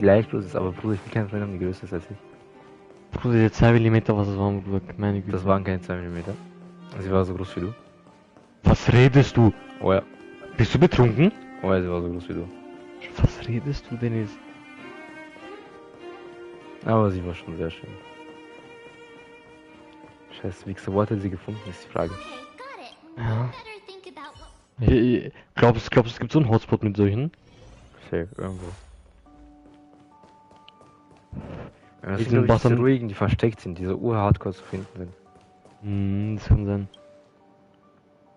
Vielleicht los ist, aber Bruder, ich bin kein Freund, die größer ist als ich. Bruder, die 2 Millimeter, was das waren, Bruder, meine Güte. Das waren keine 2 Millimeter. Sie war so groß wie du. Was redest du? Oh ja. Bist du betrunken? Oh ja, sie war so groß wie du. Was redest du denn jetzt? Aber sie war schon sehr schön. Scheiße, Wichser, wo hat er sie gefunden, ist die Frage. Ja. Glaubst du, es gibt so einen Hotspot mit solchen? Safe, irgendwo. Ja, das Mit sind, glaube ich, diese Bassern- ruhigen, die versteckt sind, die so urhardcore zu finden sind. Das kann sein.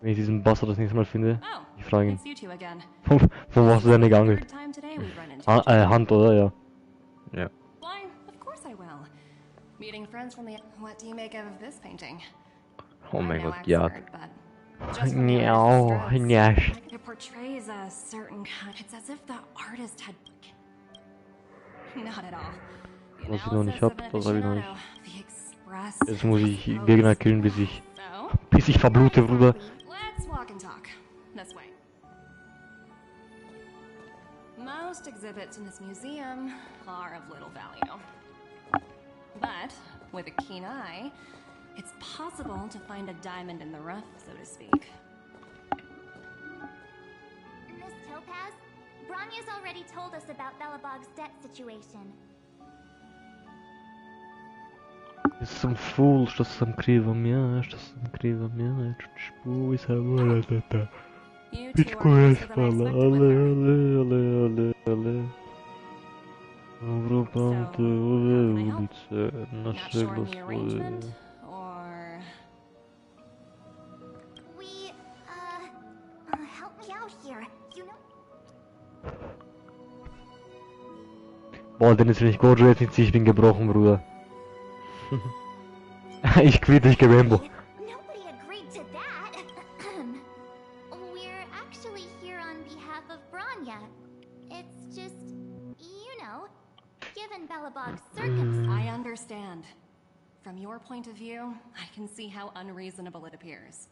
Wenn ich diesen Bastard das nächste Mal finde, ich frage ihn. Wo hast du denn geangelt? Hand, oder? Ja. Ja. Oh mein Gott, ja. Miau, Nyasch. It portrays a certain kind. It's as if the artist had. Not at all. Was ich noch nicht hab, das hab ich noch nicht. Jetzt muss ich Gegner killen, bis ich verblute, Bruder. Let's walk and talk. This way. Most exhibits in this museum are of little value. But with a keen eye, it's possible to find a diamond in the rough, so to speak. Miss Topaz, Bronya's already told us about Belobog's debt situation. Jestem full, što sam kriva mja, Špuj se volatata. Pičku je spala, ale. Evropam te ove ulice, naše glasove. Help me out here. You know. Boah, Dennis, wenn ich Gojo jetzt nicht ziehe, ich bin gebrochen, Bruder. Ich quitte, ich Rambo. Nobody agreed to that. We're actually here on behalf of Bronya. It's just, you know, given Belobog's circumstances. I understand. From your point of view, I can see how unreasonable it appears.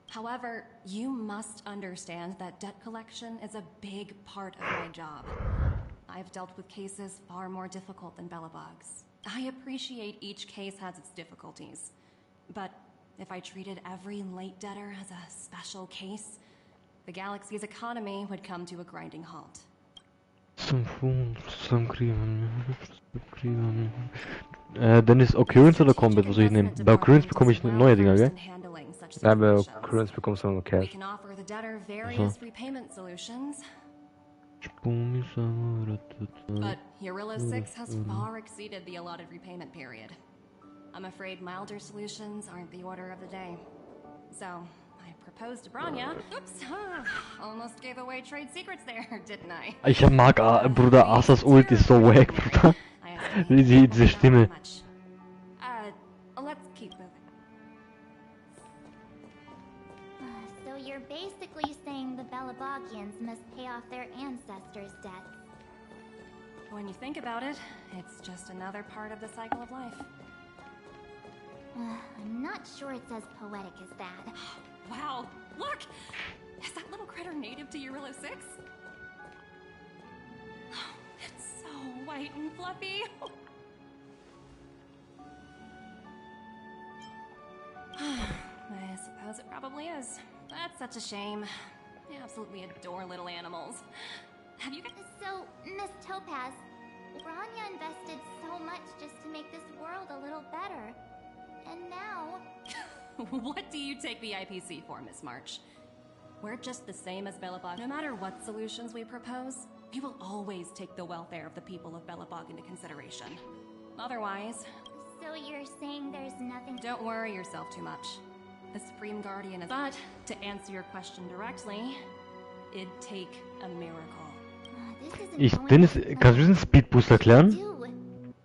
However, you must understand that debt collection is a big part of my job. I've dealt with cases far more difficult than Belobog's. I appreciate each case has its difficulties. But if I treated every late debtor as a special case, the galaxy's economy would come to a grinding halt. Dennis, Occurrence oder Combat, was soll ich nehmen? Bei Occurrence bekomme ich neue Dinger, gell? Nein, bei Occurrence bekommst du nur We Cash. can offer the debtor various repayment solutions, but Eurilla 6 has far exceeded the allotted repayment period. I'm afraid milder solutions aren't the order of the day. So, I proposed to Bronya. Oops, almost gave away trade secrets there, didn't I? Ich mag, Bruder, Asas Ult ist so wack, Bruder. Wie sie diese Stimme. Let's keep moving. So you're basically saying the Belobogians must pay off their ancestors' debts. When you think about it, it's just another part of the cycle of life. I'm not sure it's as poetic as that. Wow, look! Is that little critter native to Eurilla 6? It's so white and fluffy. I suppose it probably is. That's such a shame. I absolutely adore little animals. Have you guys... So, Miss Topaz, Bronya invested so much just to make this world a little better. And now... What do you take the IPC for, Miss March? We're just the same as Belobog. No matter what solutions we propose, we will always take the welfare of the people of Belobog into consideration. Otherwise... So you're saying there's nothing... Don't worry yourself too much. The Supreme Guardian is... But, to answer your question directly, it'd take a miracle. Dennis, kannst du diesen Speedboost erklären?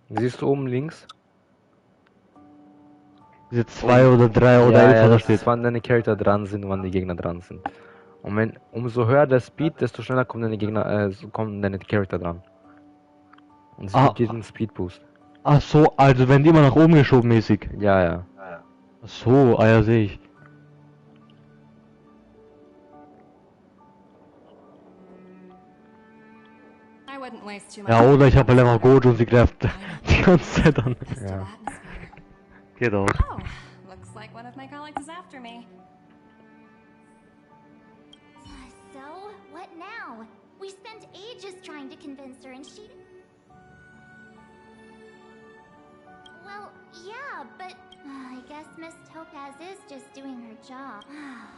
Siehst du oben links? Diese 2 oder 3 oder 11, da steht. wann deine Charakter dran sind, wann die Gegner dran sind. Und wenn umso höher der Speed, desto schneller kommen deine Gegner, kommen deine Charakter dran. Und sie gibt diesen Speed Boost. Ach so, also wenn die immer nach oben geschoben mäßig. Ja. Ach so, ja, sehe ich. I wouldn't place too much. Ja, oder ich habe halt einfach Gojo und sie greift die ganze Zeit an. Festive Ja. atmosphere. Geht auch. Oh, looks like one of my colleagues is after me. So, what now? We spent ages trying to convince her and she... Well, yeah, but I guess Miss Topaz is just doing her job.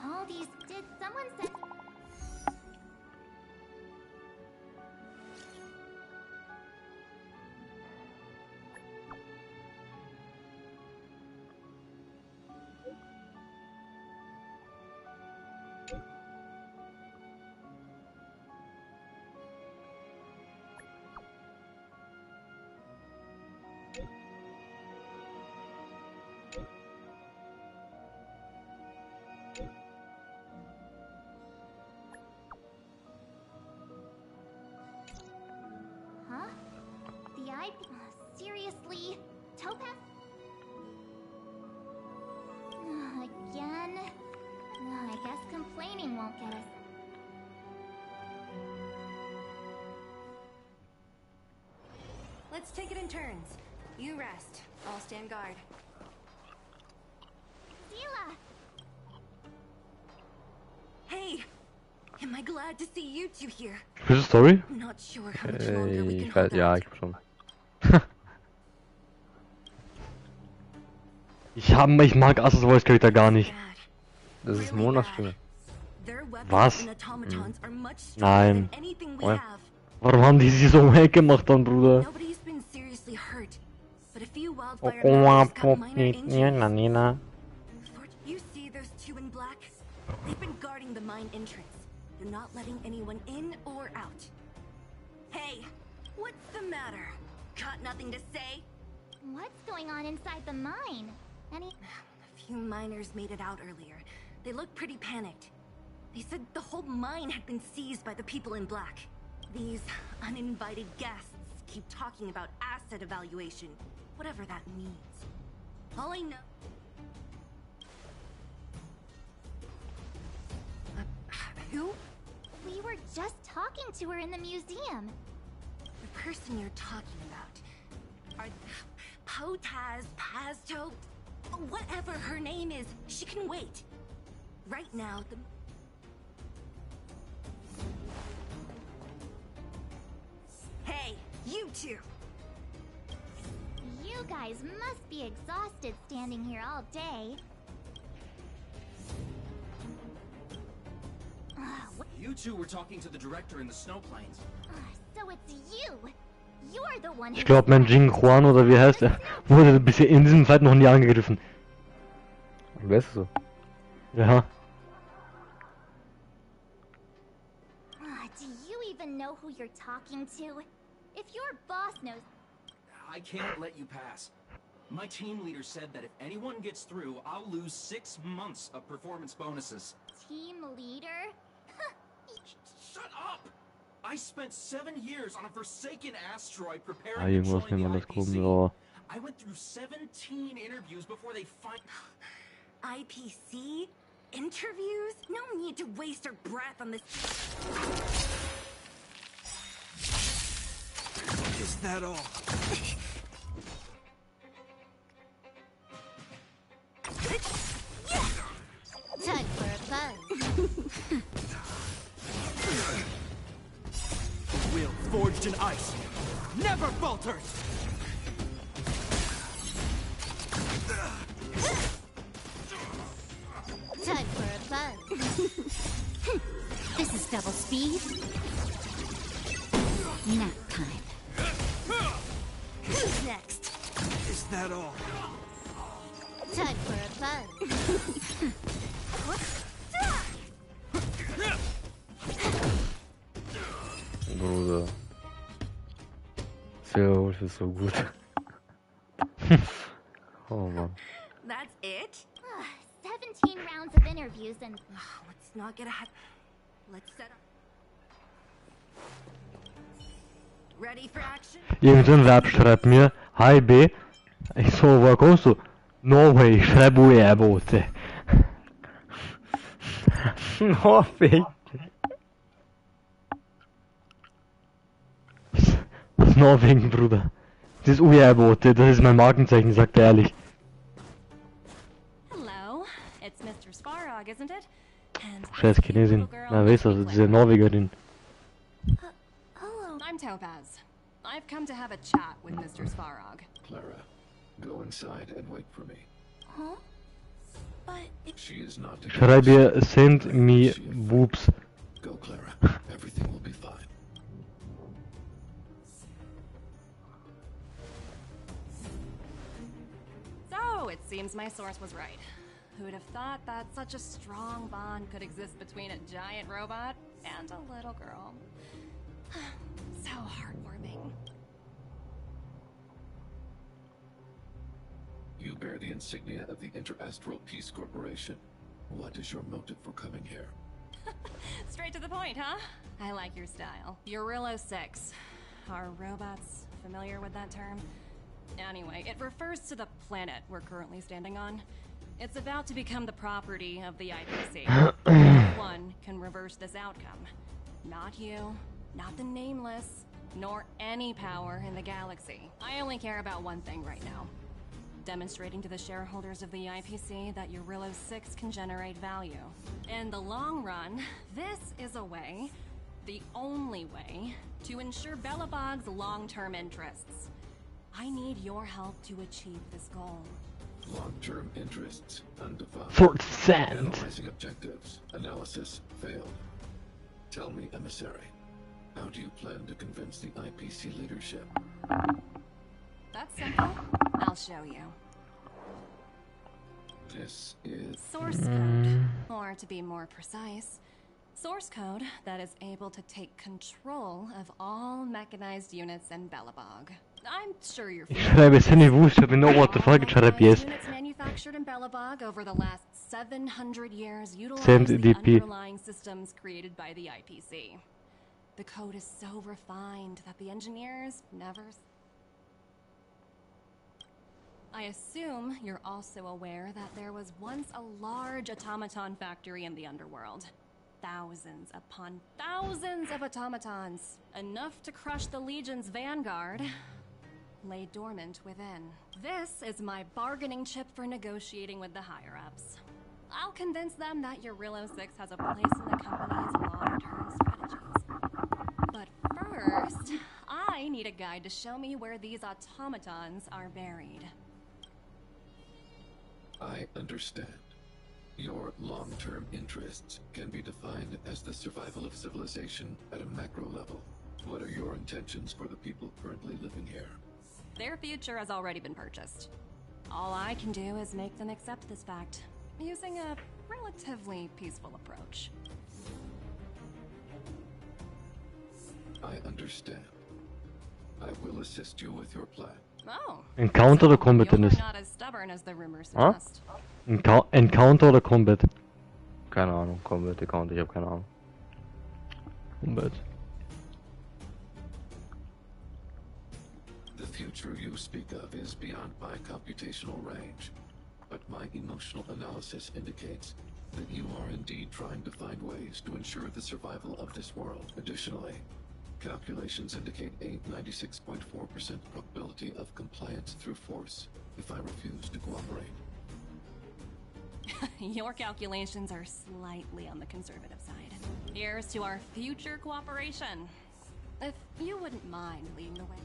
All these... Did someone say... Huh? The eye... seriously? Topaz? Again? I guess complaining won't get us. Let's take it in turns. You rest. I'll stand guard. Zila! Hey! Am I glad to see you two here? Für die Story? I'm not sure how much longer we can Ich hold weiß, ja, out. ich schon. Ich mag Asses Voice Charakter gar nicht. Bad. Das ist Really Monas bad. Stimme. Their weapons Was? and automatons are much stronger Nein. than anything we What? have. Warum haben die sie so weggemacht dann, Bruder? Nobody's been seriously hurt, but a few Oh, wildfire members got minor injuries. Nina. You see those two in black? They've been guarding the mine entrance. They're not letting anyone in or out. Hey, what's the matter? Got nothing to say? What's going on inside the mine? Any... A few miners made it out earlier. They looked pretty panicked. They said the whole mine had been seized by the people in black. These uninvited guests keep talking about asset evaluation, whatever that means. All I know... Who? We were just talking to her in the museum. The person you're talking about. Are... Potaz, Pazto... Whatever her name is, she can wait. Right now, the... Hey, you two! You guys must be exhausted standing here all day. You two were talking to the director in the snow plains. So it's you. You're the one who... Ich glaube, mein Jing Juan oder wie heißt er, wurde bisher in diesem Fight noch nie angegriffen. Wer ist so? Ja. Do you even know who you're talking to? If your boss knows... I can't let you pass. My team leader said that if anyone gets through, I'll lose 6 months of performance bonuses. Team leader? Shut up! I spent 7 years on a forsaken asteroid Ah, preparing to irgendwas join nehmen wir the das groben, IPC. ja. I went through 17 interviews before they find... IPC? Interviews? No need to waste our breath on this. Is that all? Time for a buzz. The wheel forged in ice never falters! Time for a buzz. This is double speed. Nap time. Who's next? Is that all? Time for a buzz. Bruder. Seoul ist so gut. Oh Mann. That's it? 17 rounds of interviews and... Let's not get ahead. Let's set up. Ready for action? Irgend so ein Verb schreibt mir, hi B. Ich so, woher kommst du? Norway, ich schreibe UR-Boote. Norwegen. aus Norwegen, Bruder. Das UR-Bote, das ist mein Markenzeichen, sagt er ehrlich. Hello, it's Mr. Sparrog, isn't it? And Scheiß Chinesin. Na, weißt du, also diese Norwegerin. Hello, I'm Topaz. I've come to have a chat with Mr. Sparrog. Clara, go inside and wait for me. Huh? But She is not to Schreib ihr, send me boobs. Go, Clara. Everything will be fine. So, it seems my source was right. Who'd have thought that such a strong bond could exist between a giant robot and a little girl? So heartwarming. You bear the insignia of the Interastral Peace Corporation. What is your motive for coming here? Straight to the point, huh? I like your style. Eurillo 6. Are robots familiar with that term? Anyway, it refers to the planet we're currently standing on. It's about to become the property of the IPC. No one can reverse this outcome. Not you, not the Nameless, nor any power in the galaxy. I only care about one thing right now. Demonstrating to the shareholders of the IPC that Eurillo 6 can generate value. In the long run, this is a way, the only way, to ensure Belobog's long-term interests. I need your help to achieve this goal. Long-term interests undefined. For sand. Analyzing objectives. Analysis failed. Tell me, emissary, how do you plan to convince the IPC leadership? That's simple. I'll show you. This is Source code, or to be more precise, source code that is able to take control of all mechanized units in Belobog. I'm sure you're Ich schreibe, send me boobs, I know what the fuck, ich schreibe yes. Units manufactured in Belobog over the last 700 years utilize Send the DP. underlying systems created by the IPC. The code is so refined that the engineers never... I assume you're also aware that there was once a large automaton factory in the underworld. Thousands upon thousands of automatons, enough to crush the Legion's vanguard, lay dormant within. This is my bargaining chip for negotiating with the higher-ups. I'll convince them that Eurillo 6 has a place in the company's long-term strategies. But first, I need a guide to show me where these automatons are buried. I understand. Your long-term interests can be defined as the survival of civilization at a macro level. What are your intentions for the people currently living here? Their future has already been purchased. All I can do is make them accept this fact, using a relatively peaceful approach. I understand. I will assist you with your plan. Oh. Encounter oder Combat denn You're ist? not as stubborn as the rumors Huh? suggest. Encounter oder Combat? Keine Ahnung, Combat Account, ich hab keine Ahnung. Combat. The future you speak of is beyond my computational range, but my emotional analysis indicates that you are indeed trying to find ways to ensure the survival of this world. Additionally, calculations indicate a 96.4% probability of compliance through force if I refuse to cooperate. Your calculations are slightly on the conservative side. Here's to our future cooperation. If you wouldn't mind leading the way.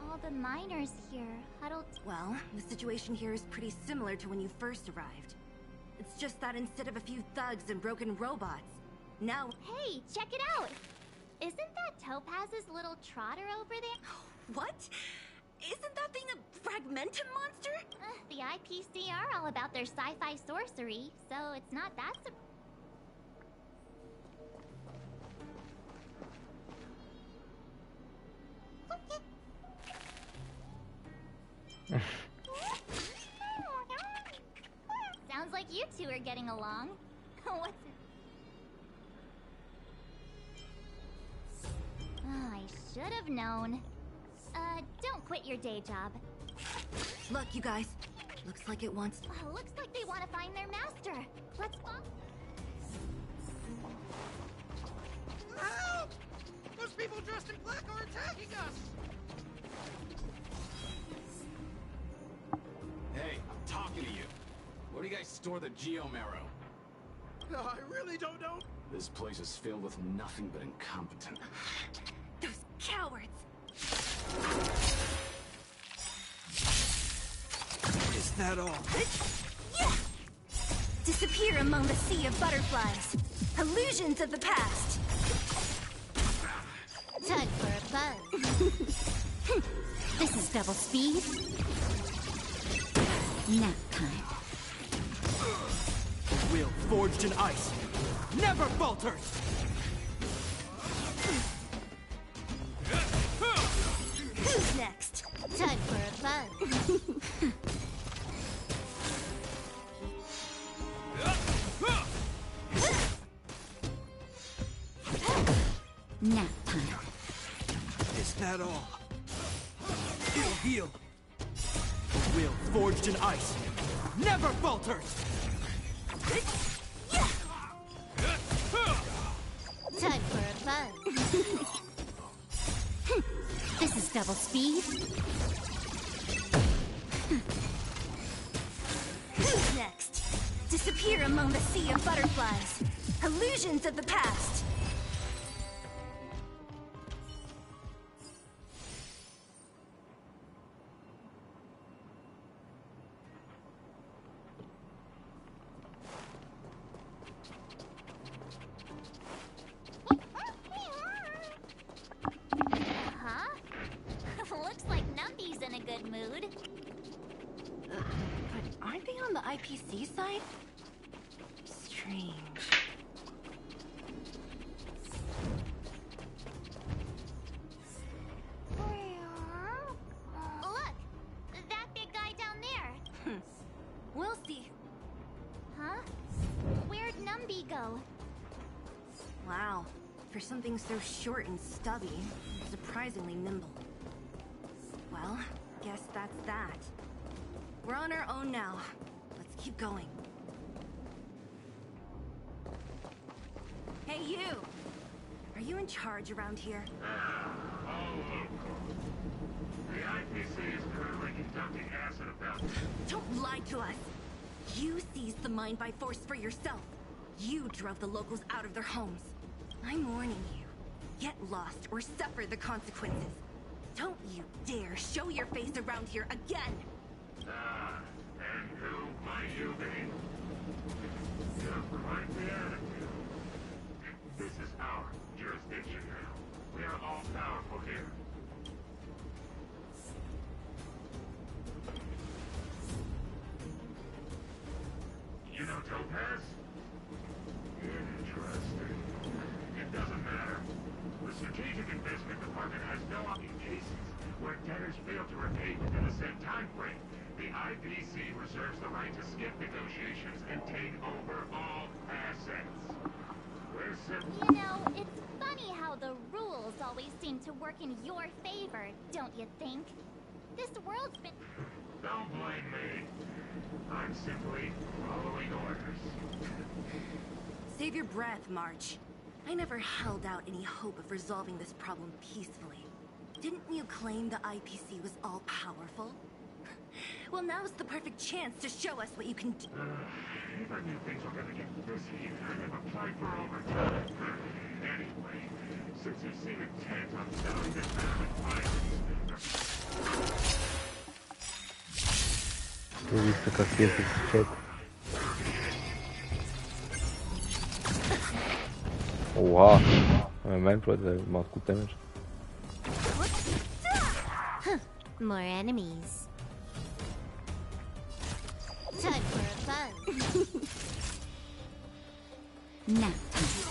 All the miners here huddled. Well, the situation here is pretty similar to when you first arrived. It's just that instead of a few thugs and broken robots, now... Hey, check it out! Isn't that Topaz's little trotter over there? What? Isn't that thing a fragmentum monster? The IPC are all about their sci-fi sorcery, so it's not that Sounds like you two are getting along. What's it? Oh, I should have known. Don't quit your day job. Look, you guys. Looks like it wants... Looks like they want to find their master. Let's go. Help! Those people dressed in black are attacking us! Hey, I'm talking to you. Where do you guys store the Geomarrow? I really don't know. This place is filled with nothing but incompetent. Those cowards! Is that all? Disappear among the sea of butterflies. Illusions of the past. Time for a buzz. This is double speed. Nap time. The will forged in ice never falters! Who's next? Time for a buzz. Nap time. Is that all? It'll heal. The will forged in ice never falters! Time for a buzz. This is double speed. Who's next? Disappear among the sea of butterflies. Illusions of the past. Huh? Looks like Numby's in a good mood. But aren't they on the IPC side? Strange. Look! That big guy down there! We'll see. Huh? Where'd Numby go? Wow. For something so short and stubby, surprisingly nimble. Well, guess that's that. We're on our own now. Let's keep going. Hey, you! Are you in charge around here? The IPC is currently conducting acid evaluation. Don't lie to us! You seized the mine by force for yourself. You drove the locals out of their homes. I'm warning you. Get lost or suffer the consequences. Don't you dare show your face around here again! And who might you be? You have quite the attitude. This is our jurisdiction now. We are all powerful here. You know Topaz? Interesting. It doesn't matter. The Strategic Investment Department has no in cases where debtors fail to repay within a set time frame. The IPC reserves the right to skip negotiations and take over all assets. We're You know, it's funny how the rules always seem to work in your favor, don't you think? This world's been... Don't blame me. I'm simply following orders. Save your breath, March. I never held out any hope of resolving this problem peacefully. Didn't you claim the IPC was all-powerful? Well, now's the perfect chance to show us what you can do. If I knew things were gonna get this heated, I'd have applied for overtime. Anyway, since you seem intent on selling this man with violence... Du siehst, du kassierst das Chat. Oha. Mein Bro, der macht gut Damage. More enemies. Time for a buzz. Nap time.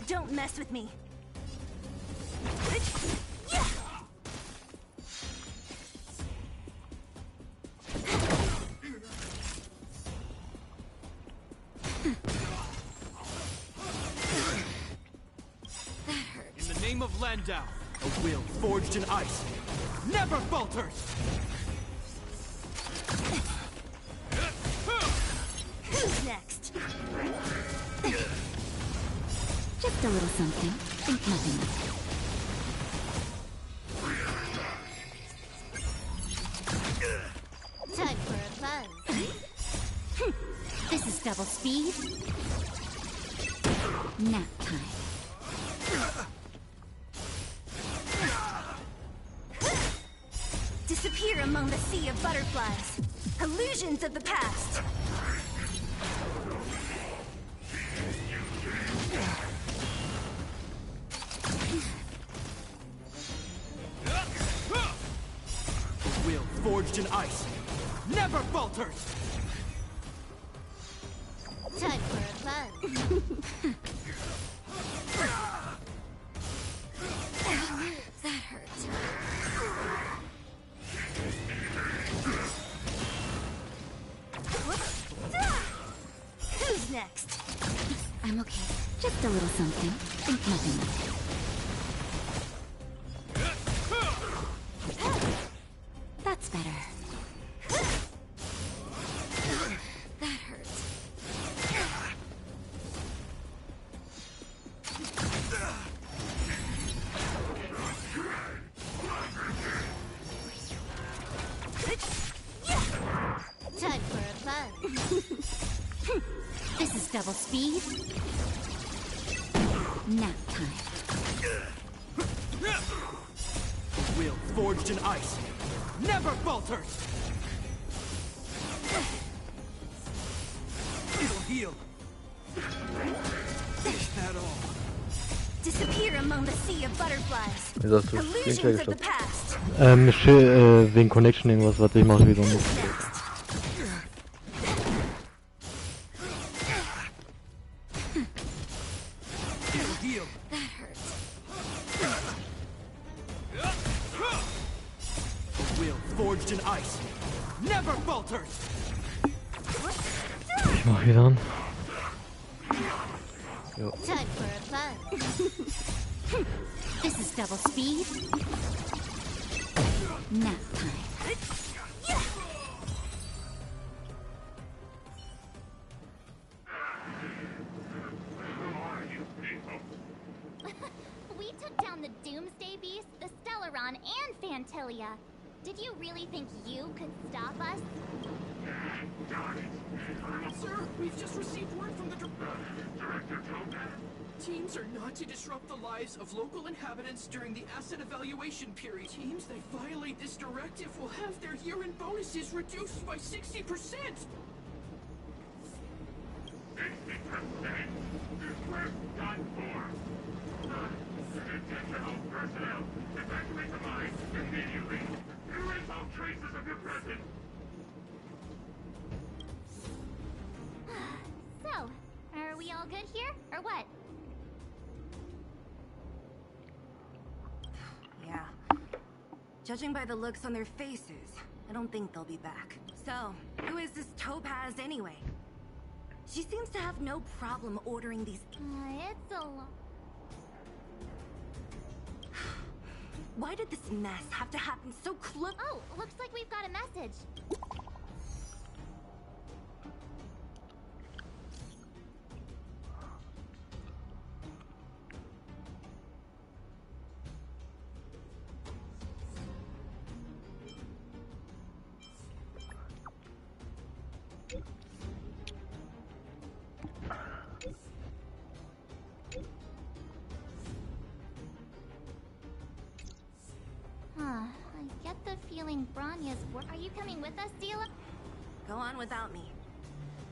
Don't mess with me. stand down. A will forged in ice never falters. Who's next? Just a little something. Think nothing of it. Time for a buzz. This is double speed. Nap time. Disappear among the sea of butterflies. Illusions of the past. Will forged in ice never falters. Time for a buzz. That hurts. Who's next? I'm okay. Just a little something. Think nothing of it. That's better. That hurts. Time for a buzz. This is double speed. Nap time. Will forged in ice never falters. It'll heal. Is that all? Disappear among the sea of butterflies. Jetzt hast du Illusions Screenshare of the gestoppt. past. Wegen Connection irgendwas, warte, ich mache wieder mit. It'll heal. That hurts. Will forged in ice never falters. Ich mach wieder an. Time for a buzz. This is double speed. Nap time. We took down the Doomsday Beast, the Stellaron, and Fantilia. Did you really think you could stop us? Sir, we've just received word from the Director Topaz. Teams are not to disrupt the lives of local inhabitants during the asset evaluation period. Teams that violate this directive will have their year-end bonuses reduced by 60%. 60%? We're done for. Intentional personnel, evacuate the mine immediately. Erase all traces of your presence. So, are we all good here, or what? Yeah. Judging by the looks on their faces, I don't think they'll be back. So, who is this Topaz anyway? She seems to have no problem ordering these... It's a lot. Why did this mess have to happen so close? Oh, looks like we've got a message. I get the feeling Bronya's Are you coming with us, Dila? Go on without me.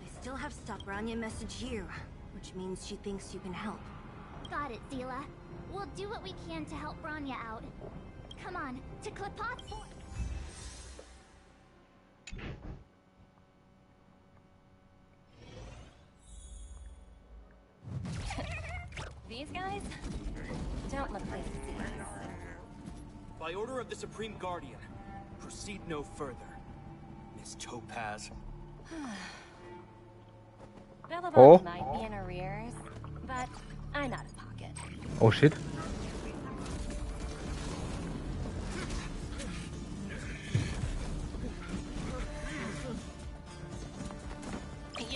I still have stuck Rania message you, which means she thinks you can help. Got it, Dila. We'll do what we can to help Bronya out. Come on, to Klipot Fort. These guys don't look like thieves. By order of the Supreme Guardian, proceed no further. Miss Topaz. Oh. Might be in arrears, but I'm out of pocket. Oh shit.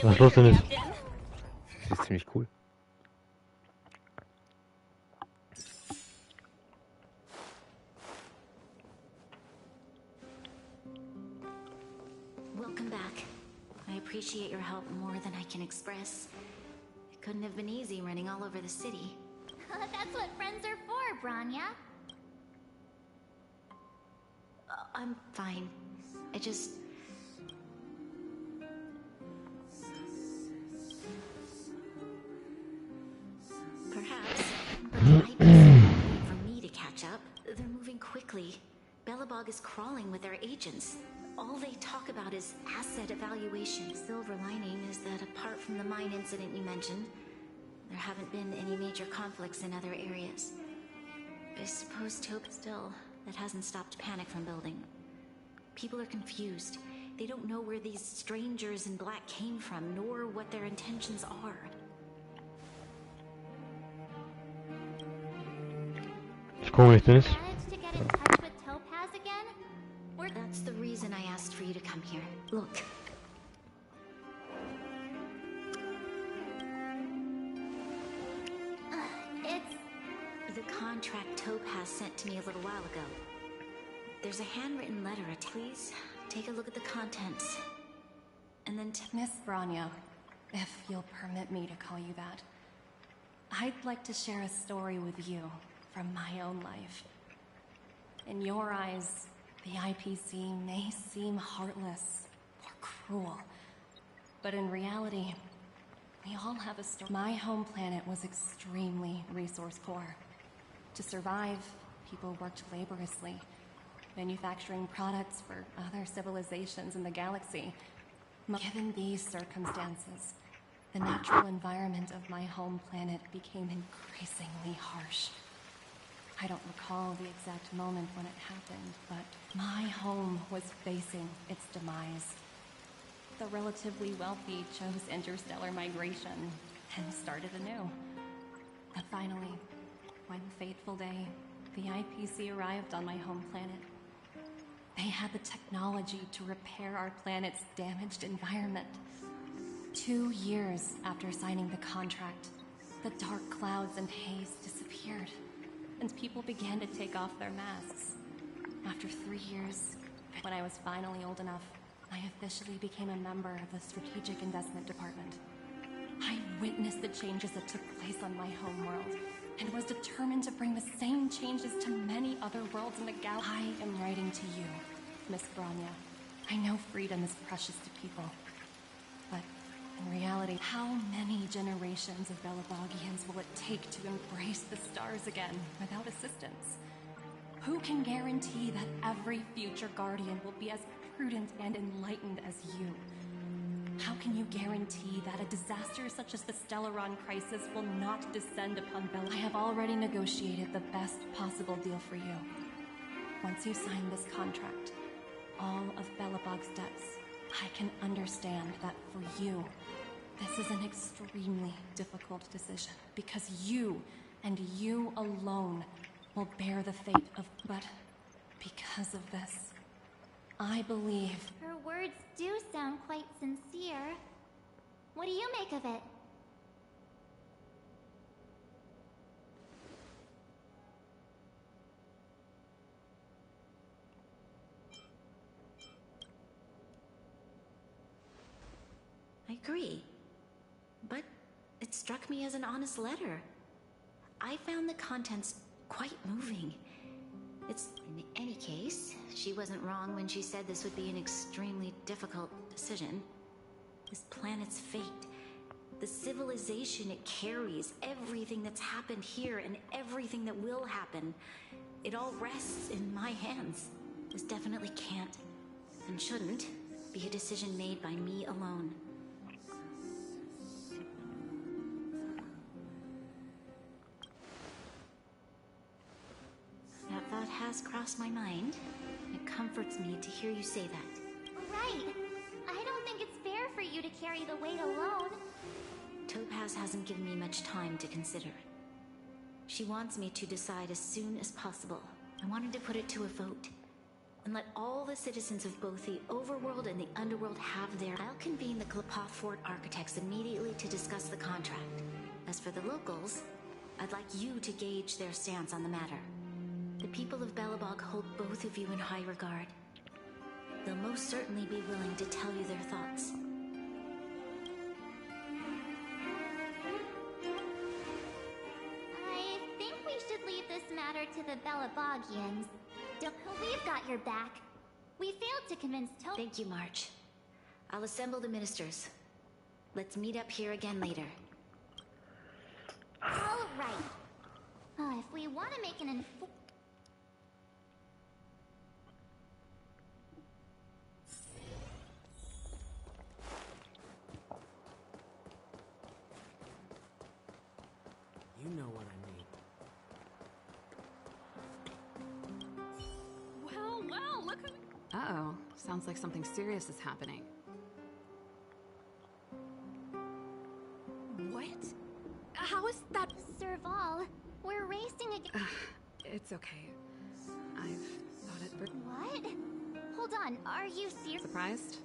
Was los denn ist? Sie ist ziemlich cool. Welcome back. I appreciate your help more than I can express. It couldn't have been easy running all over the city. That's what friends are for, Branya. I'm fine. I just... Perhaps, but it might be something for me to catch up. They're moving quickly. Belobog is crawling with their agents. All they talk about is asset evaluation. Silver lining is that apart from the mine incident you mentioned, there haven't been any major conflicts in other areas. I suppose still, that hasn't stopped panic from building. People are confused. They don't know where these strangers in black came from, nor what their intentions are. Ist komisch, Dennis. Managed to get in touch with Topaz again? That's the reason I asked for you to come here. Look. It's... The contract Topaz sent to me a little while ago. There's a handwritten letter. Please take a look at the contents. And then Miss Branya, if you'll permit me to call you that, I'd like to share a story with you from my own life. In your eyes, the IPC may seem heartless or cruel, but in reality, we all have a story. My home planet was extremely resource poor. To survive, people worked laboriously, manufacturing products for other civilizations in the galaxy. Given these circumstances, the natural environment of my home planet became increasingly harsh. I don't recall the exact moment when it happened, but my home was facing its demise. The relatively wealthy chose interstellar migration and started anew. But finally, one fateful day, the IPC arrived on my home planet. They had the technology to repair our planet's damaged environment. 2 years after signing the contract, the dark clouds and haze disappeared, and people began to take off their masks. After 3 years, when I was finally old enough, I officially became a member of the Strategic Investment Department. I witnessed the changes that took place on my home world, and was determined to bring the same changes to many other worlds in the galaxy. I am writing to you, Miss Branya. I know freedom is precious to people, but in reality, how many generations of Belabogians will it take to embrace the stars again without assistance? Who can guarantee that every future Guardian will be as prudent and enlightened as you? How can you guarantee that a disaster such as the Stellaron crisis will not descend upon Bela? I have already negotiated the best possible deal for you. Once you sign this contract, all of Belobog's debts, I can understand that for you, this is an extremely difficult decision, because you, and you alone, will bear the fate of... But because of this, I believe... Her words do sound quite sincere. What do you make of it? I agree. But it struck me as an honest letter. I found the contents quite moving. It's, in any case, she wasn't wrong when she said this would be an extremely difficult decision. This planet's fate, the civilization it carries, everything that's happened here and everything that will happen, it all rests in my hands. This definitely can't, and shouldn't, be a decision made by me alone. That thought has crossed my mind. It comforts me to hear you say that. Right. I don't think it's fair for you to carry the weight alone. Topaz hasn't given me much time to consider. She wants me to decide as soon as possible. I wanted to put it to a vote. and let all the citizens of both the overworld and the underworld have their... I'll convene the Klapov Fort architects immediately to discuss the contract. As for the locals, I'd like you to gauge their stance on the matter. The people of Belobog hold both of you in high regard. They'll most certainly be willing to tell you their thoughts. I think we should leave this matter to the Belobogians. We've got your back. We failed to convince Tope. Thank you, March. I'll assemble the ministers. Let's meet up here again later. All right. If we want to make an You know what I mean. Well, look who... Uh-oh. Sounds like something serious is happening. What? How is that... Serval, we're racing again. It's okay. I've thought it... What? Hold on, are you serious? Surprised?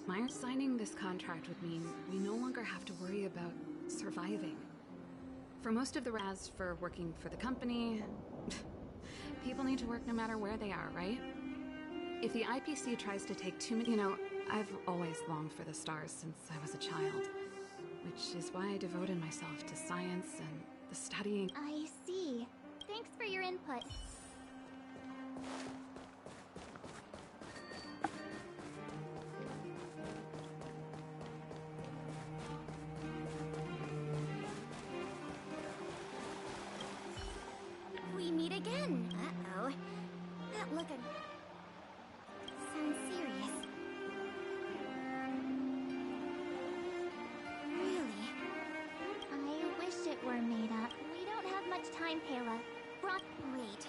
Myers signing this contract would mean we no longer have to worry about surviving. For most of the as for working for the company, people need to work no matter where they are, right? If the IPC tries to take too many... You know, I've always longed for the stars since I was a child, which is why I devoted myself to science and the studying... I see. Thanks for your input. We meet again. Uh-oh. That look sounds serious. Really? I wish it were made up. We don't have much time, Pela. Wait.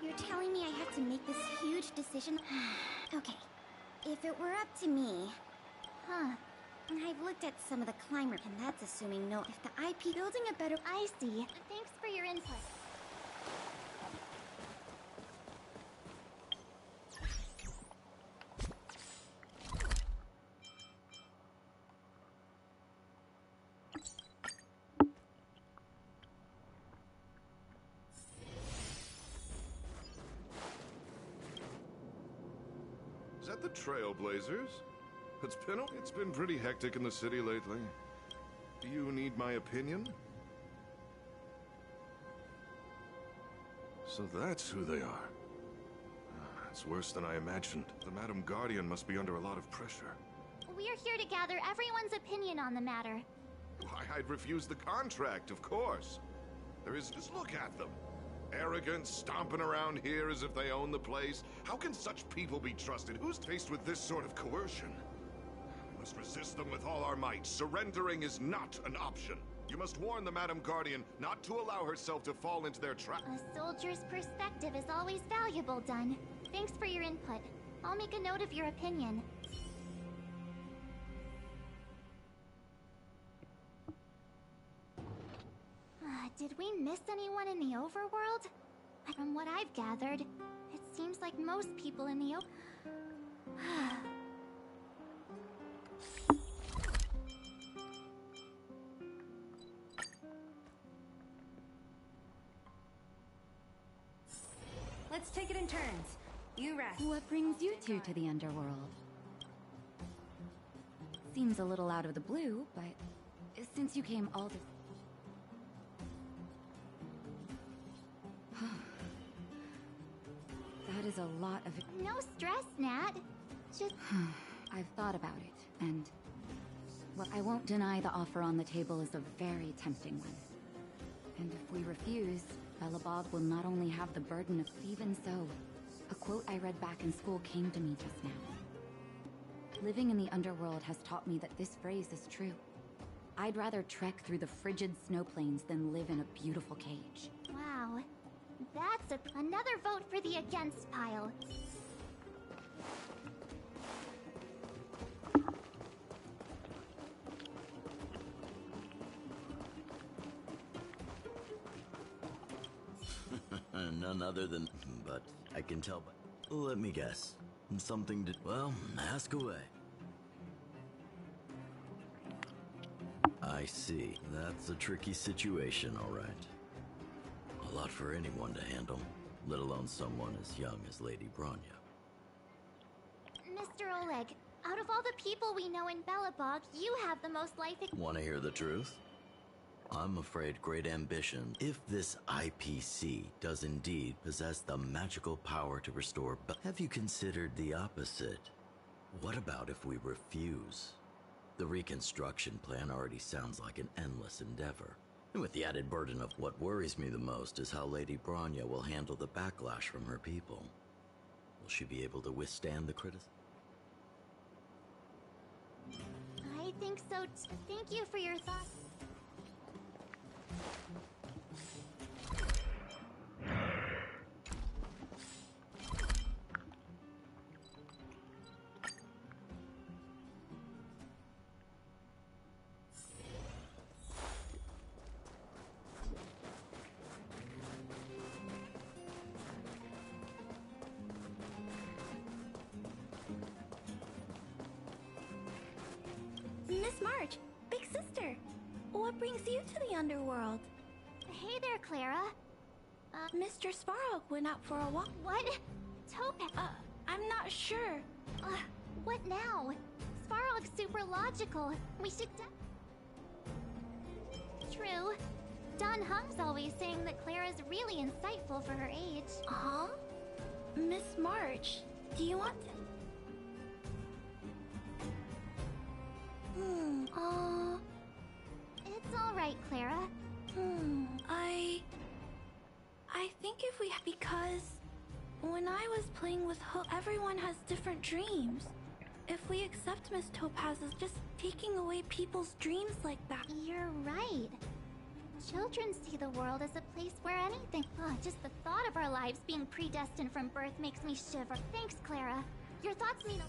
You're telling me I have to make this huge decision? Okay. If it were up to me... Huh. I've looked at some of the climbers, and that's assuming no... If the IP building a better... I see. Thanks for your input. Is that the Trailblazers? It's Beno. It's been pretty hectic in the city lately. Do you need my opinion? So that's who they are. It's worse than I imagined. The Madam Guardian must be under a lot of pressure. We're here to gather everyone's opinion on the matter. Why, I'd refuse the contract, of course. There is... Just look at them. Arrogant, stomping around here as if they own the place. How can such people be trusted? Who's faced with this sort of coercion? We must resist them with all our might. Surrendering is not an option. You must warn the Madam Guardian not to allow herself to fall into their trap. A soldier's perspective is always valuable, Dunn. Thanks for your input. I'll make a note of your opinion. Did we miss anyone in the overworld? From what I've gathered, it seems like most people in the Let's take it in turns. You rest. What brings you two to the underworld? Seems a little out of the blue, but since you came all the... That is a lot of... No stress, Nat. Just... I've thought about it, and... Well, I won't deny the offer on the table is a very tempting one. And if we refuse, Belobog will not only have the burden of... Even so, a quote I read back in school came to me just now. Living in the underworld has taught me that this phrase is true. I'd rather trek through the frigid snow plains than live in a beautiful cage. Wow. That's another vote for the against pile. None other than... But I can tell by... Let me guess. Something to... Well, ask away. I see. That's a tricky situation, all right. A lot for anyone to handle, let alone someone as young as Lady Bronya. Mr. Oleg, out of all the people we know in Belobog, you have the most life... Want to hear the truth? I'm afraid great ambition, if this IPC does indeed possess the magical power to restore... Have you considered the opposite? What about if we refuse? The reconstruction plan already sounds like an endless endeavor. And with the added burden of what worries me the most is how Lady Bronya will handle the backlash from her people. Will she be able to withstand the criticism? I think so. Thank you for your thoughts. Miss March, big sister, what brings you to the underworld? Hey there, Clara. Mr. Svarog went out for a walk. What? Topaz? I'm not sure. What now? Svarog's super logical. We should True. Don Hung's always saying that Clara's really insightful for her age. Huh? Miss March, do you want to... It's all right, Clara. I think if we... Because when I was playing with Hook, everyone has different dreams. If we accept Miss Topaz as just taking away people's dreams like that... You're right. Children see the world as a place where anything... just the thought of our lives being predestined from birth makes me shiver. Thanks, Clara. Your thoughts mean...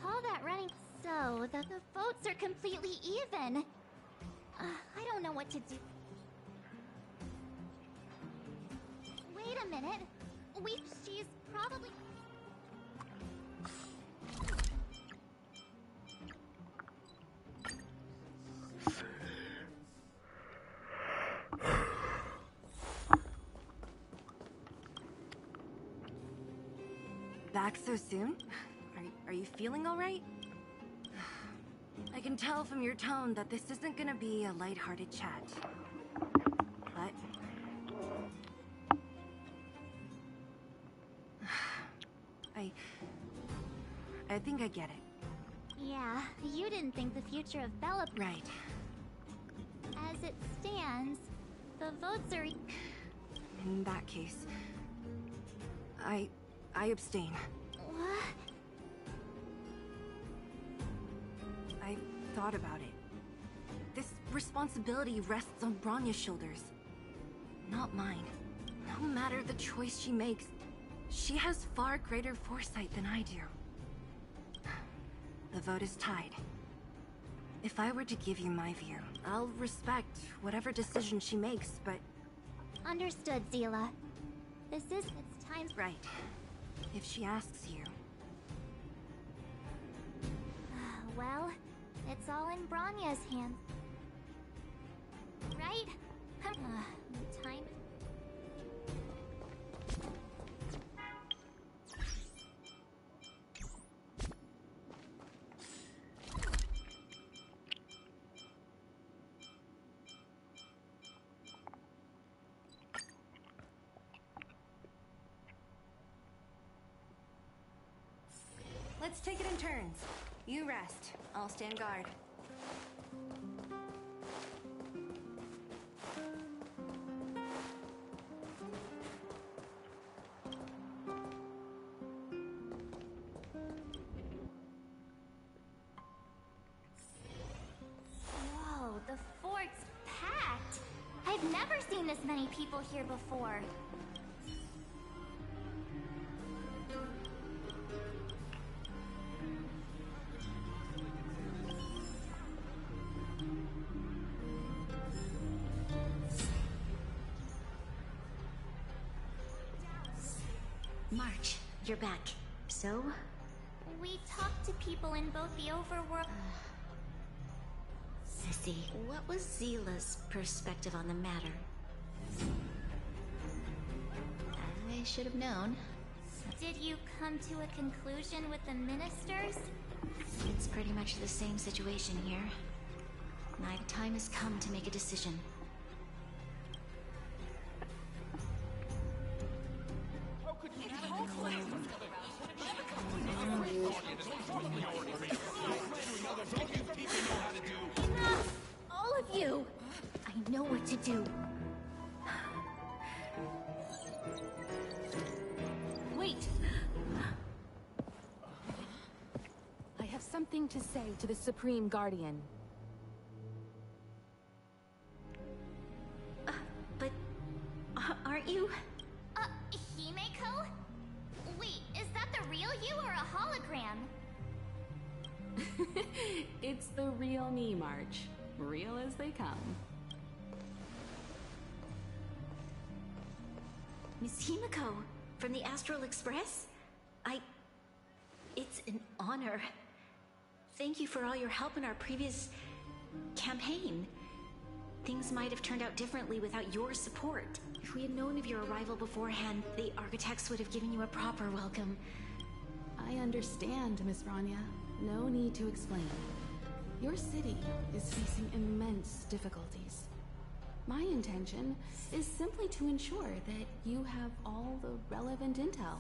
All that running... So, the votes are completely even. I don't know what to do. Wait a minute. She's probably... Back so soon? Are you feeling all right? I can tell from your tone that this isn't gonna be a lighthearted chat. But... I think I get it. Yeah, you didn't think the future of Bella... Right. As it stands, the votes are... In that case... I abstain. What? I thought about it. This responsibility rests on Bronya's shoulders. Not mine. No matter the choice she makes, she has far greater foresight than I do. The vote is tied. If I were to give you my view, I'll respect whatever decision she makes, but... Understood, Zila. It's time... Right. If she asks you. Well, it's all in Bronya's hands. Right? Time... Let's take it in turns. You rest. I'll stand guard. Whoa, the fort's packed! I've never seen this many people here before. you're back. So? We talked to people in both the overworld... Sissy, what was Zila's perspective on the matter? I should have known. Did you come to a conclusion with the ministers? It's pretty much the same situation here. My time has come to make a decision. Enough! All of you! I know what to do. Wait! I have something to say to the Supreme Guardian. But... aren't you? Himeko? Wait, is that the real you or a hologram? It's the real me, March. Real as they come. Miss Himeko, from the Astral Express? It's an honor. Thank you for all your help in our previous campaign. Things might have turned out differently without your support. If we had known of your arrival beforehand, the architects would have given you a proper welcome. I understand, Miss Rania. No need to explain. Your city is facing immense difficulties. My intention is simply to ensure that you have all the relevant intel.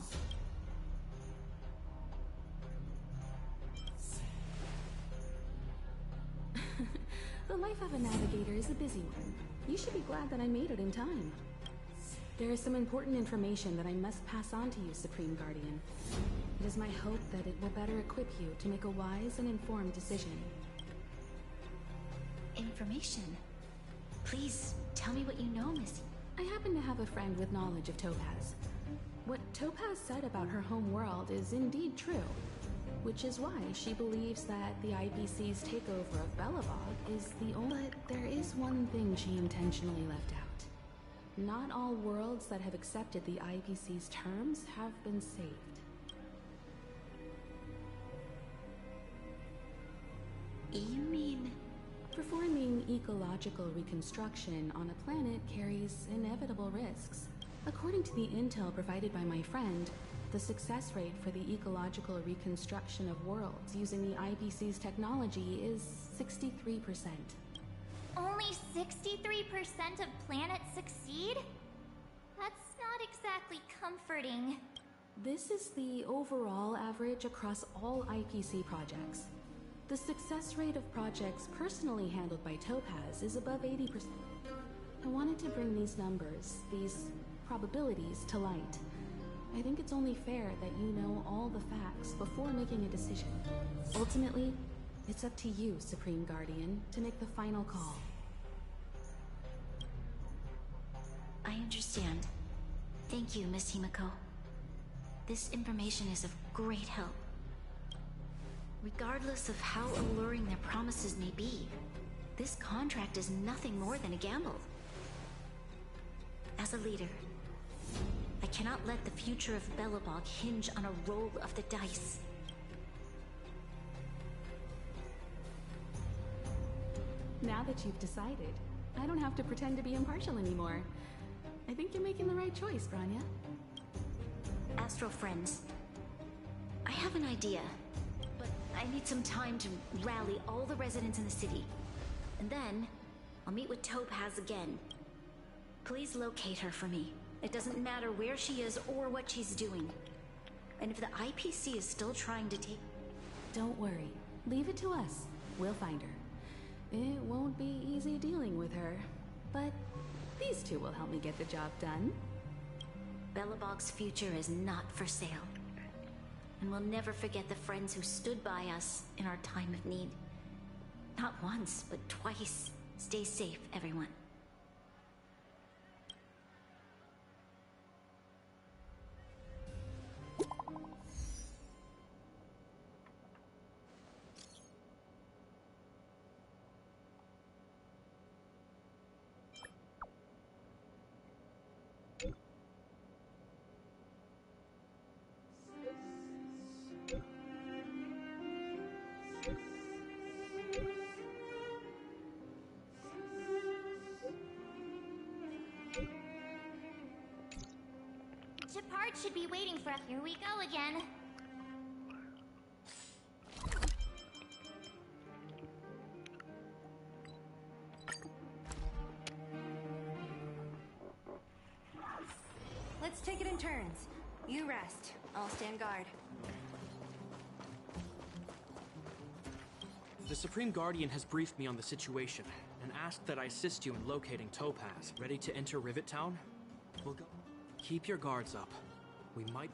The life of a navigator is a busy one. You should be glad that I made it in time. There is some important information that I must pass on to you, Supreme Guardian. It is my hope that it will better equip you to make a wise and informed decision. Information? Please, tell me what you know, Miss... I happen to have a friend with knowledge of Topaz. What Topaz said about her home world is indeed true, which is why she believes that the IPC's takeover of Belobog is the only... But there is one thing she intentionally left out. Not all worlds that have accepted the IPC's terms have been saved. You mean... Performing ecological reconstruction on a planet carries inevitable risks. According to the intel provided by my friend, the success rate for the ecological reconstruction of worlds using the IPC's technology is 63%. Only 63% of planets succeed? That's not exactly comforting. This is the overall average across all IPC projects. The success rate of projects personally handled by Topaz is above 80%. I wanted to bring these numbers, these probabilities, to light. I think it's only fair that you know all the facts before making a decision. Ultimately, it's up to you, Supreme Guardian, to make the final call. I understand. Thank you, Miss Himeko. This information is of great help. Regardless of how alluring their promises may be, this contract is nothing more than a gamble. As a leader, I cannot let the future of Belobog hinge on a roll of the dice. Now that you've decided, I don't have to pretend to be impartial anymore. I think you're making the right choice, Branya. Astral friends, I have an idea, but I need some time to rally all the residents in the city. And then, I'll meet with Topaz again. Please locate her for me. It doesn't matter where she is or what she's doing. And if the IPC is still trying to take... Don't worry. Leave it to us. We'll find her. It won't be easy dealing with her, but these two will help me get the job done. Belobog's future is not for sale. And we'll never forget the friends who stood by us in our time of need. Not once, but twice. Stay safe, everyone. Shepard should be waiting for us. Here we go again. Let's take it in turns. You rest. I'll stand guard. The Supreme Guardian has briefed me on the situation and asked that I assist you in locating Topaz. Ready to enter Rivet Town? We'll go. Keep your guards up. We might...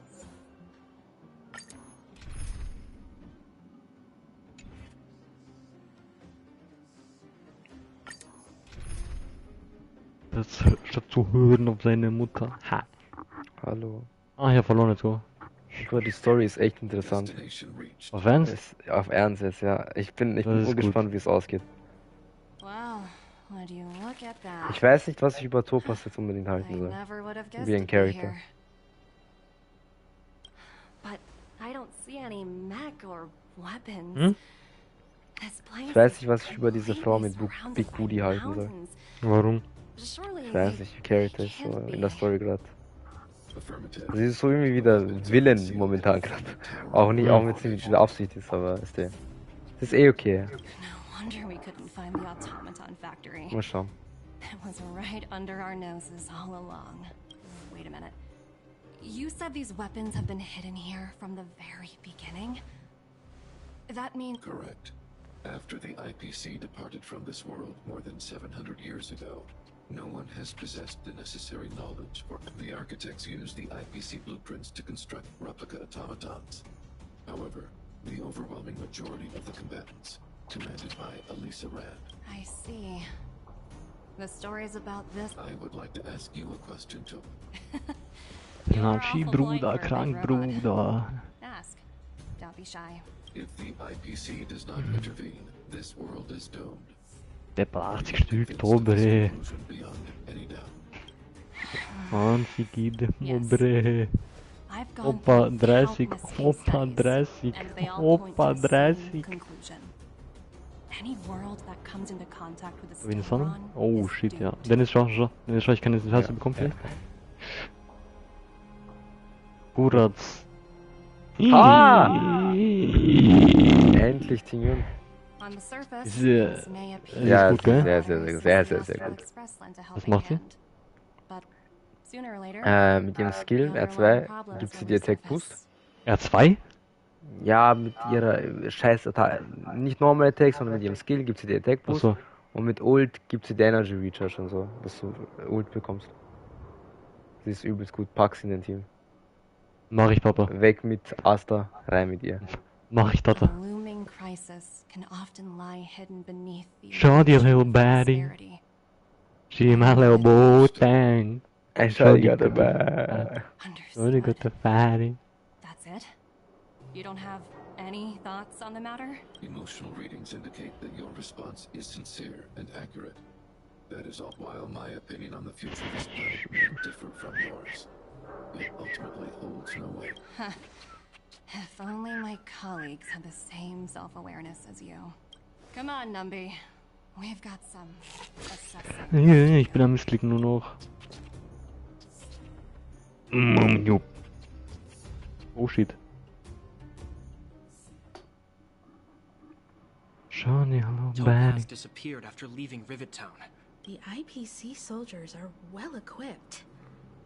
Das statt zu hören auf seine Mutter. Ha. Hallo. Ah, ich hab verloren jetzt so. Aber die Story ist echt interessant. Auf Ernst? Auf Ernst jetzt, ja. Ich bin nur gespannt, wie es ausgeht. Wow, would you look at that? Ich weiß nicht, was ich über Topaz jetzt unbedingt halten soll. Wie ein Charakter. But I don't see any mech or weapons. Hm? Ich weiß nicht, was ich über diese Frau mit Big Booty halten soll. Warum? Ich weiß nicht, wie Charakter ist so in der Story gerade. Sie ist so irgendwie wieder Villain momentan gerade. Auch nicht, auch wenn sie mit dieser Absicht ist, aber ist der. Das ist eh okay. Mal schauen. It was right under our noses all along. Wait a minute. You said these weapons have been hidden here from the very beginning? That means... Correct. After the IPC departed from this world more than 700 years ago, no one has possessed the necessary knowledge, or the architects used the IPC blueprints to construct replica automatons. However, the overwhelming majority of the combatants, commanded by Elisa Rand. I see. The stories about this... I would like to ask you a question, Toby. Krank, Bruder, krank, Bruder. Ask. Don't be shy. If the IPC does not intervene, this world is doomed. Der 80 Stück, dobre. 20 dobre. Opa 30, Opa 30, Opa 30. Wen ist er? Oh shit, ja. Dennis, schau, ich kann jetzt nicht Taste bekommen. Ja. Buratz. Ah! Endlich, Tingyun. Ist gut, gell? Sehr gut. Was macht sie? Mit ihrem Skill R2 gibt sie die Attack Boost. R2? Ja, mit ihrer scheiß Attack, nicht Normal Attack, sondern mit ihrem Skill gibt sie die Attack Boost. So. Und mit Ult gibt sie die Energy Recharge und so, dass du Ult bekommst. Sie ist übelst gut, pack sie in den Team. Mach ich, Papa. Weg mit Asta, rein mit ihr. Mach ich, Tata. Show the little baddie. She my little boatang. And Shawty got the bad. Shawty got the fatty. That's it? You don't have any thoughts on the matter? Emotional readings indicate that your response is sincere and accurate. That is all while my opinion on the future of this planet may differ from yours. It ultimately holds no weight. If only my colleagues had the same self-awareness as you. Come on, Numby. We've got some assessing. Ja, ich bin am Missklicken nur noch. Oh shit. Johnny, hello, Topaz disappeared after leaving Rivet Town. The IPC soldiers are well equipped.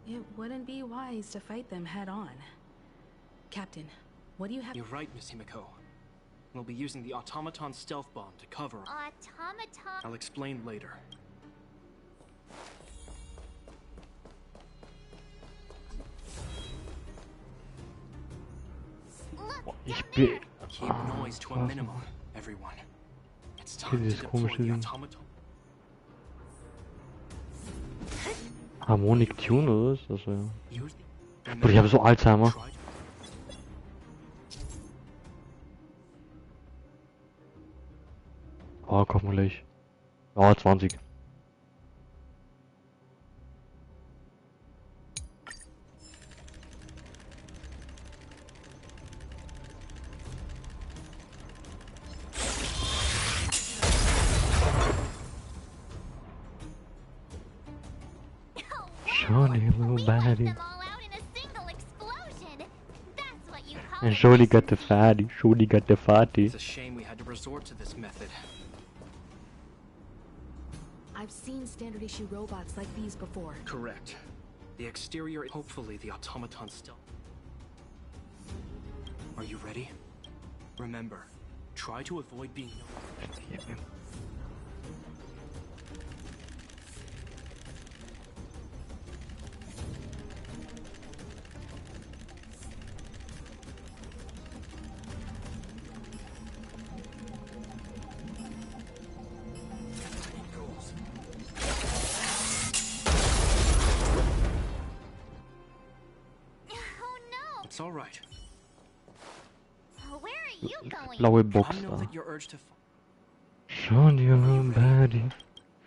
It wouldn't be wise to fight them head on. Captain, what do you have? You're right, Miss Himiko. We'll be using the automaton stealth bomb to cover. Automaton? I'll explain later. Ich bin... Keep noise to a minimum, everyone. It's time to deploy the automaton. Harmonic Tune oder was? Also, ja. Bruder, ich habe so Alzheimer. Oh, komm gleich. Oh, 20. Johnny, little baddie. And Shorty got the fatty. Shorty got the fatty. It's a shame we had to resort to this method. I've seen standard issue robots like these before. Correct. The exterior, hopefully the automaton still. Are you ready? Remember, try to avoid being noticed. It's all right. Where are you going? Blaue Box I know da. that your urge to Schon die Buddy.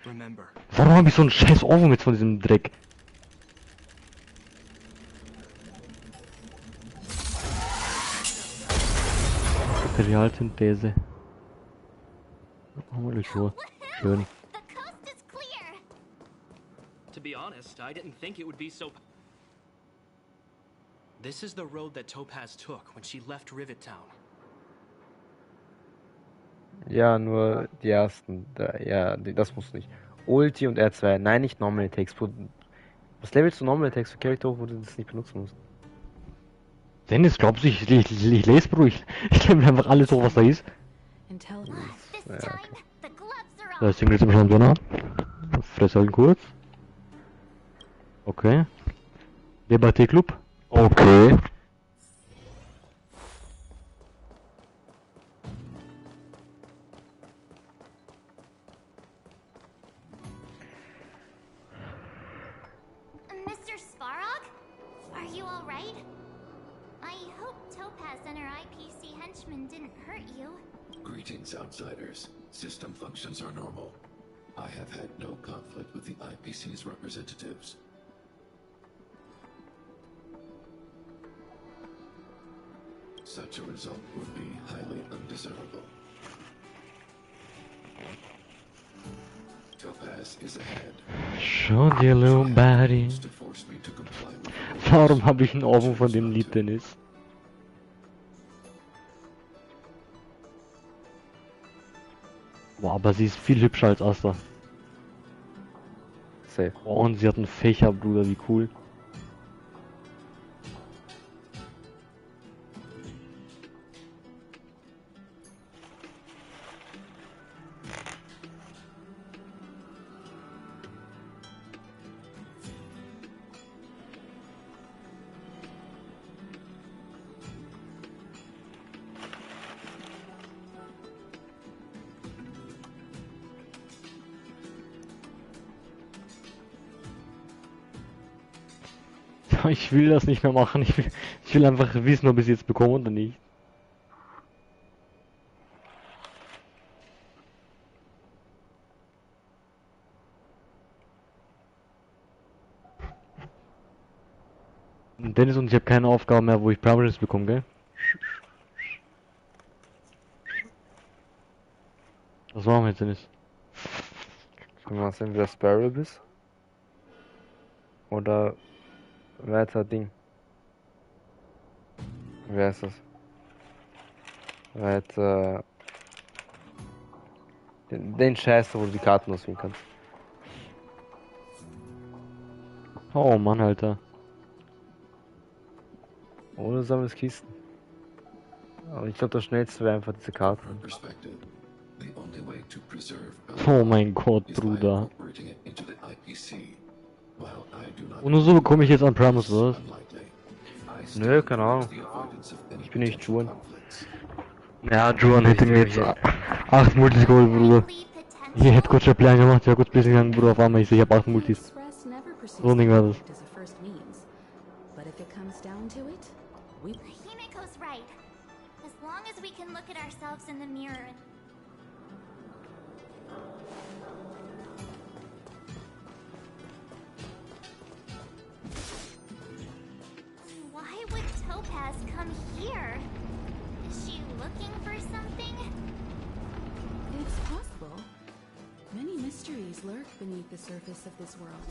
remember. Warum habe ich so einen scheiß Ohrwurm jetzt von diesem Dreck? Materialsynthese. Oh, mal so. Schön. To be honest, I didn't think it would be so. This is the road that Topaz took when she left Rivet Town. Ja, nur die ersten. Ja, das muss nicht. Ulti und R2. Nein, nicht Normal Attacks. Was levelst du Normal Attacks für Charakter, wo du das nicht benutzen musst? Dennis, glaubst du, ich lese ruhig. Ich level einfach alles hoch, was da ist. Ja, okay. Da ist jetzt schon Donner. Fress halt kurz. Okay. Debattierclub. Okay. Mr. Svarog? Are you alright? I hope Topaz and her IPC henchmen didn't hurt you. Greetings, outsiders. System functions are normal. I have had no conflict with the IPC's representatives. Such a result would be highly undesirable. Topaz is ahead. Schon die little Buddy. Warum habe ich einen Ohrwurm von dem Lied, Dennis? Boah, aber sie ist viel hübscher als Asta. Safe. Oh, und sie hat einen Fächer, Bruder, wie cool. Ich will das nicht mehr machen. Ich will einfach wissen, ob ich es jetzt bekomme oder nicht. Dennis und ich habe keine Aufgaben mehr, wo ich Primaries bekomme, gell? Was machen wir jetzt, Dennis? Können wir sehen, wie das Sparrow bist? Oder weiter Ding. Wer ist das? Weiter. Den Scheiß, wo du die Karten auswählen kannst. Oh Mann, Alter. Oder sammelst Kisten. Aber ich glaube, das schnellste wäre einfach diese Karte. Oh mein Gott, Bruder. Und nur so bekomme ich jetzt an Primus, oder? Nö, keine Ahnung. Ich bin nicht Juan. Ja, Juan hätte mir jetzt 8 Multis geholt, Bruder. Ich hätte kurz ein Plan gemacht, ja kurz bisschen gegangen, Bruder, auf einmal ich sehe, ich hab 8 Multis. So ein Ding war das. Himeko's right. As long as we can look at ourselves in the mirror and... Why would Topaz come here? Is she looking for something? It's possible. Many mysteries lurk beneath the surface of this world.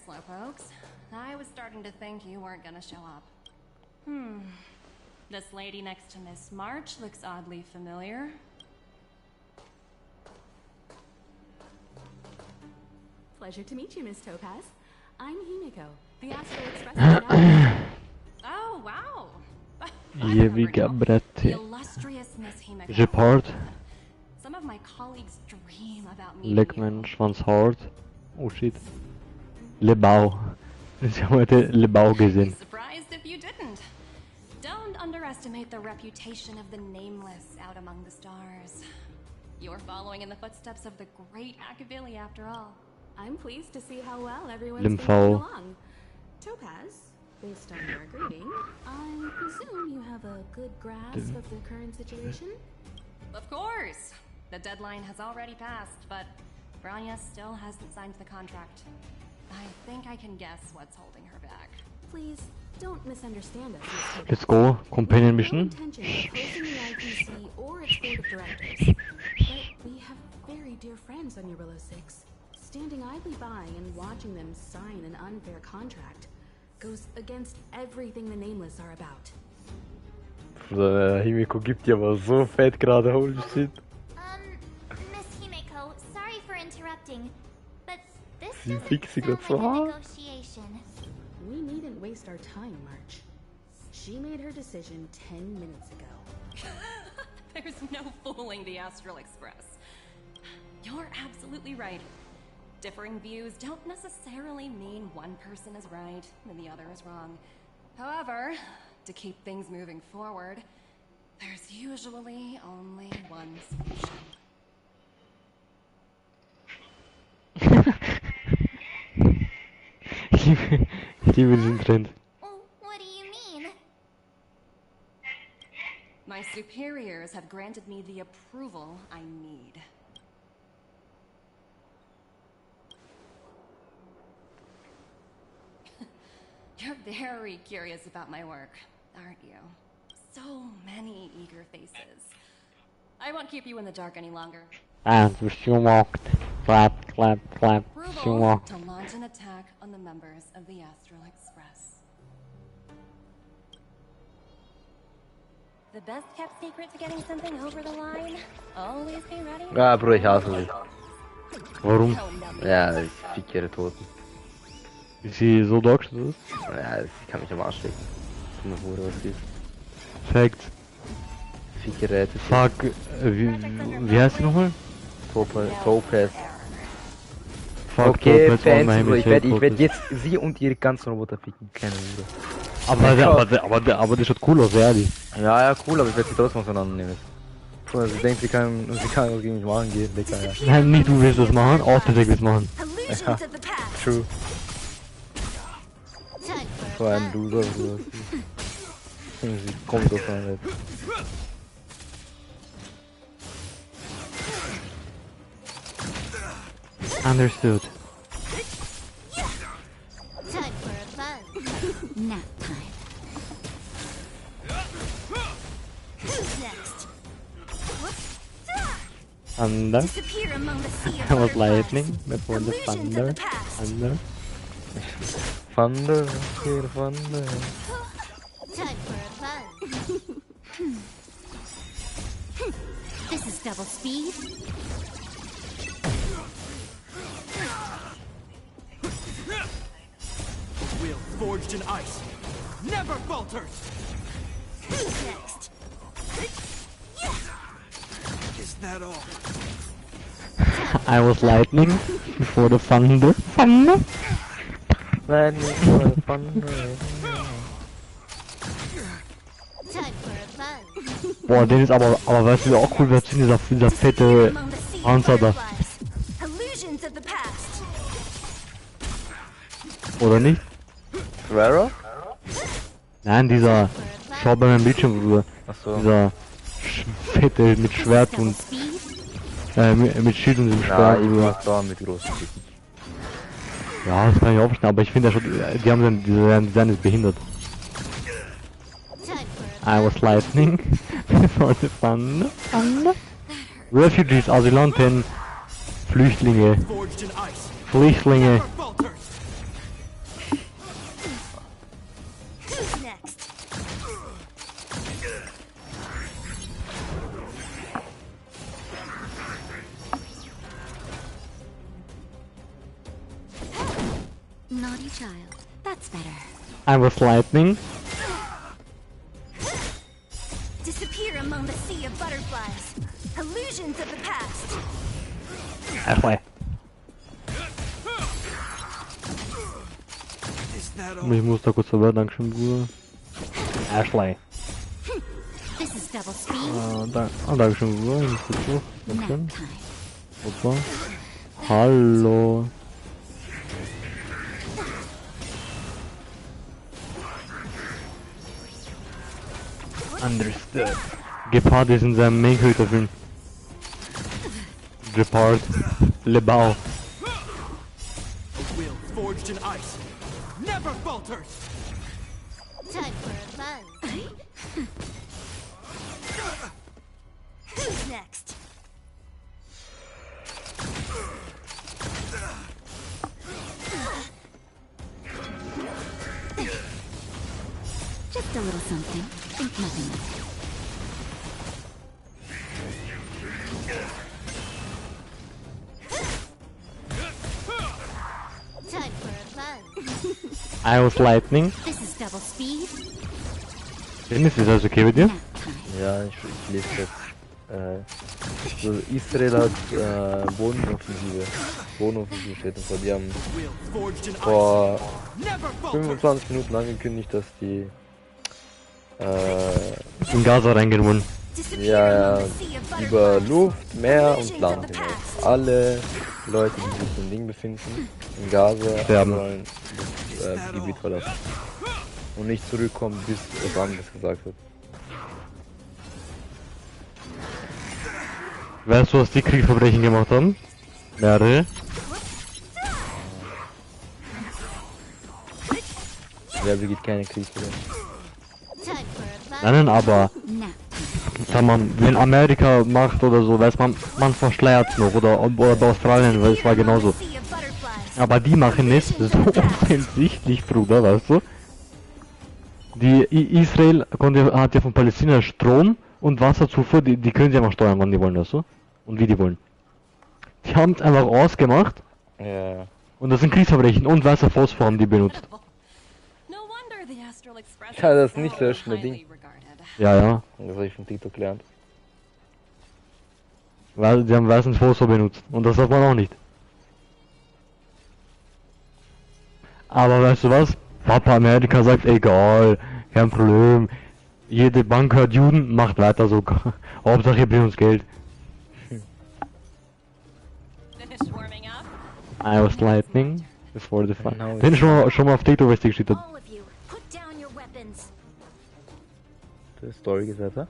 slowpokes. I was starting to think you weren't gonna show up. This lady next to Miss March looks oddly familiar. Pleasure to meet you, Miss Topaz. I'm Himiko, the Astral Express. Oh, wow. Ewiga The Bretti. illustrious Miss Himiko. Report. Some of my colleagues dream about meeting Leckman, Schwanzhart. Oh shit. Lebau. Ich habe heute Lebau gesehen. Surprised if you didn't. Don't underestimate the reputation of the nameless out among the stars. You're following in the footsteps of the great Akavili after all. I'm pleased to see how well everyone's been Lympho. getting along. Topaz, based on your greeting, I presume you have a good grasp of the current situation? Of course. The deadline has already passed, but Branya still hasn't signed the contract. I think I can guess what's holding her back. Please, don't misunderstand us, Miss Topaz. Let's go. Companion No mission. intention of opposing the IPC or its board of directors. But we have very dear friends on Eurilo 6. Standing idly by and watching them sign an unfair contract goes against everything the Nameless are about. Himiko gibt dir aber so fett gerade, holy shit. Miss Himiko, sorry for interrupting, but this Sie doesn't fix sie sound grad so like a hart. negotiation. We needn't waste our time, March. She made her decision 10 minutes ago. There's no fooling the Astral Express. You're absolutely right. Differing views don't necessarily mean one person is right and the other is wrong. However, to keep things moving forward, there's usually only one solution. Ich liebe diesen Trend. What do you mean? My superiors have granted me the approval I need. You're very curious about my work, aren't you? So many eager faces. I won't keep you in the dark any longer. And she walked. Clap, clap, clap. She Approval walked. to launch an attack on the members of the Astral Express. The best kept secret to getting something over the line? Always be ready. Ja, Bruder, ich hasse sie. Warum? Ja, ich fick ihre Toten. Ist sie so dargestellt? Ja, sie kann mich am Arsch legen. Dumme Hure, was sie ist. Fact. Fick ihre Räte. Fuck, wie heißt sie nochmal? Topaz. Fuck, Okay, Topaz, Fancy, Bro, ich werd Topaz. jetzt sie und ihre ganzen Roboter ficken. Keine Hure. Aber das schaut cool aus, ehrlich. Ja, cool, aber ich werde sie trotzdem auseinandernehmen. Guck mal, sie denkt, sie kann was gegen mich machen, geht, Digga, ja. Nein, nicht du willst das machen, Autodeck willst machen. Ja, true. So ein Loser, so. Sie kommt doch mal mit. Understood. Time for a fun. Nap time. Who's next? Thunder. Disappear among the sea of That was butterflies. lightning, before the thunder. Thunder. Thunder, here, thunder. Time for a fun. This is double speed. Will forged in ice never falters. Who's next? Is that all? I was lightning before the thunder. Thunder. Lightning for the thunder. Time for a fun. Boah, den ist aber weißt du, wie auch cool wird, dieser fette Panzer da. Illusions of the past. Oder nicht? Rara? Nein, dieser, schau bei meinem Bildschirm rüber. Achso. Dieser fette mit Schwert und, mit Schild und dem Ja, Schwert ich rüber. mag da mit großen Ticken. Ja, das kann ich auch verstehen, aber ich finde ja schon, die haben dann, diese Design ist behindert. I was lightning before the thunder. Refugees, Asylanten, Flüchtlinge. Flüchtlinge. naughty child. That's better. I was lightning. Disappear among the sea of butterflies. Illusions of the past. Ashley. Ich muss da kurz vorbei, dankeschön, Bruder. Ashley. This is double speed. Dankeschön, Bruder. Ich muss kurz hoch. Dankeschön. Hoppa. Hallo. Understood. Gepard ist in seinem Main-Character-Film. Gepard. Lebau. Will forged in ice never falters. Time for a buzz. Who's next? Just a little something. Think nothing of it. Time for a buzz. I was lightning. This is double speed. Dennis, ist alles okay mit dir? Ja, ich lese jetzt. So Israel hat Bodenoffensive steht und so. Die haben vor 25 Minuten angekündigt, dass die in Gaza reingehen wollen. Ja, über Luft, Meer und Land hinaus. Alle Leute, die sich im Ding befinden, in Gaza, sollen das Gebiet verlassen. Und nicht zurückkommen, bis es anderes gesagt wird. Weißt du, was die Kriegsverbrechen gemacht haben? Mehrere. Wer begeht keine Kriegsverbrechen? Nein, aber sag mal, wenn Amerika macht oder so, weiß man verschleiert noch oder bei Australien, weil es war genauso. Aber die machen es so offensichtlich, Bruder, weißt du? Israel hat ja von Palästina Strom und Wasserzufuhr, die können sie einfach steuern, wann die wollen, weißt du? Und wie die wollen. Die haben es einfach ausgemacht. Ja. Und das sind Kriegsverbrechen und weißer Phosphor haben die benutzt. Ja, das nicht löschende Ding. Ja. Das habe ich von TikTok gelernt. Weil die haben weißen Phosphor benutzt und das darf man auch nicht. Aber weißt du was? Papa Amerika sagt, egal, kein Problem. Jede Bank hört Juden, macht weiter so. Hauptsache ihr bringt uns Geld. I was lightning before the fun. Den schon mal auf TikTok was die geschickt hat. Das Story gesagt, ha?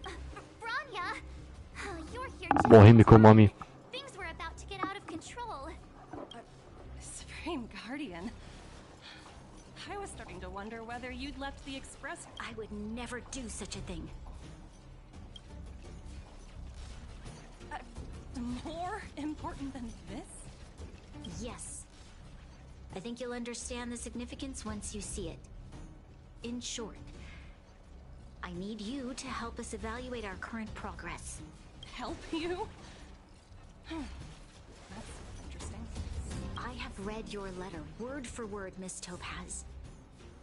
Boah, hinbekommen, Mami. Things were about to get out of control. Supreme Guardian. I was starting to wonder whether you'd left the express. I would never do such a thing. More important than this? Yes. I think you'll understand the significance once you see it. In short, I need you to help us evaluate our current progress. Help you? That's interesting. I have read your letter word for word, Miss Topaz.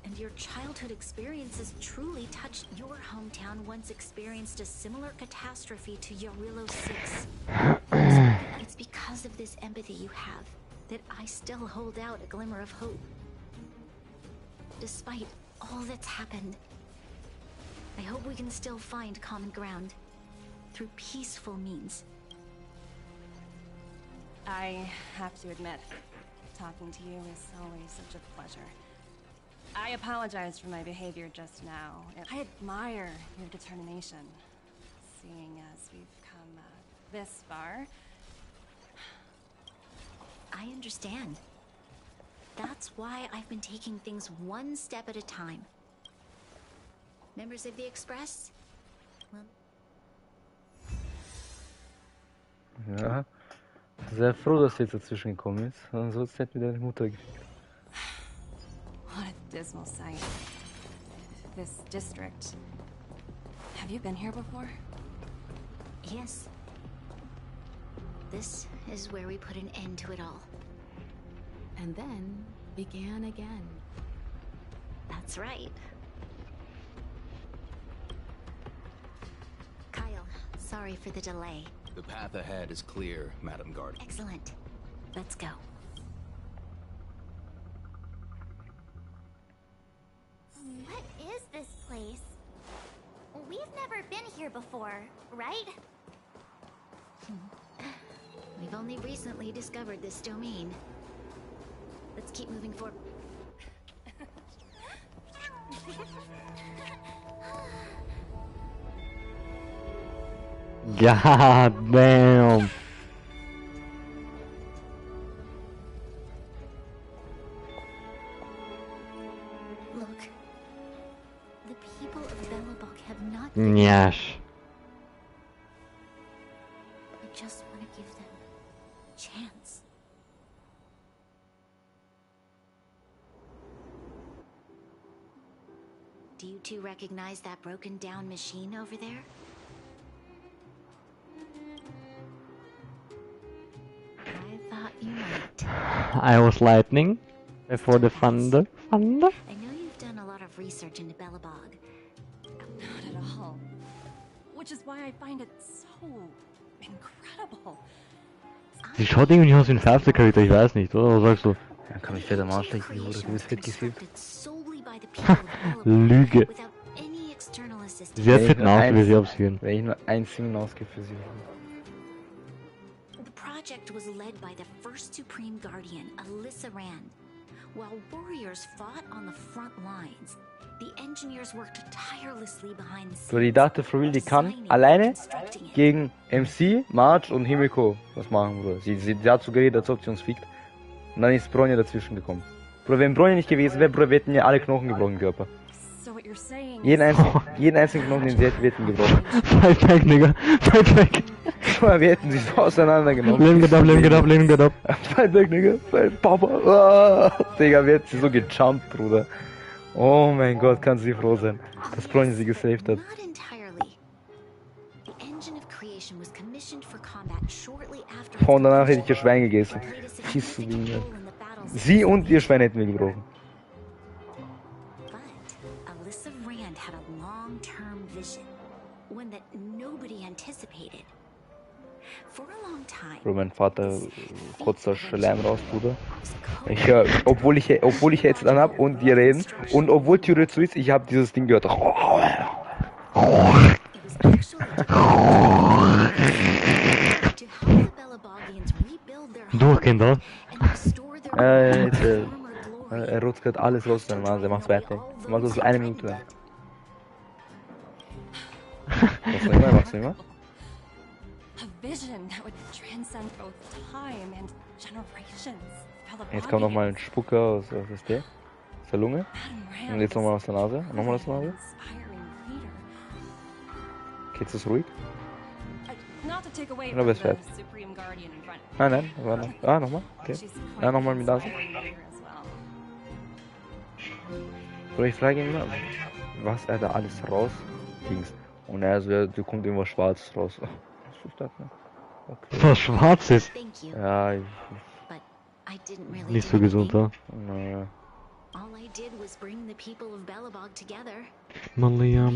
And your childhood experiences truly touched your hometown once experienced a similar catastrophe to Yorilo 6. It's because of this empathy you have that I still hold out a glimmer of hope. Despite all that's happened, I hope we can still find common ground through peaceful means. I have to admit, talking to you is always such a pleasure. I apologize for my behavior just now. I admire your determination, seeing as we've come this far. I understand. That's why I've been taking things one step at a time. Members of the Express? Well... Ja. Sehr froh, dass sie jetzt dazwischen gekommen ist. Ansonsten hätte mir deine Mutter gekriegt. What a dismal sight. This district. Have you been here before? Yes. This is where we put an end to it all. And then began again. That's right. Kyle, sorry for the delay. The path ahead is clear, Madam Guard. Excellent. Let's go. What is this place? We've never been here before, right? We've only recently discovered this domain. Let's keep moving forward. God damn. Look. The people of Belobog have not Yes. I just want to give them a chance. Do you two recognize that broken down machine over there? I thought you might. I was lightning before the thunder. Thunder? I know you've done a lot of research into Belobog. Not at all. Which is why I find it so incredible. Sie schaut irgendwie aus wie ein Fernsehcharakter, ich weiß nicht, oder? Was sagst du? Ja, kann mich fett am Arsch lecken, Bruder, du bist fett gesiebt. Lüge. Sie hat fit aus, wie sie absehen. Wenn ich nur ein Singen ausgebe für sie. The project was led by the first Supreme Guardian, Alyssa Rand. While warriors fought on the front lines, the engineers worked tirelessly behind the So, die dachte for real, die kann alleine gegen MC, Marge und Himiko was machen, Bruder. Sie hat so geredet, als ob sie uns fickt. Und dann ist Bronja dazwischen gekommen. Bruder, wenn Bronja nicht gewesen wäre, Bruder, wir hätten ja alle Knochen gebrochen, Körper. Jeden einzigen Knochen, den sie hätte, wir hätten gebrochen. Fight back, Nigga. Fight back. Wir hätten sie so auseinandergenommen. Leben geht ab. Fight back, Nigga. Fight, Papa. Oh, Digga, wir hätten sie so gejumpt, Bruder. Oh mein Gott, kann sie froh sein, dass Bronja sie gesaved hat. Und danach hätte ich ihr Schwein gegessen. Schießt du wie sie und ihr Schwein hätten wir gebrochen. Alyssa Rand had a long-term vision, one that nobody anticipated. For a long time. Bro, mein Vater kotzt da Schleim raus, Bruder. Ich höre, obwohl ich jetzt dann hab und die reden und obwohl Tür zu ist, ich habe dieses Ding gehört. Durch, Kinder. Er rutscht gerade alles raus aus seiner Nase, er macht's weiter. Er macht das so 1 Minute lang. Machst du immer? Jetzt kommt nochmal ein Spucker aus der Lunge. Und jetzt nochmal aus der Nase. Nochmal aus der Nase. Geht's das ruhig? Oder bist du fertig? Nein, war noch. Ah, nochmal. Okay. Ja, nochmal mit Nase. So, ich frage ihn mal, was er da alles rausgingst. Und er so, ja, da kommt irgendwas Schwarzes raus. Was ist das denn? Okay. Was Schwarzes? Ja, nicht so gesund, oder? Naja. Malia, Ich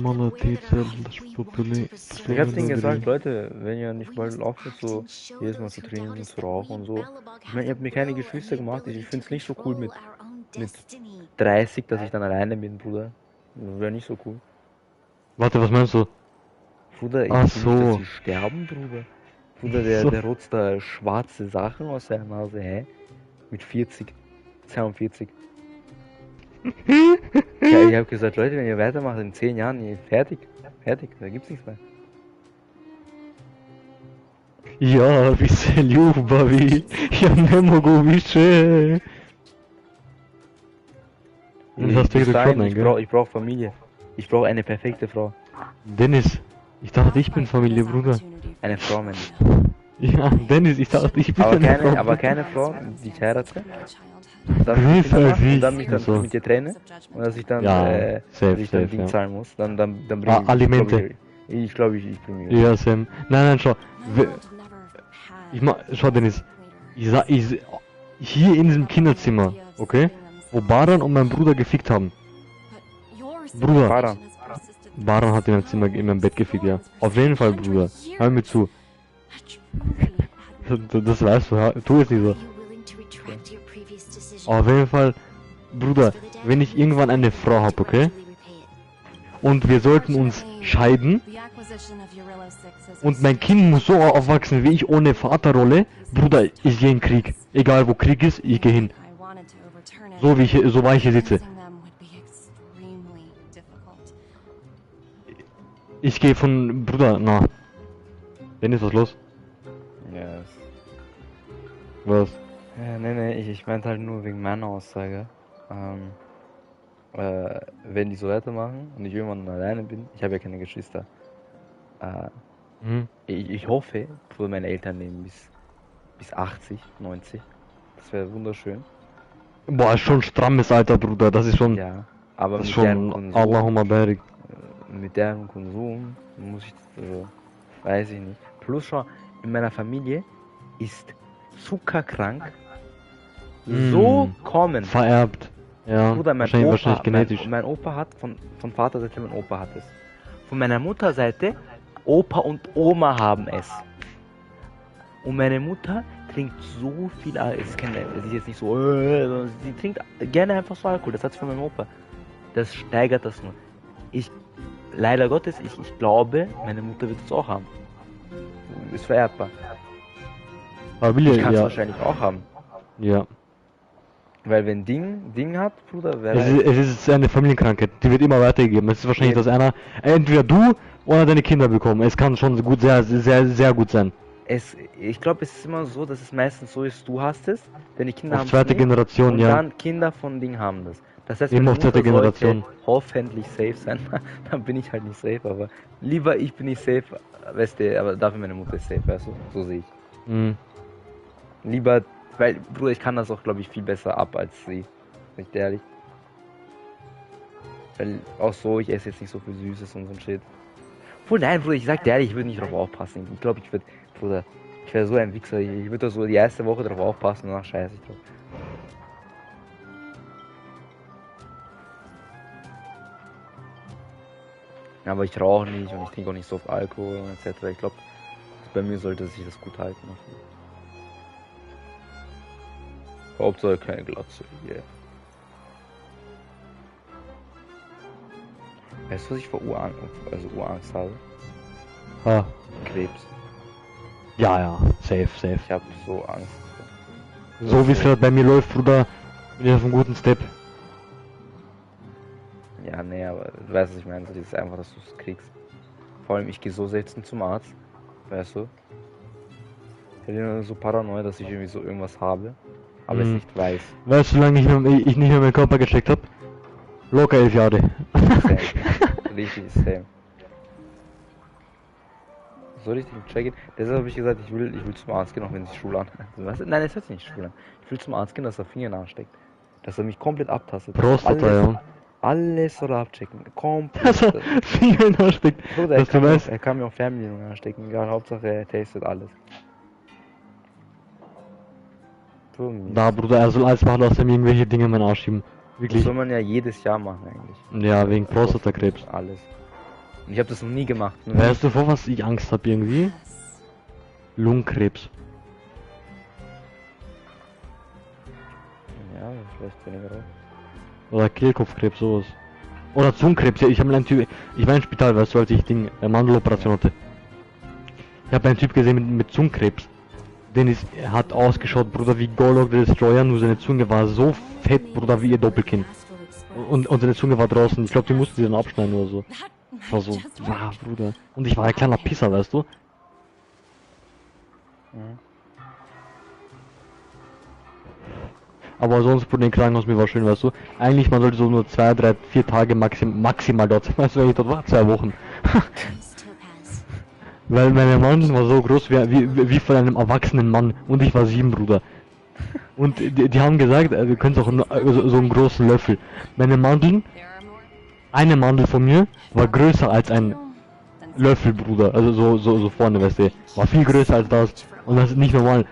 hab denen gesagt, Leute, wenn ihr nicht bald aufhört, so jedes Mal zu trinken und zu rauchen und so. Ich meine, ihr habt mir keine Geschwister gemacht. Ich find's nicht so cool mit 30, dass ich dann alleine bin, Bruder. Wäre nicht so cool. Warte, was meinst du? Bruder, ich will nicht, dass sie sterben, Bruder. Bruder, der rotzt da schwarze Sachen aus seiner Nase, hä? Mit 40, 42. Ja, ich hab gesagt, Leute, wenn ihr weitermacht, in 10 Jahren, fertig, da gibt's nichts mehr. Ja, vi se ljubavi, ja ne mogu više. Ich brauch Familie. Ich brauche eine perfekte Frau. Dennis, ich dachte, ich bin Familie, Bruder. Eine Frau, Mensch. Ja, Dennis, ich dachte, ich bin eine Frau. Aber keine Frau, die ich heirate. Dass ich dann mich dann mit dir trenne und dass ich dann, Ding zahlen muss. Dann bringe ich Alimente. Ich glaube, ich bringe Ja, Sam. Nein, schau. Schau, Dennis. Hier in diesem Kinderzimmer, okay? wo Baran und mein Bruder gefickt haben. Bruder. Baran hat in meinem Bett gefickt, ja. Auf jeden Fall, Bruder. Hör mir zu. Das weißt du, tu es nicht so. Auf jeden Fall, Bruder, wenn ich irgendwann eine Frau habe, okay? Und wir sollten uns scheiden. Und mein Kind muss so aufwachsen wie ich ohne Vaterrolle. Bruder, ich gehe in Krieg. Egal wo Krieg ist, ich gehe hin. So war ich hier sitze. Ich gehe von Bruder, na. Dennis, was los? Yes. Was? Nee, ich meinte halt nur wegen meiner Aussage. Wenn die so weitermachen und ich irgendwann alleine bin, ich habe ja keine Geschwister. Ich hoffe, für meine Eltern leben bis 80, 90. Das wäre wunderschön. Boah, ist schon strammes Alter, Bruder, das ist schon... Ja, aber das mit ist schon Allahumma barik. Mit deren Konsum muss ich, weiß ich nicht. Plus schon, in meiner Familie ist zuckerkrank so kommen. Vererbt. Ja, Bruder, wahrscheinlich genetisch. Mein Opa hat, von Vaterseite, mein Opa hat es. Von meiner Mutterseite, Opa und Oma haben es. Und meine Mutter trinkt so viel Alkohol. Es ist jetzt nicht so, sie trinkt gerne einfach so Alkohol. Das hat sie von meinem Opa. Das steigert das nur. Leider Gottes, ich glaube, meine Mutter wird es auch haben. Ist vererbbar. Aber ich kann es wahrscheinlich auch haben. Ja. Weil wenn Ding hat, Bruder, es ist eine Familienkrankheit, die wird immer weitergegeben. Es ist wahrscheinlich, dass entweder du oder deine Kinder bekommen. Es kann schon gut, sehr gut sein. Ich glaube, es ist immer so, dass es meistens so ist, du hast es, deine Kinder haben es zweite Generation, und ja. dann Kinder von Ding haben das. Das heißt, eben auf zweite Generation hoffentlich safe sein. Dann bin ich halt nicht safe, aber lieber ich bin nicht safe, weißt du, aber dafür meine Mutter ist safe, weißt du, so sehe ich. Lieber, weil, Bruder, ich kann das auch, glaube ich, viel besser ab als sie, bin ich ehrlich. Weil auch so, ich esse jetzt nicht so viel Süßes und so ein Shit. Obwohl, nein, Bruder, ich sag dir ehrlich, ich würde nicht drauf aufpassen. Ich glaube, ich wäre so ein Wichser, ich würde so die erste Woche drauf aufpassen und danach scheiße ich drauf. Aber ich rauche nicht und ich trinke auch nicht so oft Alkohol und etc. Ich glaube, bei mir sollte sich das gut halten. Hauptsache keine Glatze, yeah. Weißt du, was ich vor Urangst habe? Krebs. Ja, safe. Ich habe so Angst. So wie es gerade bei mir läuft, Bruder, bin ich auf einem guten Step. Ja, nee, aber du weißt, was ich meine, das ist einfach, dass du es kriegst. Vor allem, ich gehe so selten zum Arzt, weißt du? Ich bin so paranoid, dass ich irgendwie so irgendwas habe, aber es nicht weiß. Weißt du, wie lange ich nicht mehr meinen Körper gecheckt habe? Locker 11 Jahre. Same. Richtig, same. So richtig checken. Deshalb habe ich gesagt, ich will zum Arzt gehen, auch wenn sich Schule an. Also, nein, es hört sich nicht Schule an. Ich will zum Arzt gehen, dass er Finger ansteckt. Dass er mich komplett abtastet. Prostata, ja. Alles soll er abchecken. Komplett. Dass er Finger ansteckt. Bruder, er kann mir auch Fernbedienung anstecken. Egal, Hauptsache er tastet alles. Na, Bruder, er soll alles machen, dass er mir irgendwelche Dinge in meinen Arsch schieben. Wirklich. Das soll man ja jedes Jahr machen eigentlich. Ja, wegen Prostatakrebs. Alles. Und ich habe das noch nie gemacht. Weißt du, vor was ich Angst habe irgendwie? Lungenkrebs. Ja, vielleicht weniger auch. Oder Kehlkopfkrebs, sowas. Oder Zungenkrebs, ja, ich habe einen Typ, ich war im Spital, weißt du, als ich Mandeloperation hatte. Ich habe einen Typ gesehen mit Zungenkrebs. Er hat ausgeschaut, Bruder, wie Gojo the Destroyer, nur seine Zunge war so fett, Bruder, wie ihr Doppelkinn. Und seine Zunge war draußen, ich glaube, die mussten sie dann abschneiden oder so. War so, Bruder. Und ich war ein kleiner Pisser, weißt du? Aber sonst, Bruder, im Krankenhaus, mir war schön, weißt du? Eigentlich, man sollte so nur 2, 3, 4 Tage maximal dort sein, weißt du, wenn ich dort war, 2 Wochen. Weil meine Mandeln war so groß wie von einem erwachsenen Mann und ich war 7, Bruder. Und die haben gesagt, wir können auch so einen großen Löffel. Meine Mandeln, eine Mandel von mir war größer als ein Löffel, Bruder. Also so vorne, weißt du. War viel größer als das. Und das ist nicht normal.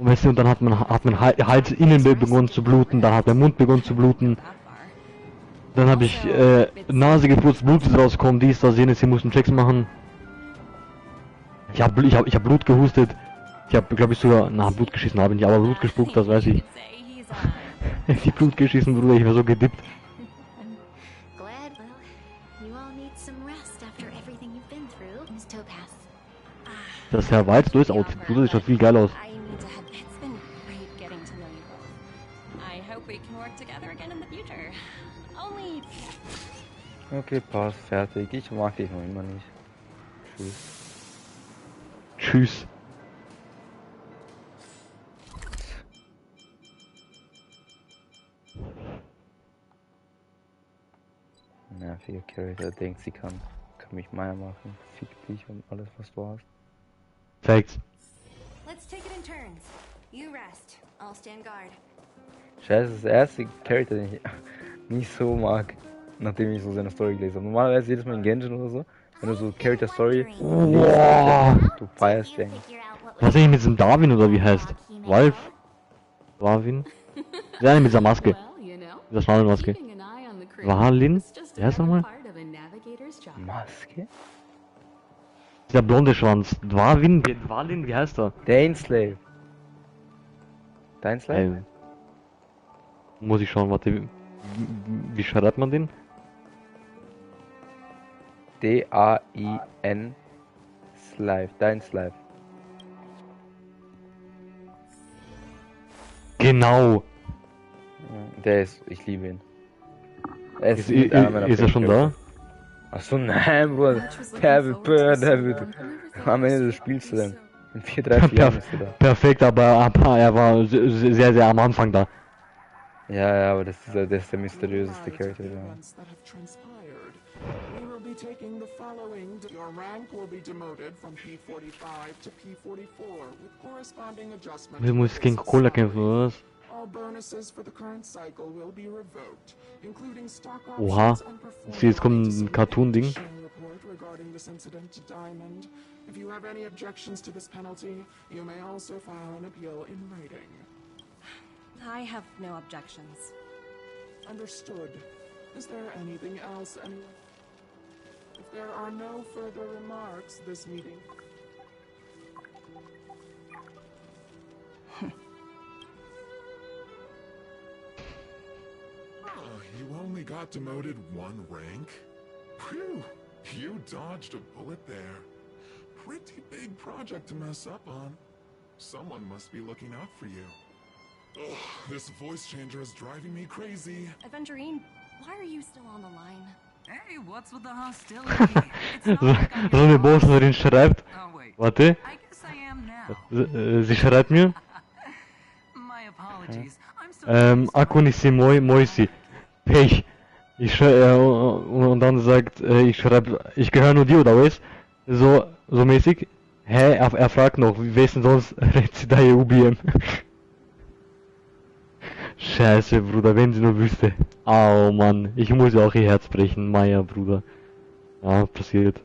Und weißt du, und dann hat mein Hals innen begonnen zu bluten, dann hat mein Mund begonnen zu bluten. Dann habe ich Nase geputzt, Blut ist rausgekommen, dies, das, jenes, sie mussten Checks machen. Ich hab Blut gehustet. Ich habe, glaube ich, sogar, Blut geschissen habe ich nicht, aber Blut gespuckt, das weiß ich. Die Blut geschissen, Bruder, ich war so gedippt. Glad, well, you all need some rest after everything you've been through, Miss Topaz. Das Herr Weiß durchs Outfit, Bruder, sieht schon viel geil aus. It's been great getting to know you both. I hope we can work together again in the future. Only... Okay, passt, fertig. Ich mag dich noch immer nicht. Tschüss. Tschüss. Nerviger Charakter, denkt sie kann mich Meier machen. Fick dich und alles was du hast. Facts. Let's take it in turns. You rest. I'll stand guard. Scheiße, das ist der erste Charakter, den ich nicht so mag, nachdem ich so seine Story gelesen habe. Normalerweise jedes Mal in Genshin oder so, wenn du so Character Story liest, du feierst den. Was ist eigentlich mit diesem Darwin oder wie heißt? Wolf? Darwin? Ja, mit dieser Maske. Dieser Schnabelmaske. Walin? Wer heißt nochmal? Maske? Dieser blonde Schwanz. Walin, wie heißt er? Dainslave. Dainslave? Muss ich schauen, warte. Wie schreibt man den? D-A-I-N Slave. Dainslave. Genau. Der ist, ich liebe ihn. Ist er schon da? Achso, nein, Bruder. Der wird am Ende des Spiels dann. In 4, 3, 4 Jahren ist er da. Perfekt, aber er war sehr, sehr am Anfang da. Ja, aber das ist der mysteriöseste Charakter. Ja. We will be taking the following. Your rank will be demoted from P45 to P44 with corresponding adjustment. Wir müssen gegen Cola kämpfen, oder was? All bonuses for the current cycle will be revoked, including stock Oha. options and performance. Jetzt kommt ein Cartoon-Ding. Report regarding this incident to Diamond. If you have any objections to this penalty, you may also file an appeal in writing. I have no objections. Understood. Is there anything else, anyone? If there are no further remarks, this meeting... You only got demoted 1 rank? Phew! You dodged a bullet there. Pretty big project to mess up on. Someone must be looking out for you. Ugh, this voice changer is driving me crazy. Aventurine, why are you still on the line? Hey, what's with the hostility? So eine Bosnerin schreibt. Warte. Sie schreibt mir. Akunisi Moisi. Pech. Und dann sagt, ich gehöre nur dir, oder was? So mäßig. Hä? Er fragt noch, wie wissen sonst Rezidae UBM? Scheiße, Bruder, wenn sie nur wüsste. Au, Mann. Ich muss ja auch ihr Herz brechen, Maya, Bruder. Ja, passiert.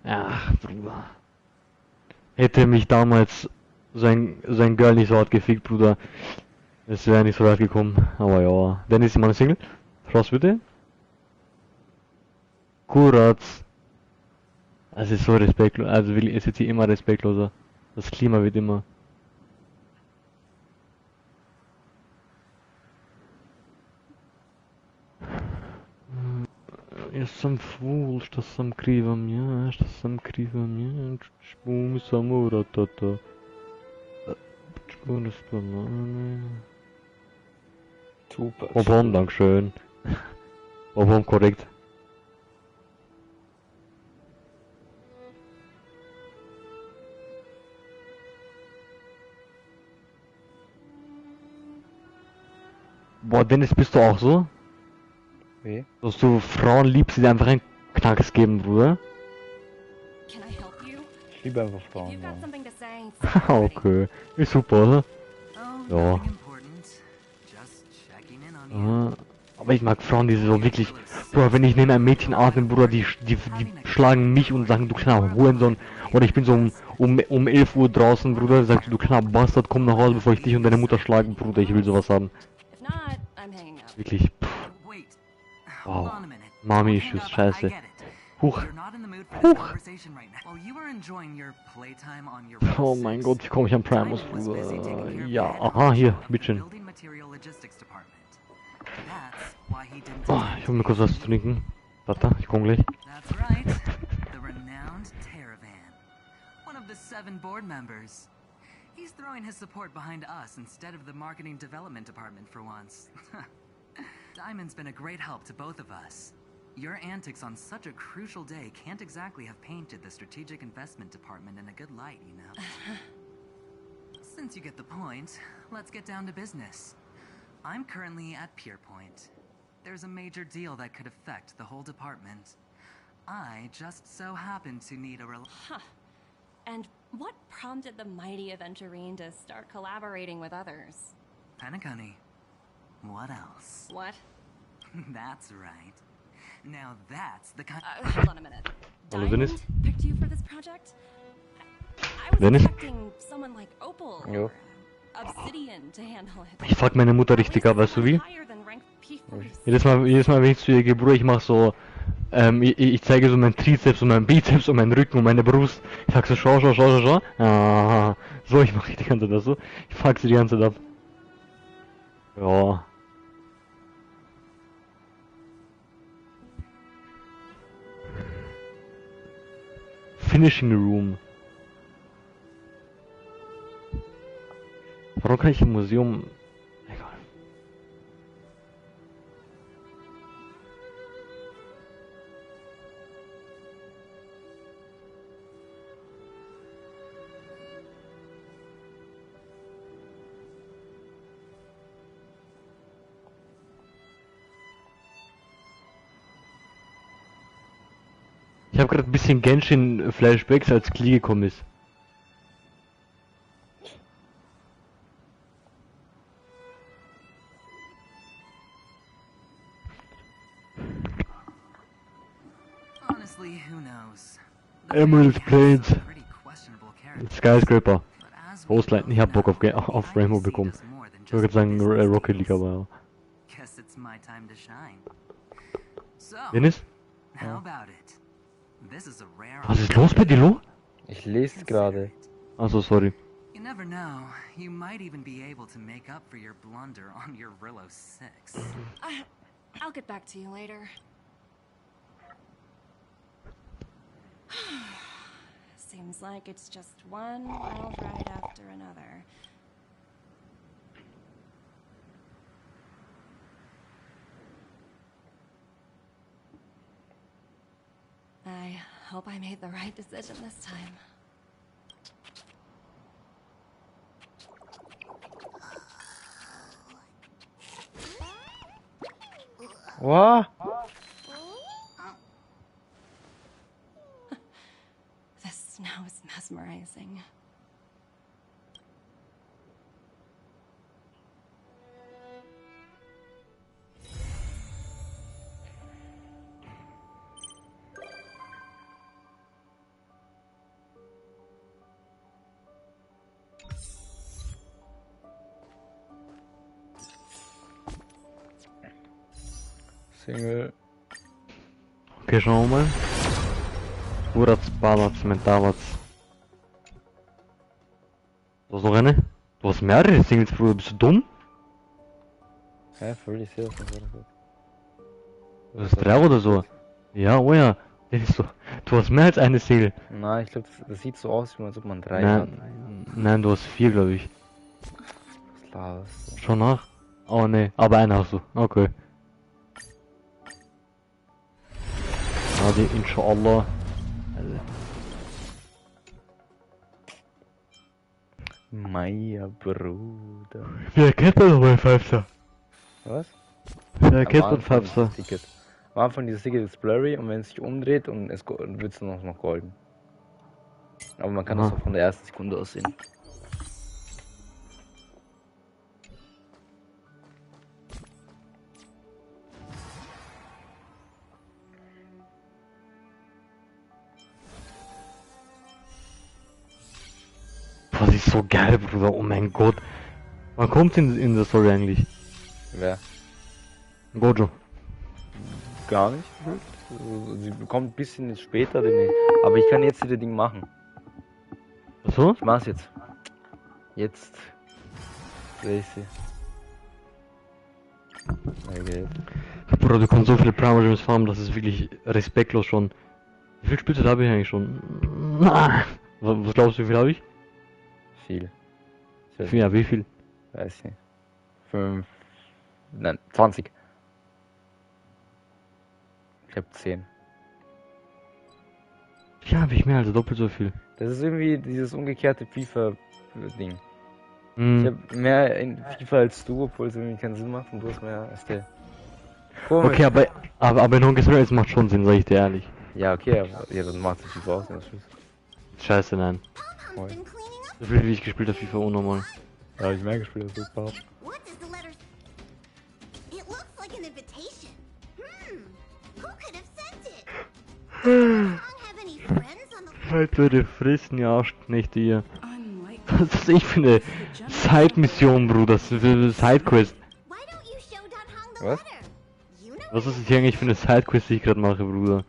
Ach, Bruder. Hätte mich damals sein Girl nicht so hart gefickt, Bruder. Es wäre nicht so weit gekommen. Aber ja. Dann ist sie mal eine Single. Frost bitte. Kuratz. Es ist so respektlos. Also wirklich, es wird sie immer respektloser. Das Klima wird immer. Ja sam ful, što sam krivam ja, što sam krivam ja, čpum samo ratata. Čpum spalane. Super. Popom, dankeschön. Popom, korrekt. Boah, Dennis, bist du auch so? Wie? Dass du Frauen liebst, die dir einfach einen Knacks geben, Bruder? Ich liebe einfach Frauen, ja. Okay, ist super, oder? Ja. Aber ich mag Frauen, die so wirklich, Bruder, wenn ich neben einem Mädchen atme, Bruder, die schlagen mich und sagen, du kleiner Hurensohn. Oder ich bin so um 11 Uhr draußen, Bruder, sagt du kleiner Bastard, komm nach Hause, bevor ich dich und deine Mutter schlage, Bruder, ich will sowas haben. Wirklich, wow. Mami-Issues, scheiße. Huch. Huch. Oh mein Gott, wie komme ich an Primus, Bruder? Ja, aha, hier, bitteschön. Oh, ich hol mir kurz was zu trinken. Warte, ich komm gleich. The 7 board members. He's throwing his support behind us instead of the marketing development department for once. Diamond's been a great help to both of us. Your antics on such a crucial day can't exactly have painted the strategic investment department in a good light, you know. Since you get the point, let's get down to business. I'm currently at Pier Point. There's a major deal that could affect the whole department. I just so happen to need a And what prompted the mighty Aventurine to start collaborating with others? Penacony. What else? What? That's right. Now that's the kind. Hold on a minute. Hallo Dennis. Picked you for this project? I was Dennis? expecting someone like Opal Jo. or Obsidian to handle it. Ich fuck meine Mutter richtig ab, weißt du wie? Higher than rank P40. Jedes Mal wenn ich zu ihr gehe, Bruder, ich mach so, ich zeige so meinen Trizeps und meinen Bizeps und meinen Rücken und meine Brust. Ich sag so, schau. Ah, so, ich mach die ganze Zeit das so. Ich fuck sie die ganze Zeit ab. Ja. Finishing Room. Warum kann ich im Museum... Egal. Ich habe gerade ein bisschen Genshin-Flashbacks, als Klee gekommen ist. Honestly, who knows? Emerald Plains. Skyscraper. Coastline. Ich hab Bock auf Rainbow bekommen. Ich würde sagen Rocket League, aber Guess it's my time to shine. So, Dennis? how about it? This is a rare. Was ist los bei dir, Lo? Ich lese gerade. Also sorry. You never know. You might even be able to make up for your blunder on your Rillo 6. I'll get back to you later. Seems like it's just one wild ride after another. I hope I made the right decision this time. What? The snow is mesmerizing. Single. Okay, schauen wir mal. Urac, Balac, Mentalac. Du hast noch eine? Du hast mehrere Singles, Bruder, bist du dumm? Hä, voll, ich sehe das nicht, oder gut. Du hast 3 oder so. Ja, oh ja. Du hast mehr als eine Single. Nein, ich glaube, das sieht so aus, als ob man 3 hat. Nein, du hast 4, glaube ich. Was laberst du? Schau nach. Oh ne, aber einen hast du. Okay. Hadi inshallah. Also. Meier Bruder. Wer kennt das noch bei Pfeiffer? Was? Wer kennt das Pfeiffer? Am Anfang dieses Ticket ist blurry und wenn es sich umdreht und es wird es noch golden. Aber man kann das auch von der ersten Sekunde aus sehen. Das ist so geil, Bruder. Oh mein Gott. Wann kommt in der Story eigentlich? Wer? Gojo. Gar nicht. Also, sie kommt ein bisschen später demnächst. Aber ich kann jetzt wieder Ding machen. Achso? Ich mach's jetzt. Jetzt. Sehe ich sie. Okay. Bruder, du kannst so viele Prime Gems farmen, das ist wirklich respektlos schon. Wie viel Spielzeit habe ich eigentlich schon? Was glaubst du, wie viel habe ich? Viel. Ja, wie viel? Weiß ich nicht. 5. Nein, 20. Ich hab 10. Ja, habe ich mehr als doppelt so viel. Das ist irgendwie dieses umgekehrte FIFA-Ding. Hm. Ich hab mehr in FIFA als du, obwohl es irgendwie keinen Sinn macht und du hast mehr als der. Komisch. Okay, aber Non-Experience macht schon Sinn, sag ich dir ehrlich. Ja, okay, aber ja, dann macht es FIFA aus, ja, tschüss. Scheiße, nein. So viel wie ich gespielt habe, FIFA unnormal. Ja, ich mehr gespielt als du, Papa. What does the letter... It looks like an invitation. Who could have sent it? Does Armstrong have any friends on the... Halt würde fressen, ihr Arschknechte hier. Was ist ich für eine Side-Mission, Bruder? Das ist eine Sidequest. Was? Was ist das hier eigentlich für eine Sidequest, die ich gerade mache, Bruder?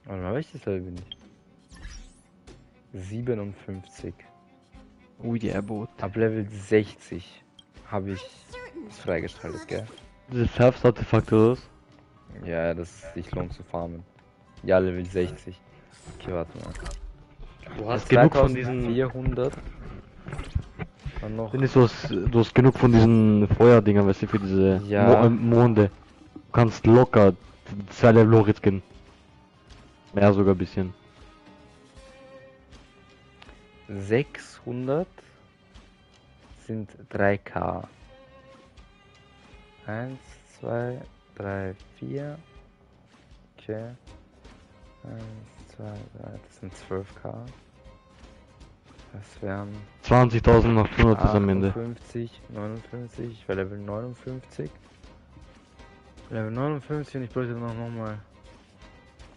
Warte mal, welches Level bin ich? 57. Ui, die Airboat. Ab Level 60 habe ich das freigeschaltet, gell? Diese Selbstartefakte oder was? Ja, das sich lohnt zu farmen. Ja, Level 60. Okay, warte mal. Du hast genug von diesen 400. Dann noch. Du hast genug von diesen Feuerdingern, weißt du, für diese Monde. Du kannst locker 2 Level hoch jetzt gehen. Mehr sogar ein bisschen. 600 sind 3K. 1, 2, 3, 4. Okay. 1, 2, 3, das sind 12K. Das wären 20.800 ist am Ende. 58, 59, ich war Level 59. Level 59 und ich bräuchte noch mal.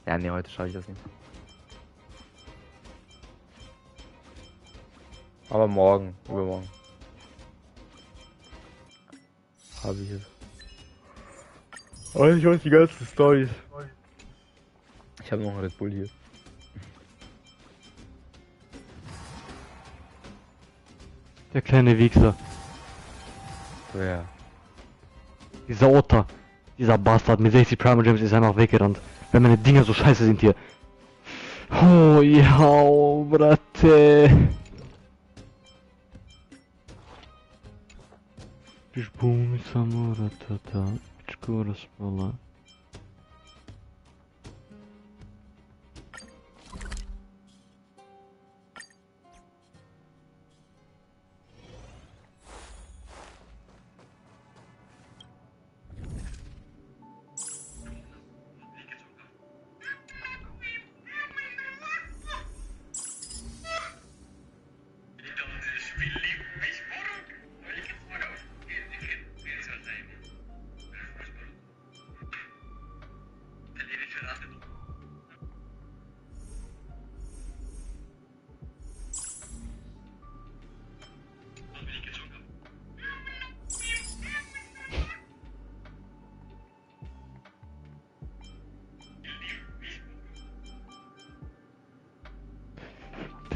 Ja, ne, heute schaffe ich das nicht. Aber morgen, übermorgen. Habe ich es. Oh, ich weiß die ganzen Storys. Ich habe noch einen Red Bull hier. Der kleine Wichser. Wer? Dieser Otter. Dieser Bastard mit 60 Prime Gems ist einfach weggerannt. Wenn meine Dinger so scheiße sind hier. Oh ja, Brate. Бум самора тата, пичко разпала.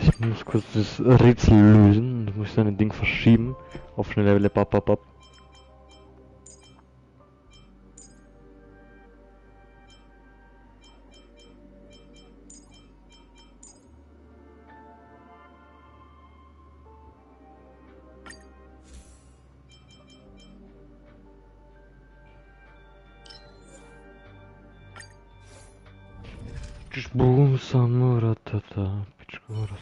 Ich muss kurz das Rätsel lösen. Du musst dein Ding verschieben. Auf schnelle Level ab. Boom samura tata, pichkoras.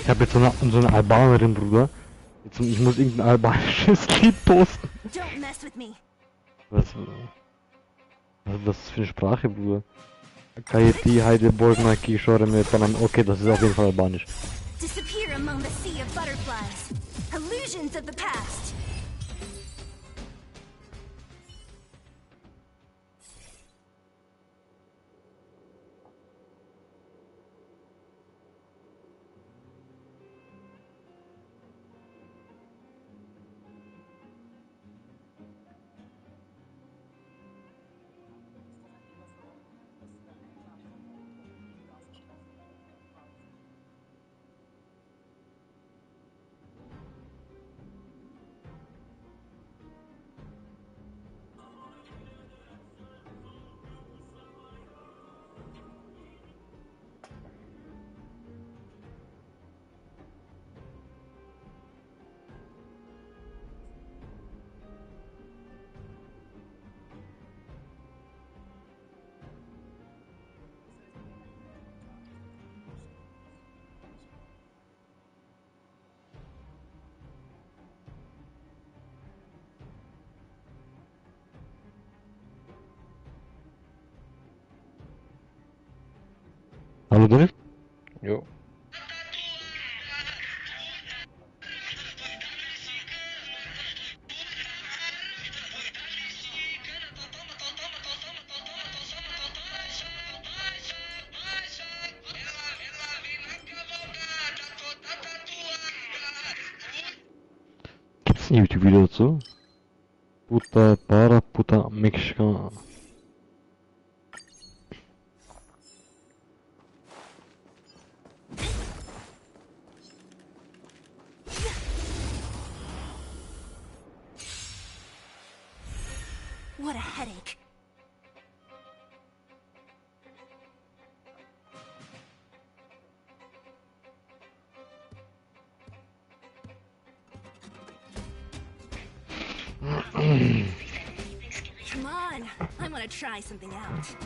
Ich habe jetzt so eine Albanerin, Bruder. Jetzt, ich muss irgendein albanisches Lied posten. Don't mess with me. Was ist für eine Sprache, Bruder? Kayeti, Heide, Borna, Kishore, Metanam. Okay, das ist auf jeden Fall albanisch. Disappear among the sea of butterflies. Illusions of the past. Hallo Dennis? Jo. Gibt's ein YouTube-Video dazu? Puta para puta mexicana. What a headache. Come on, I want to try something out.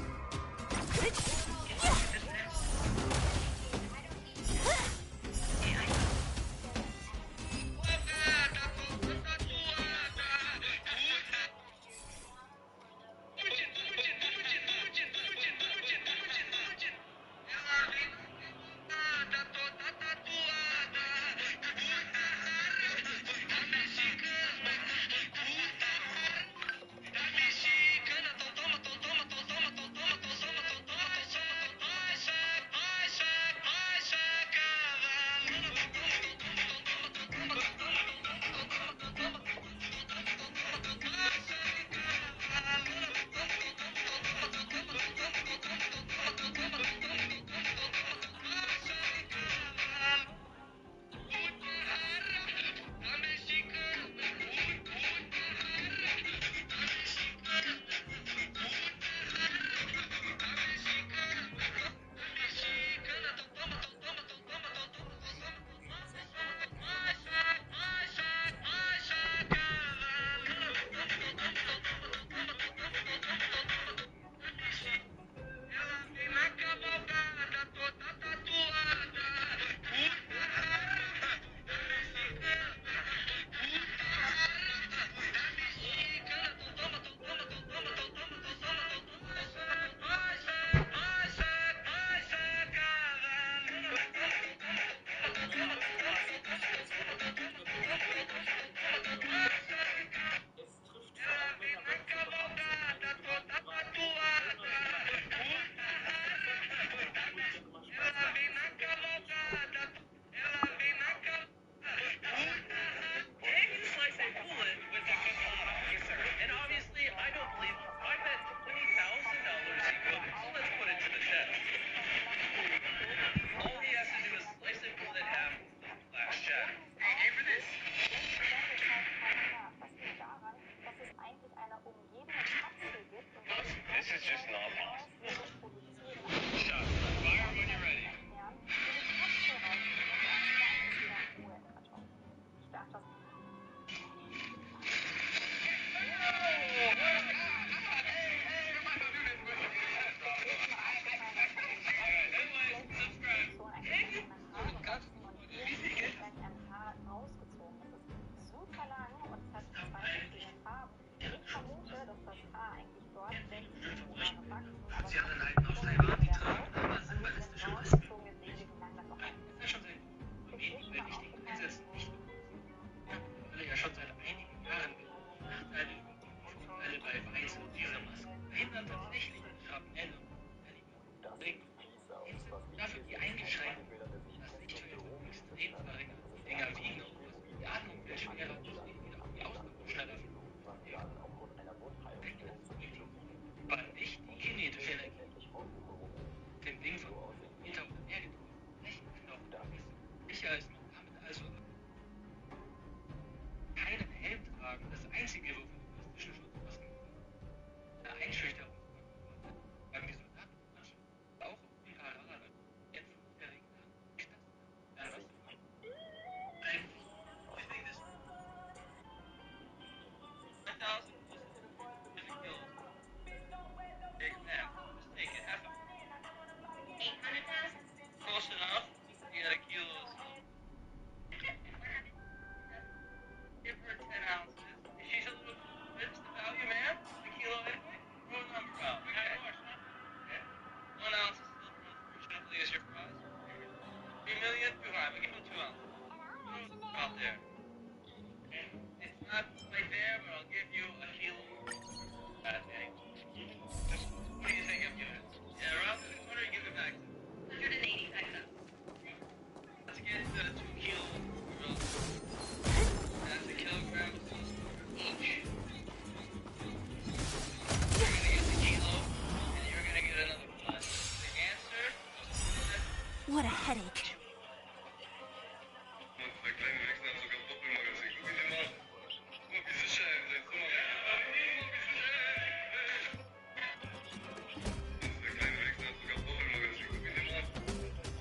What a headache.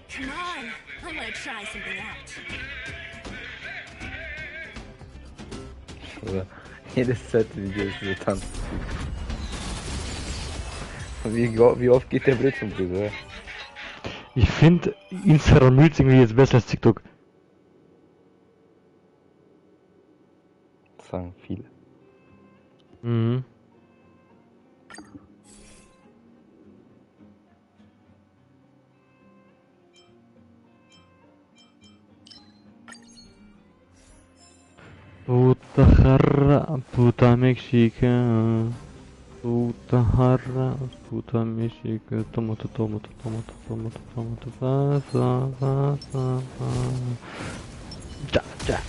Come on, I want to try something out. Oder jedes Z-Video ist so Tanz. Wie oft geht der Blitz zum Friseur? Ich finde Instagram Reels irgendwie jetzt besser als TikTok. Das sagen viele. Mhm. Puta jarra, puta mexica. Puta jarra, puta mexica. Tomato, tomato, tomato, tomato, tomato, va. Ja.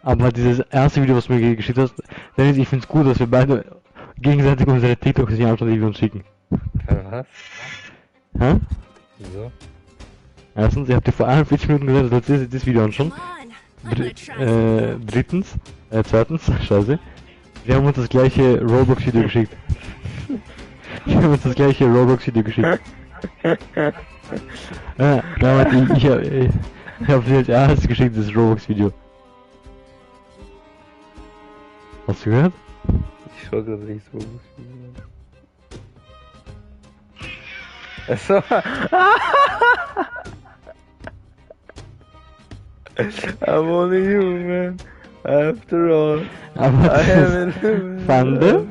Aber dieses erste Video, was du mir geschickt hast, Dennis, ich find's gut, dass wir beide gegenseitig unsere TikToks nicht anschauen, die wir uns schicken. Was? Hä? Wieso? Erstens, ihr habt dir vor 41 Minuten gesagt, dass ihr das Video anschauen. Zweitens, scheiße. Wir haben uns das gleiche Roblox-Video geschickt. Ich habe ich hab dir als erstes geschickt, das Roblox-Video. Hast du gehört? Ich schau gerade nicht so. Achso. I'm only human, after all. Aber I am Fande?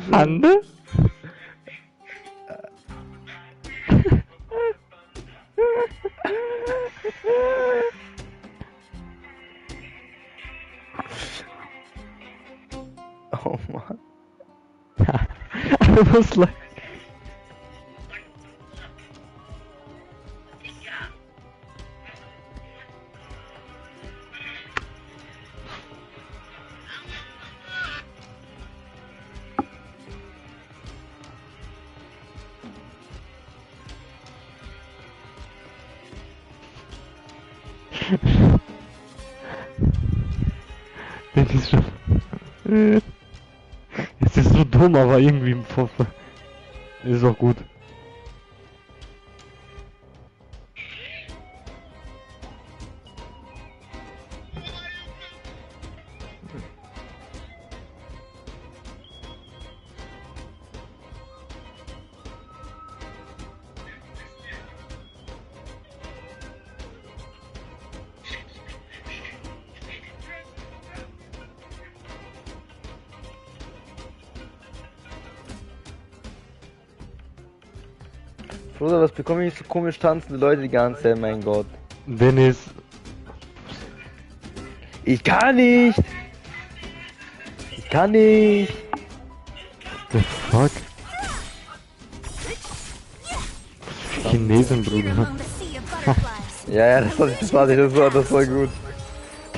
Oh Mann. I was like... Das ist schon... Es ist so dumm, aber irgendwie... Ist auch gut. Bruder, was bekomme ich so komisch tanzende Leute die ganze Zeit, mein Gott. Dennis. Ich kann nicht! Ich kann nicht! The fuck? Chinesen, Bruder. Ja, das war gut.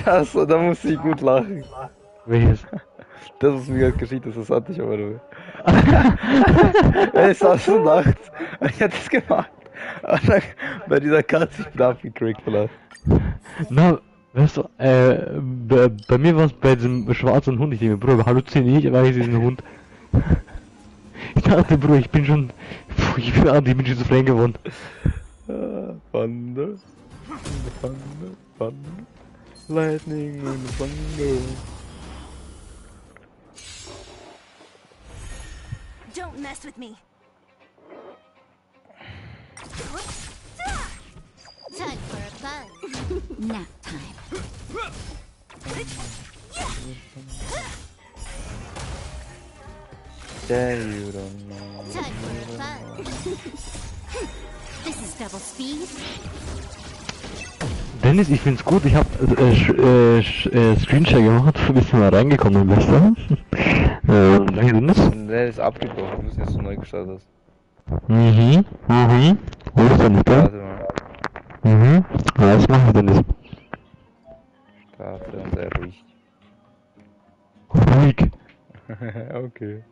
Da musste ich gut lachen. Welches? Das, was mir gerade geschieht, das hatte ich aber nur. Es war so nachts. Ich hab das gemacht. Und dann, bei dieser Katze, ich bin abgekriegt vielleicht. Na, weißt du, bei mir war es bei diesem schwarzen Hund, ich denke, Bruder, halluziniere ich, weil ich diesen Hund. Ich dachte, Bruder, ich bin schon schizophren geworden. Thunder. Lightning and thunder. Don't mess with me. Time for a buzz. Nap time. Yeah, you don't know. Time for This is double speed. Dennis, ich find's gut, ich hab Screenshot gemacht, du bist mal reingekommen, weißt du? Lange Dennis? Der ist abgebrochen, du musst jetzt neu gestartet hast. Wo ist der nicht da? Warte mal. Ja, was machen wir denn jetzt? Starte und sei ruhig. Ruhig. Okay.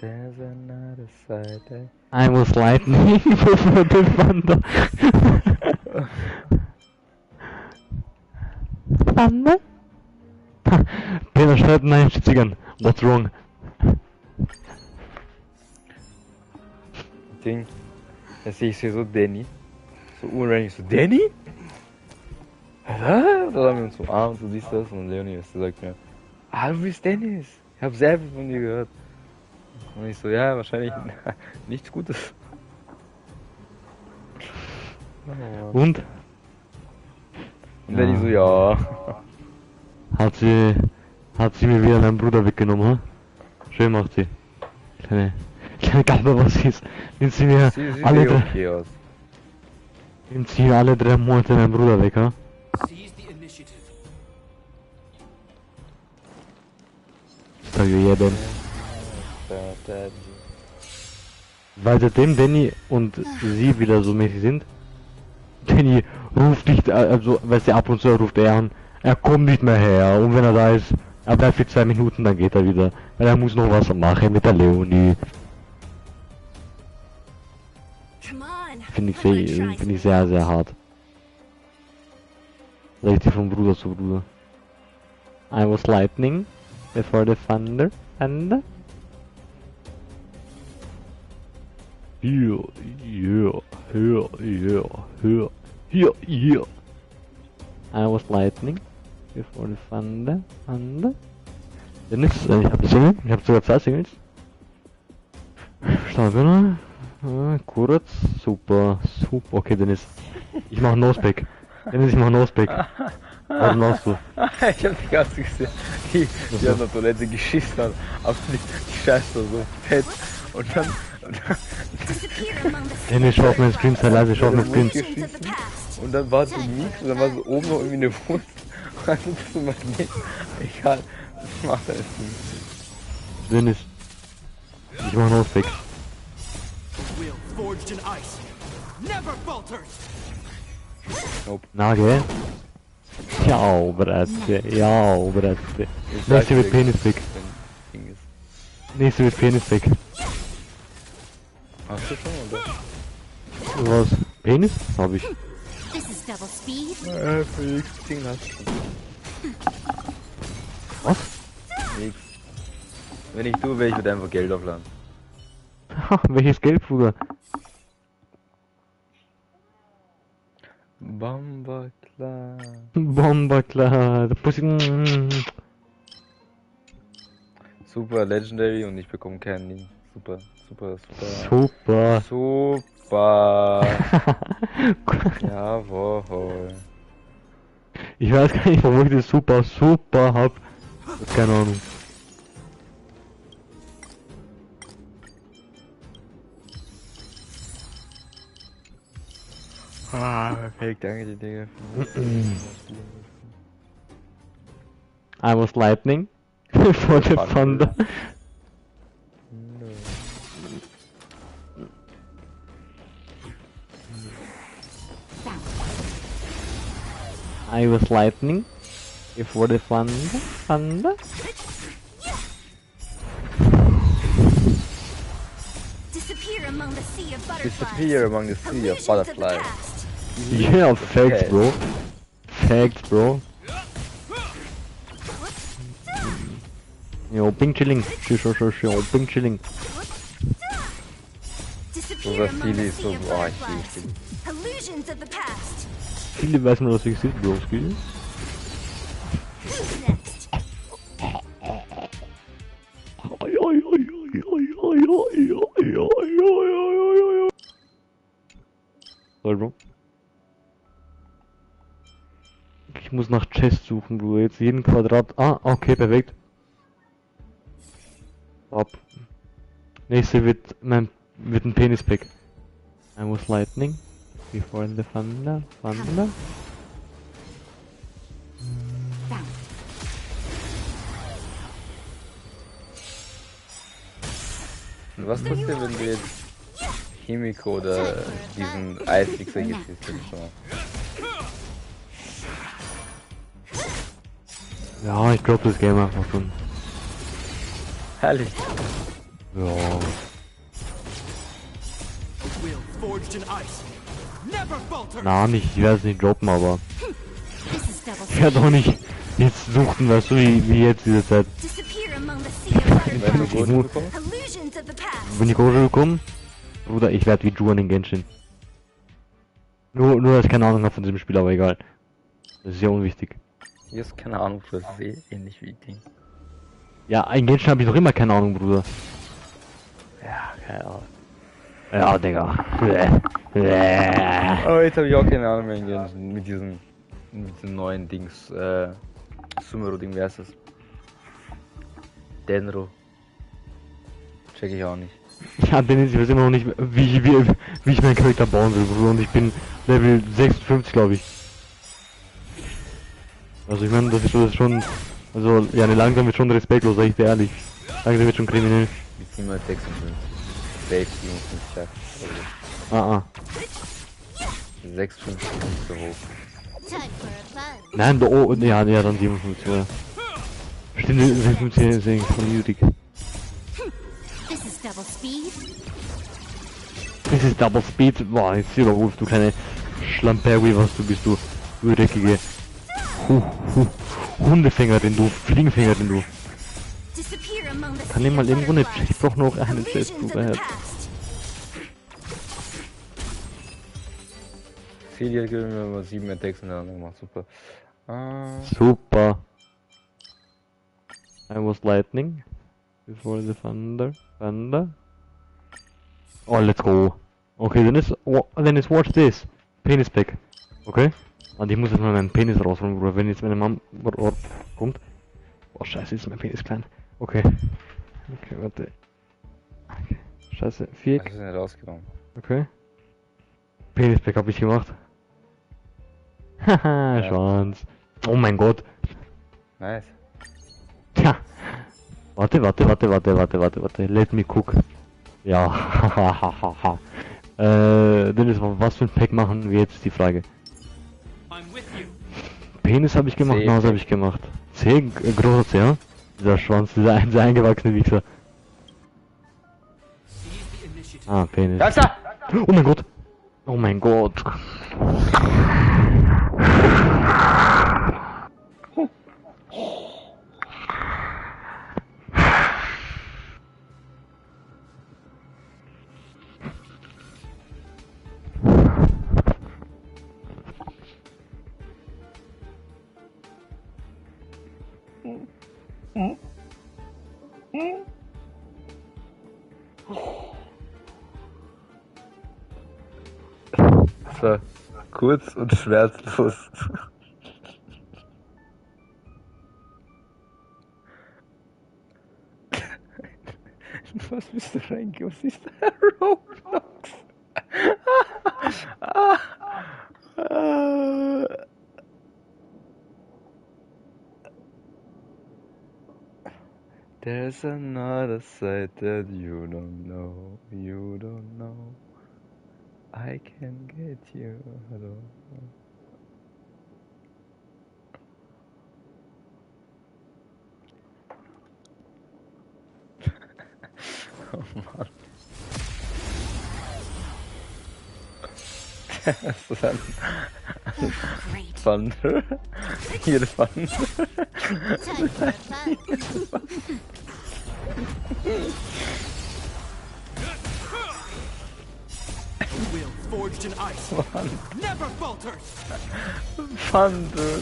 There's another side. I was lightning before the thunder. Thunder? Beno schreibt 49ern. What's wrong? Ding. Jetzt sehe ich hier so Danny. So urrangig so, Danny? Hä? Da haben wir uns umarmt, du siehst das. Und Leonie sagt mir, du bist Dennis. Ich hab sehr viel von dir gehört. Und ich so, ja, wahrscheinlich nichts Gutes. Und? Und Danny so, ja. Hat sie mir wieder meinen Bruder weggenommen, ha? Schön macht sie. Kleine Gabe, was sie ist. Nimmt sie mir alle drei... Okay aus. Nimmt sie mir alle 3 Monate meinen Bruder weg, ha? Sag ich jedem. Weil seitdem Danny und sie wieder so mäßig sind, Danny ruft nicht, also, weißt du, ab und zu ruft er an, er kommt nicht mehr her, und wenn er da ist, er bleibt für 2 Minuten, dann geht er wieder, weil er muss noch was machen mit der Leonie. Finde ich sehr, sehr hart. Richtig von Bruder zu Bruder. I was lightning before the thunder. Yeah. I was lightning before the thunder. Dennis, ich habe Single, ich habe sogar 2 Singles. Stabil, kurz, super, okay Dennis. Ich mach Nosepack. Dennis, ich mach Nosepack. Was machst du? Ich hab die ganze gesehen, die auf der Toilette geschissen hat, aber die Scheiße war so fett. Und dann Dennis, schau auf meinen Screen, sei leise, schau auf meinen Screen. Und dann war so nichts und dann war so oben noch irgendwie eine Wurst. Und dann so Magnet. Egal, das macht alles nicht. Dennis, ich mach Nosepack. Nope. Na, gell? Ja, Bratze. Nächste wird Penisfick. Nächste wird Penisfick. Hast du schon, oder? Was? Penis? Hab ich. Felix, Ding hast du. Was? Nix. Wenn ich tue, ich würde einfach Geld aufladen. Welches Geld, Bruder? Bomber klar. Super Legendary und ich bekomme keinen Ding. Super. Jawohl. Ich weiß gar nicht, warum ich das super hab. Keine Ahnung. Perfekt, danke dir, Digga. I was lightning for the thunder. I was lightning before the thunder. Disappear among the sea of butterflies. Yeah, facts, bro. Yo, ping chilling. Sure, ping chilling. Sogar Stili ist so, ich liebe Stili. Stili weiß man, was ich sehe, Bro. Stili. Sorry, Bro. Ich muss nach Chest suchen, Bruder. Jetzt jeden Quadrat. Ah, okay, perfekt. Ab. Nächste wird ein Penis-Pick. I was lightning before the thunder. Und was passiert, wenn du jetzt Himiko oder diesen Eisfixer hier siehst? Ja, ich glaube, das Game einfach schon. Herrlich. Ja. Na, nicht, ich werde es nicht droppen, aber ich werde auch nicht jetzt suchen, weißt du, wie jetzt diese Zeit. Wenn ich Gojo bekomme, Bruder, ich werde wie Juan in Genshin. Nur, dass ich keine Ahnung habe von diesem Spiel, aber egal. Das ist ja unwichtig. Hier ist keine Ahnung, das ist eh ähnlich wie Ding. Ja, in Genshin habe ich doch immer keine Ahnung, Bruder. Ja, keine Ahnung. Ja, Digga. Aber jetzt habe ich auch keine Ahnung mehr in Genshin mit diesen neuen Dings, Sumeru-Ding, wer ist das? Denro. Check ich auch nicht. Ja, Dennis, ich weiß immer noch nicht, wie ich meinen Charakter bauen will, Bruder. Und ich bin Level 56, glaube ich. Also ich meine, das ist schon, also ja, ne, langsam wird schon respektlos, sag ich dir ehrlich. Langsam wird schon kriminell. Mit 756. Safe 57. Ah. 56 ist nicht so hoch. Nein, oh, ja, dann 57, oder? Stimmt, 56 ist eigentlich von niedrig. Das ist Double Speed. Boah, jetzt überholst du kleine Schlamperwi, was du bist, du dreckige Hundefängerin, du Fliegenfängerin, du. Kann ich mal irgendwo eine Chest? Ich brauch noch eine Chest, Bruder. Celia gibt mir immer 7 Attacks und dann macht super. Super. I was lightning before the thunder. Oh, let's go. Okay, then is watch this. Penis pick. Okay? Und ich muss jetzt mal meinen Penis rausholen, Bruder. Wenn jetzt meine Mom kommt. Oh, scheiße, ist mein Penis klein. Okay. Okay, warte. Okay. Scheiße, Viereck. Das ist nicht rausgenommen. Okay. Penis pick hab ich gemacht. Haha, ja. Schwanz. Oh mein Gott. Nice. Tja. Warte. Let me cook. Ja, hahaha. Dennis, was für ein Pack machen wir jetzt, die Frage. Penis habe ich gemacht, Nase habe ich gemacht. C, großer C, ja? Dieser Schwanz, dieser eingewachsene Wichser. Ah, Penis. Oh mein Gott! Oh mein Gott! Das war kurz und schmerzlos. Was bist du reingegangen? Was ist da? Roblox? There's another side that you don't know. I can get you. Hello. Oh Mann. Das ist ein Thunder. Hier ist Thunder. Forged in ice. Never falters. Thunder.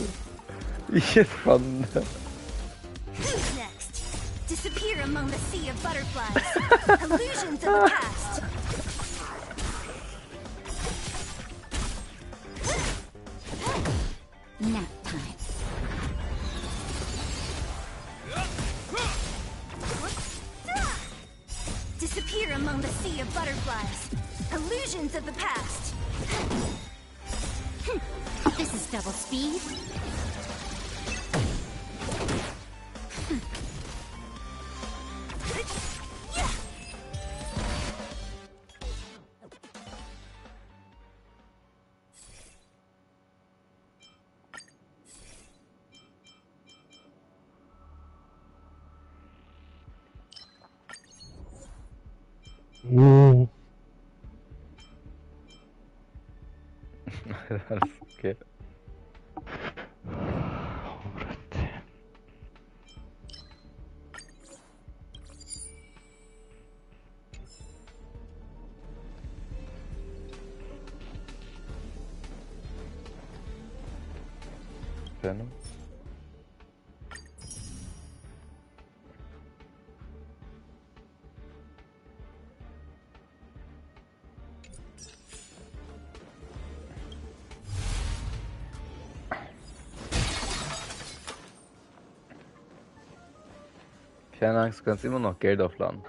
Hier ist Thunder. Who's next? Disappear among the sea of butterflies. Illusions of the past. Nap time. Illusions of the past. This is double speed. Okay. Beno. Keine Angst, du kannst immer noch Geld aufladen.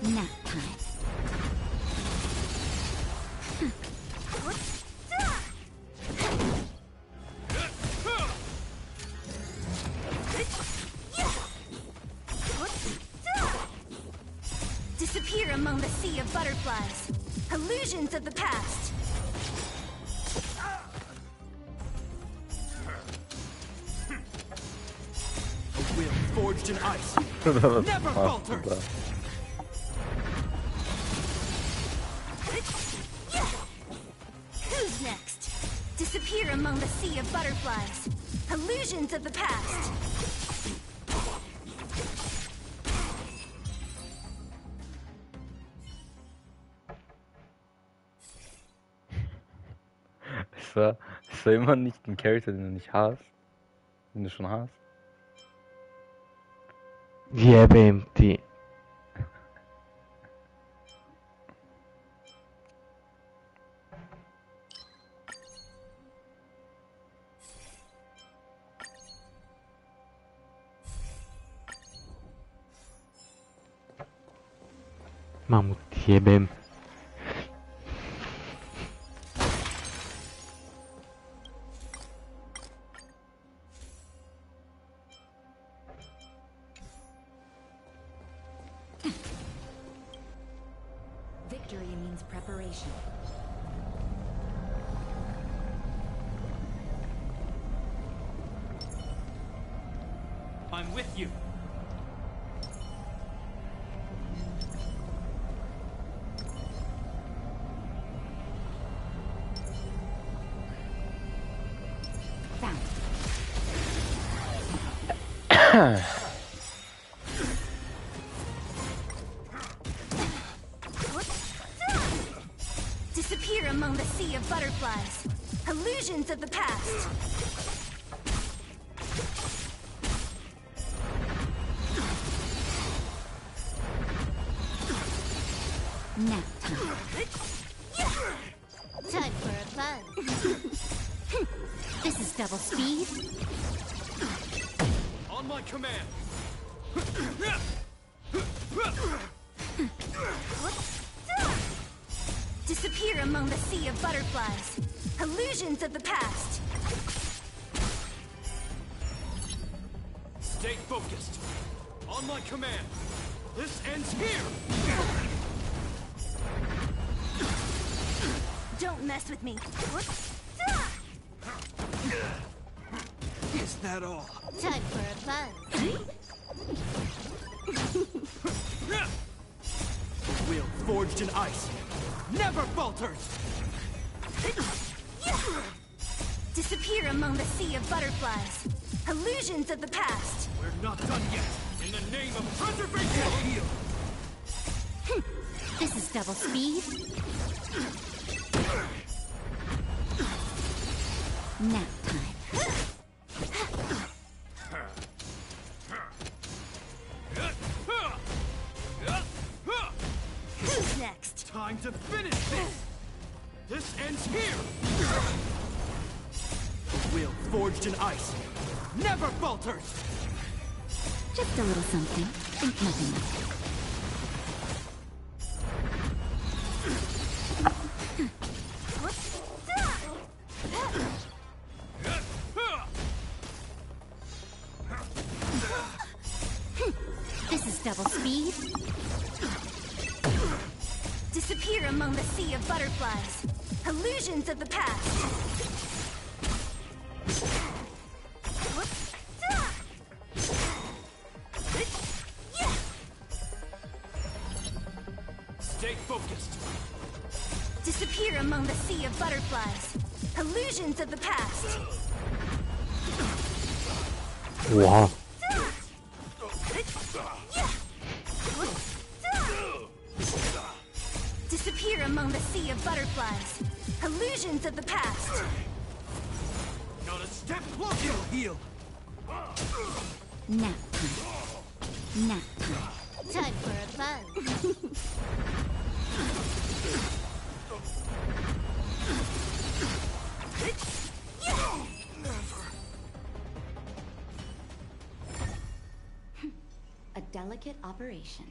Nap time. Disappear among the sea of butterflies. Illusions of the past. A will forged in ice. Never falter. Who's next? Disappear among the sea of butterflies. Illusions of the past. Es war immer nicht ein Charakter, den du nicht hast. Den du schon hast. GBMT. Mamut GBM. Victory means preparation. I'm with you. Disappear among the sea of butterflies. Illusions of the past. Nap time. Time for a fun. This is double speed. On my command. Disappear among the sea of butterflies. Illusions of the past. Stay focused. On my command. This ends here. Don't mess with me. Is that all? Time for a buzz. Will forged in ice never falters. Disappear among the sea of butterflies. Illusions of the past. We're not done yet. In the name of preservation. Heal. This is double speed. Nap time. Who's next? Time to finish this. This ends here. Will forged in ice never falters. Just a little something. Think nothing of it. This is double speed. Disappear among the sea of butterflies. Illusions of the past. Stay focused. Disappear among the sea of butterflies. Illusions of the past. Wow. Disappear among the sea of butterflies. Illusions of the past. Not a step closer. Heal. Nap time. Nap time. Time for a buzz. A delicate operation.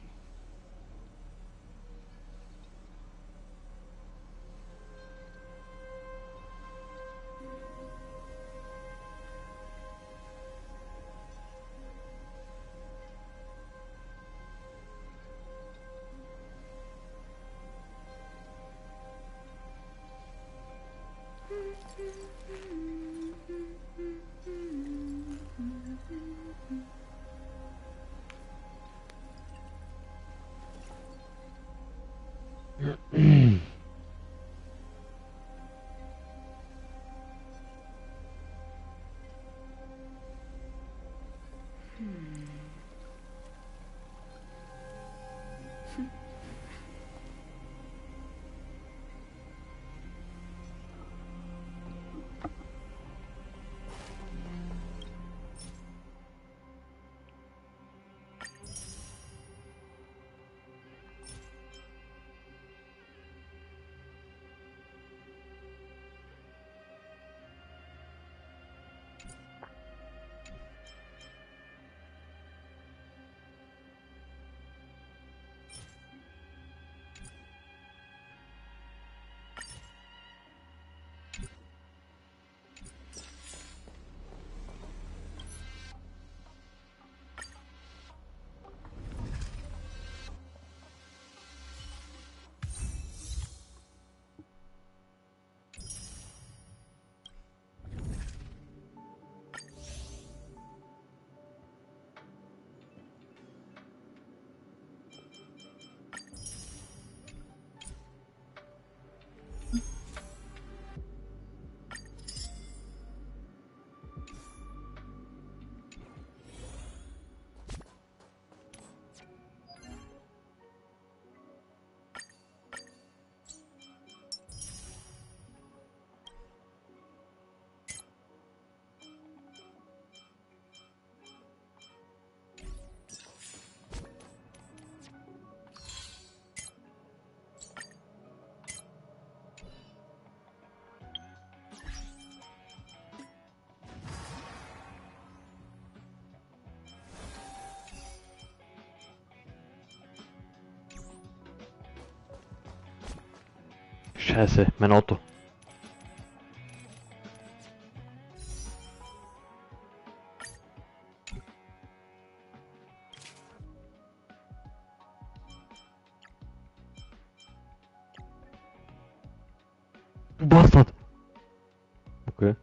Scheiße, mein Auto. Bastard! Okay.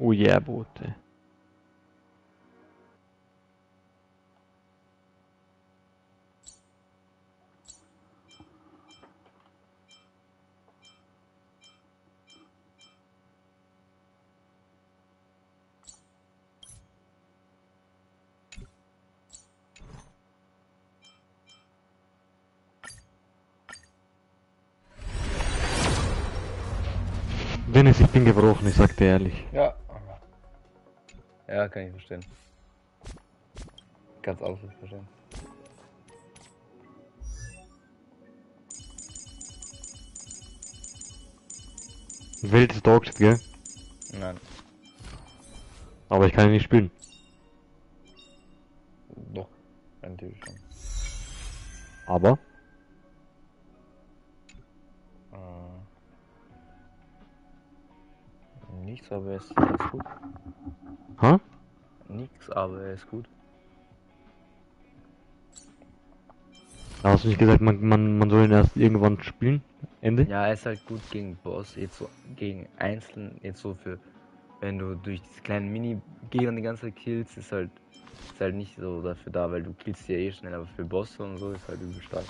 Oh yeah, Boote. Dennis, ich bin gebrochen, ich sag dir ehrlich. Ja. Ja, kann ich verstehen. Ganz absolut verstehen. Welt ist Dogshit, gell? Nein. Aber ich kann ihn nicht spielen. Doch, natürlich schon. Aber? Nichts, aber er ist gut. Hä? Nichts, aber er ist gut. Hast du nicht gesagt, man soll ihn erst irgendwann spielen? Ende? Ja, er ist halt gut gegen Boss, jetzt so gegen Einzelnen, jetzt so für, wenn du durch diese kleinen Mini-Gegner die ganze Zeit killst, ist halt nicht so dafür da, weil du killst ja eh schnell, aber für Bosse und so ist halt übel stark.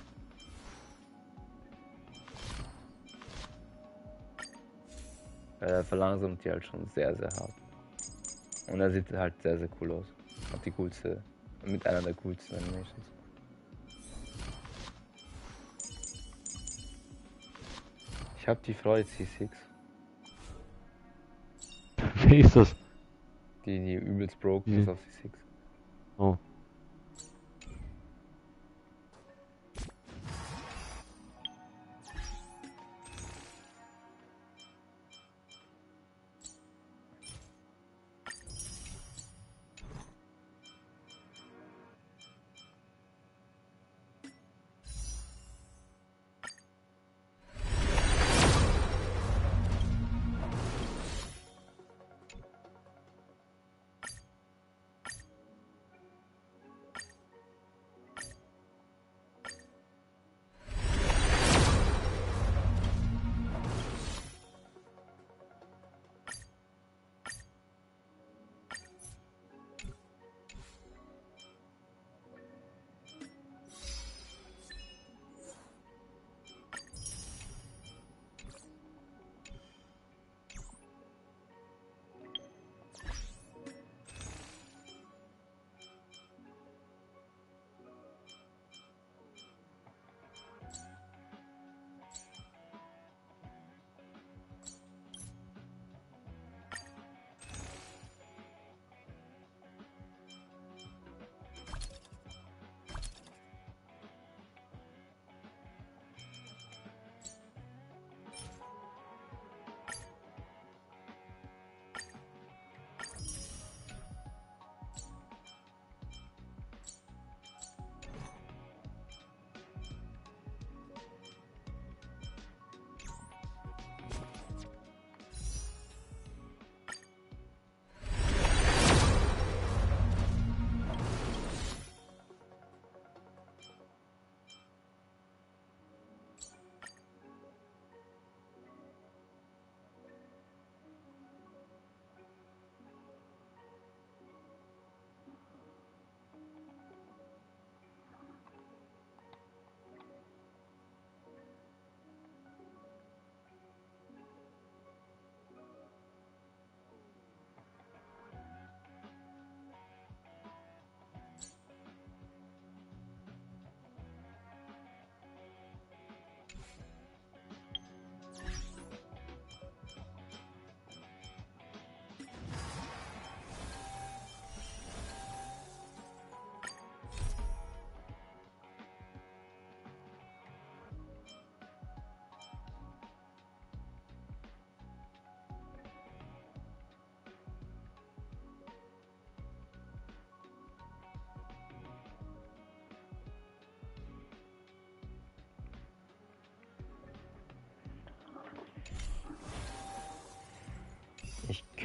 Er verlangsamt die halt schon sehr, sehr hart. Und er sieht halt sehr, sehr cool aus. Hat die coolste, mit einer der coolsten Animations. Ich hab die Frau jetzt C6. Wer ist das? Die übelst broken ist auf C6. Oh.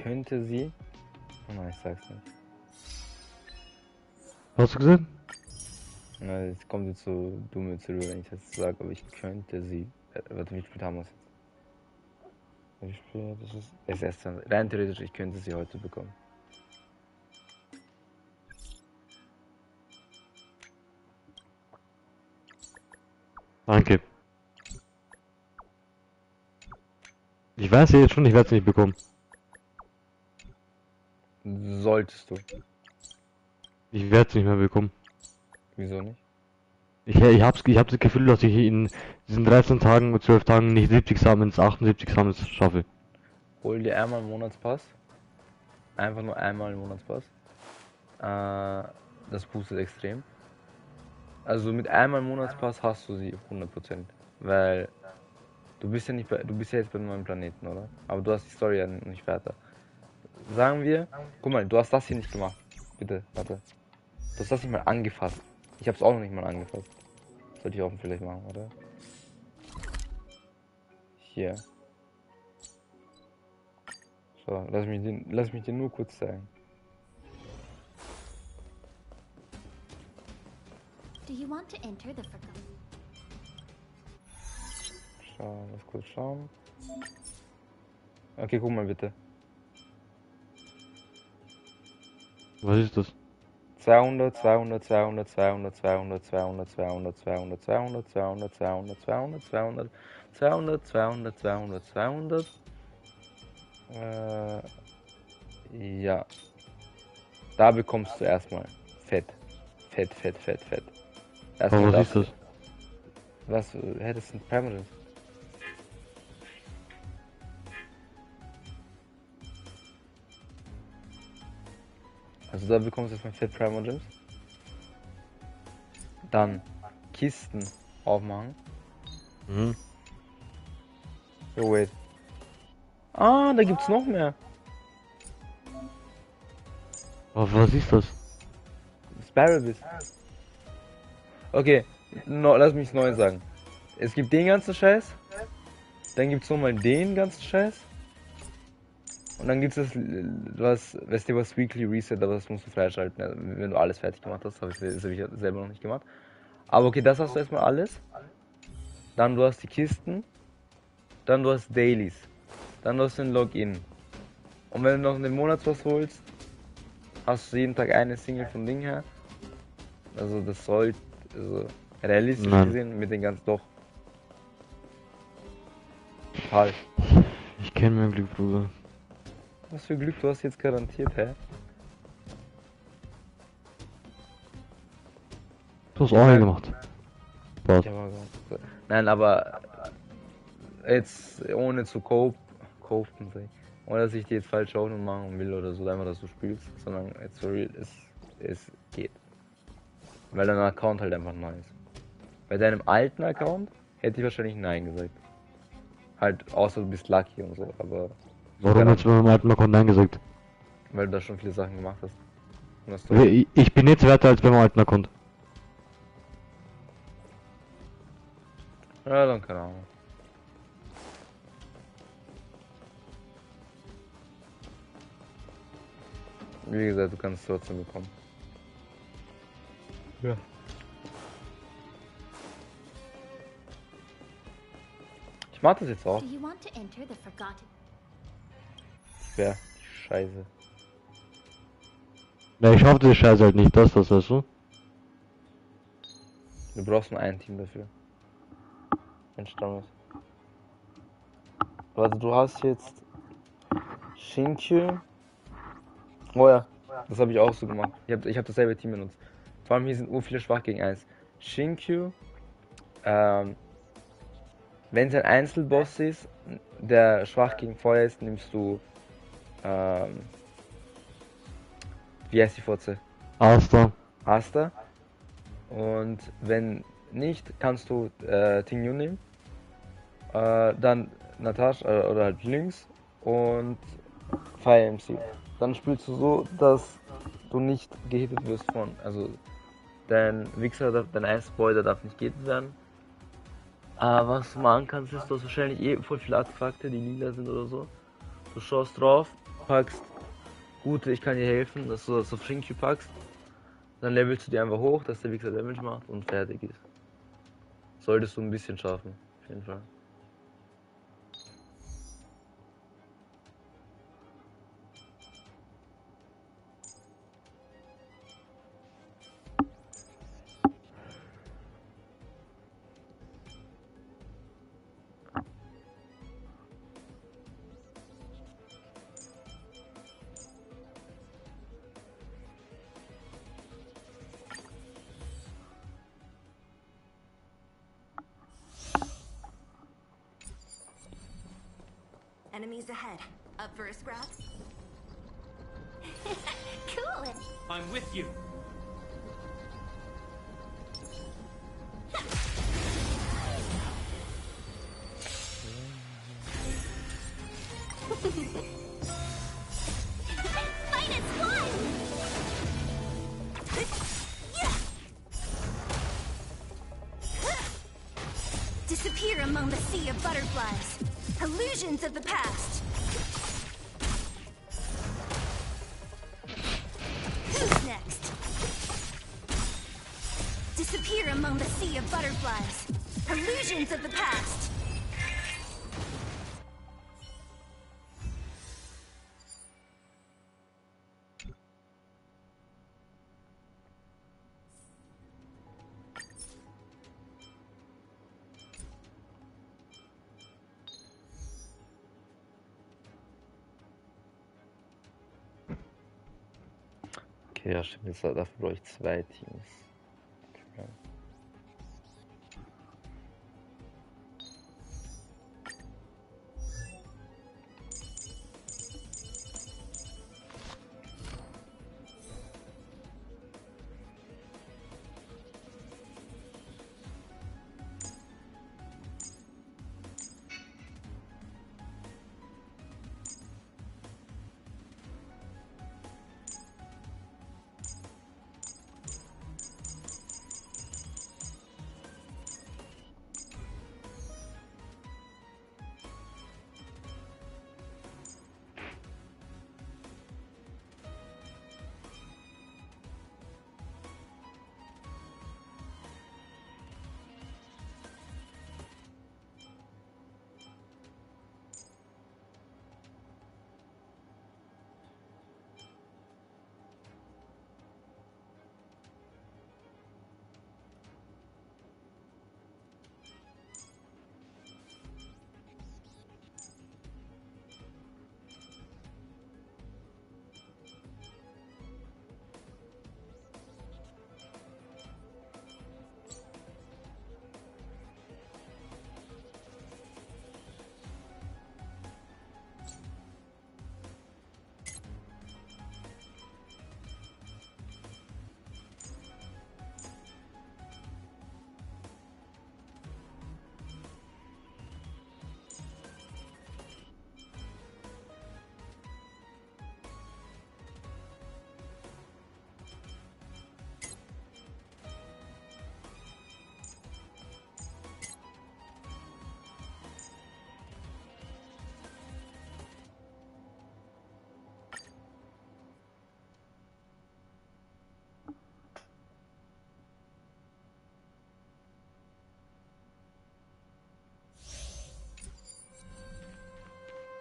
könnte sie... Oh nein, ich sag's nicht. Hast du gesehen? Na, jetzt kommt jetzt so dumm jetzt rüber, wenn ich das sage, aber ich könnte sie... Warte, wie spät haben wir es jetzt? Wie spät? Das ist... Es ist erst dann... Rein theoretisch, ich könnte sie heute bekommen. Danke. Ich weiß ja jetzt schon, ich werde es nicht bekommen. Solltest du. Ich werde es nicht mehr bekommen. Wieso nicht? Ich hab's das Gefühl, dass ich in diesen 13 Tagen und 12 Tagen nicht 70 Summons, 78 Summons schaffe. Hol dir einmal einen Monatspass. Einfach nur einmal einen Monatspass. Das boostet extrem. Also mit einmal einen Monatspass hast du sie 100%. Weil du bist ja nicht du bist ja jetzt bei einem neuen Planeten, oder? Aber du hast die Story ja nicht weiter. Sagen wir, guck mal, du hast das hier nicht gemacht. Bitte, warte. Du hast das nicht mal angefasst. Ich hab's auch noch nicht mal angefasst. Sollte ich auch vielleicht machen, oder? Hier. So, lass mich dir nur kurz zeigen. Do you want to enter the forgotten? Schau, lass kurz schauen. Okay, guck mal bitte. Was ist das? 200, 200, 200, 200, 200, 200, 200, 200, 200, 200, 200, 200, 200, 200, 200, 200, 200. Ja. Da bekommst du erstmal Fett. Fett, Fett, Fett, Fett. Erstmal was ist das? Was? Hättest du ein Permanent? Also da bekommst du erstmal Fett Primogems. Dann Kisten aufmachen. Mhm. So, wait. Ah, da gibt's noch mehr. Aber was ist das? Sparabis. Okay, lass mich neu sagen. Es gibt den ganzen Scheiß. Dann gibt's nochmal den ganzen Scheiß. Und dann gibt's das, was Weekly Reset, aber das musst du freischalten, also, wenn du alles fertig gemacht hast. Das hab ich selber noch nicht gemacht. Aber okay, das hast du erstmal alles. Dann du hast die Kisten. Dann du hast Dailies. Dann du hast den Login. Und wenn du noch einen Monatspass holst, hast du jeden Tag eine Single von Ding her. Also das sollte, also realistisch gesehen mit den ganzen doch. Total. Ich kenne mein Glück, Bruder. Was für Glück, du hast jetzt garantiert, hä? Du hast auch gemacht. Was? Nein, aber jetzt ohne zu copen, ohne dass ich dir jetzt falsch Hoffnung machen will oder so, einfach, dass du spielst, sondern jetzt for real, es geht. Weil dein Account halt einfach neu ist. Bei deinem alten Account hätte ich wahrscheinlich Nein gesagt. Halt, außer du bist lucky und so, aber... Warum hast du bei meinem alten Account Nein gesagt? Weil du da schon viele Sachen gemacht hast. Ich bin jetzt weiter als beim alten Account. Ja, dann keine Ahnung. Wie gesagt, du kannst es trotzdem bekommen. Ja. Ich mach das jetzt auch. Ja, Scheiße. Ja, ich hoffe, das Scheiße halt nicht, das weißt du? Du brauchst nur ein Team dafür. Ein Stamm ist. Also du hast jetzt Shinkyu. Oh ja, das habe ich auch so gemacht. Ich hab dasselbe Team benutzt. Vor allem hier sind viele schwach gegen 1. Shinkyu, wenn es ein Einzelboss ist, der schwach gegen Feuer ist, nimmst du, wie heißt die Fotze? Asta. Und wenn nicht, kannst du Tingyu nehmen. Dann Natascha oder halt Lynx und Fire MC. Dann spielst du so, dass du nicht gehittet wirst von, also dein Wichser, dein Eisboy, der darf nicht gehittet werden. Aber was du machen kannst, ist, du hast wahrscheinlich voll viele Artefakte, die lila sind oder so. Du schaust drauf packst, gute, ich kann dir helfen, dass du das auf Shinky packst, dann levelst du die einfach hoch, dass der Wichser Damage macht und fertig ist. Solltest du ein bisschen schaffen, auf jeden Fall. Enemies ahead. Up for a scrap? Cool. I'm with you. Minus one! Disappear among the sea of butterflies. Illusions of the past. Who's next? Disappear among the sea of butterflies. Illusions of the past. Okay, ja stimmt, dafür brauche ich 2 Teams. Okay.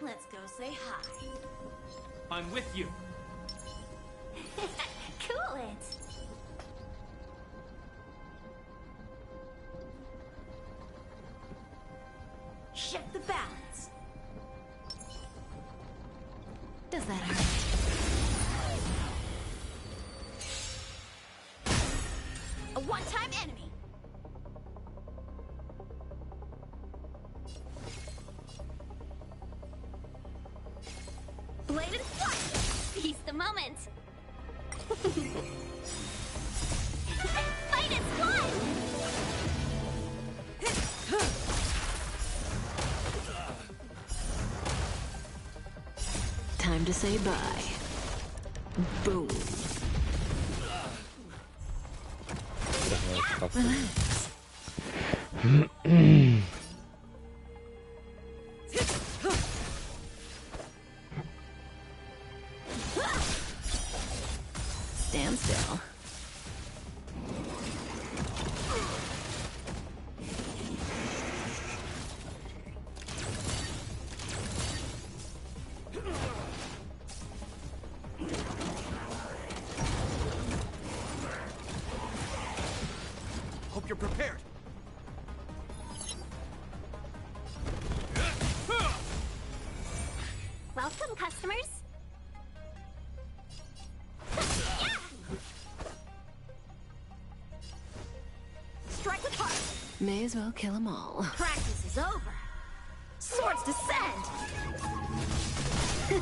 Let's go say hi. I'm with you. Cool it. Shift the balance. Does that hurt? A one-time enemy. Blade and flight. Seize the moment. Minus one! Time to say bye. Boom. Relax. hope you're prepared. Welcome, customers. Strike with heart. May as well kill them all. Practice is over. Swords descend! In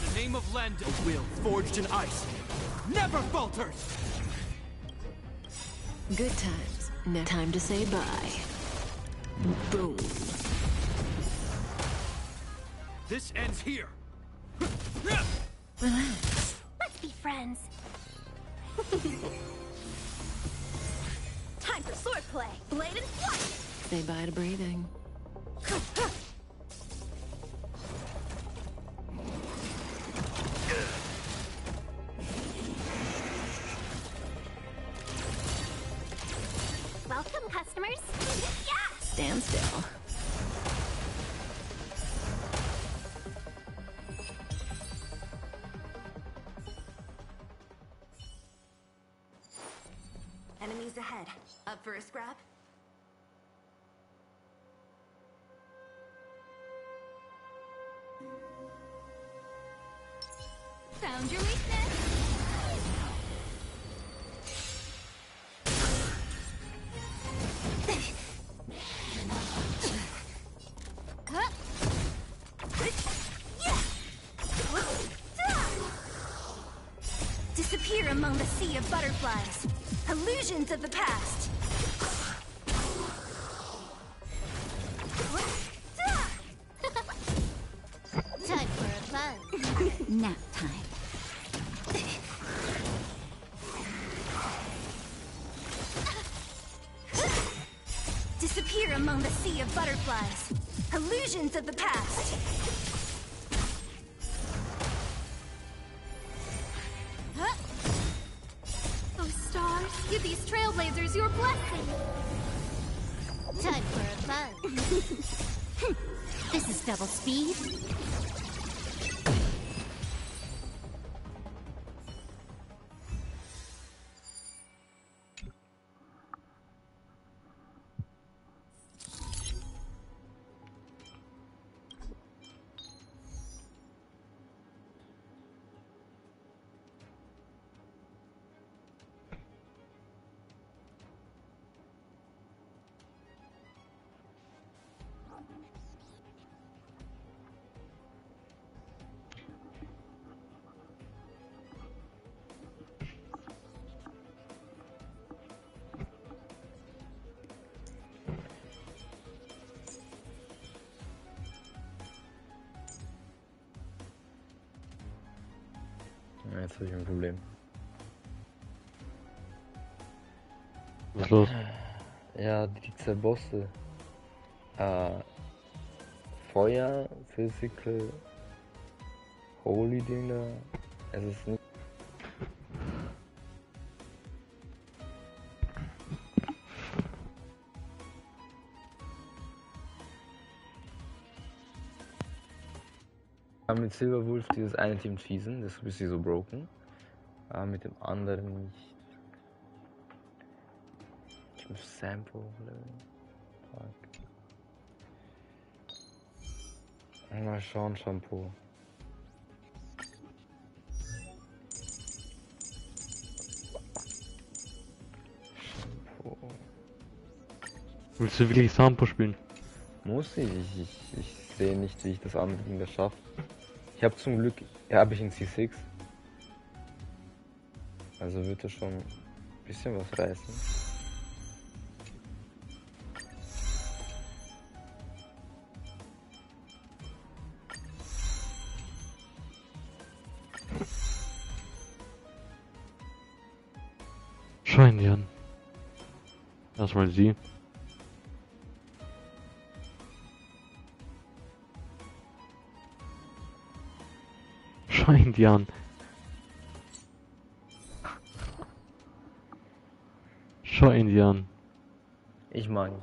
the name of Lend, a will forged in ice never falters! Good times. Now time to say bye. Boom. This ends here. Relax. Let's be friends. Time for swordplay. Blade and flight. Say bye to breathing. Welcome, customers. Yeah! Stand still. Enemies ahead. Up for a scrap? Found your weakness. Disappear among the sea of butterflies. Illusions of the past. Time for a fun. Nap time. Disappear among the sea of butterflies. Illusions of the past. Oh, stars, give these trailblazers your blessing. Time for a fun. This is double speed. Ja, jetzt habe ich ein Problem. Was ist los? Ja, diese Bosse. Feuer, Physical, Holy Ding da. Es ist nicht. Mit Silverwolf dieses eine Team schießen, das ist ein bisschen so broken. Aber mit dem anderen nicht. Ich muss Sample holen. Mal schauen, Shampoo. Willst du wirklich Sampo spielen? Muss ich. Ich sehe nicht, wie ich das andere Ding das schaffe. Ich habe zum Glück, ja, habe ich einen C6. Also wird er schon ein bisschen was reißen. Schau ihn dir an. Erstmal sie. Schau ihn dir an. Schau ihn dir an. Ich mag ihn.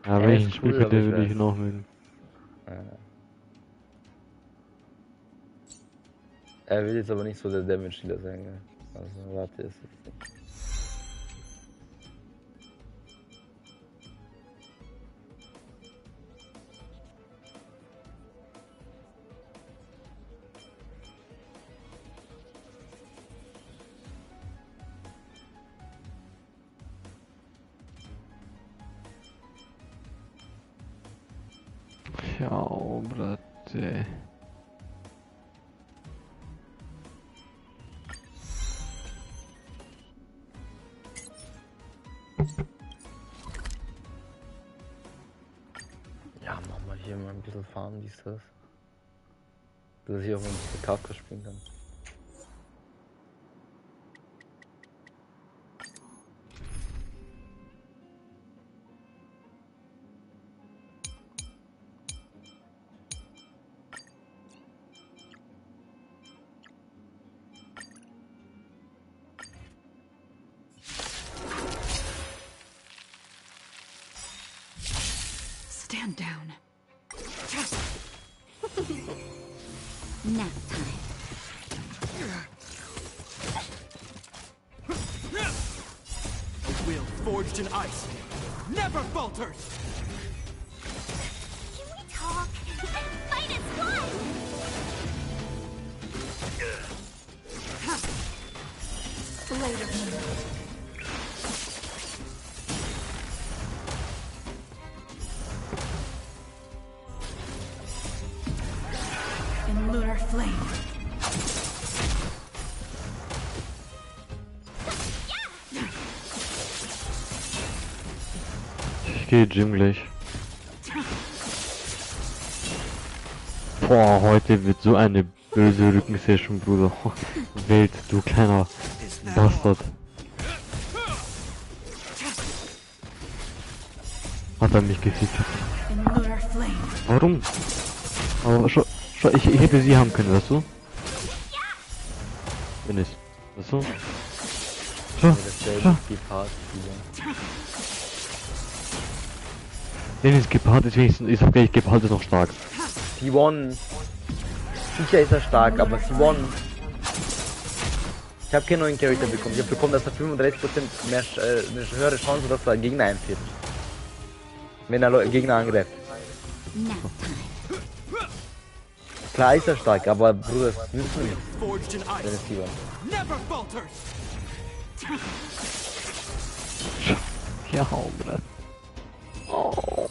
Ja, Er welchen ist cool, Spiel aber bitte ich würde ich weiß. noch mögen? Er will jetzt aber nicht so der Damage-Dealer sein, gell? Also warte, ist es nicht. Ciao, brate. Ja, mach mal hier mal ein bisschen Farm, dies, das. Dass ich auch mal ein bisschen Kafka spielen kann. Stand down. Nap time. A will forged in ice never falters! Can we talk? Fight as one! Blade of the In lunar flame. Ich gehe Gym gleich. Boah, heute wird so eine böse Rückensession, Bruder. Welt, du kleiner Bastard. Hat er mich gefickt. Warum? Aber schau, ich hätte sie haben können, weißt du? Wenn es. Weißt du? Schau. Dennis Gepard ist wenigstens, ich sag gleich, Gepard ist noch stark. C1. Sicher ist er stark, aber C1. Ich habe keinen neuen Charakter bekommen. Ich habe bekommen, dass er 35% mehr eine höhere Chance, dass er Gegner einführt. Wenn er Gegner angreift. Klar ist er stark, aber Bruder, das nützt mir nichts. Wenn es C1. Ja, Bruder. Oh.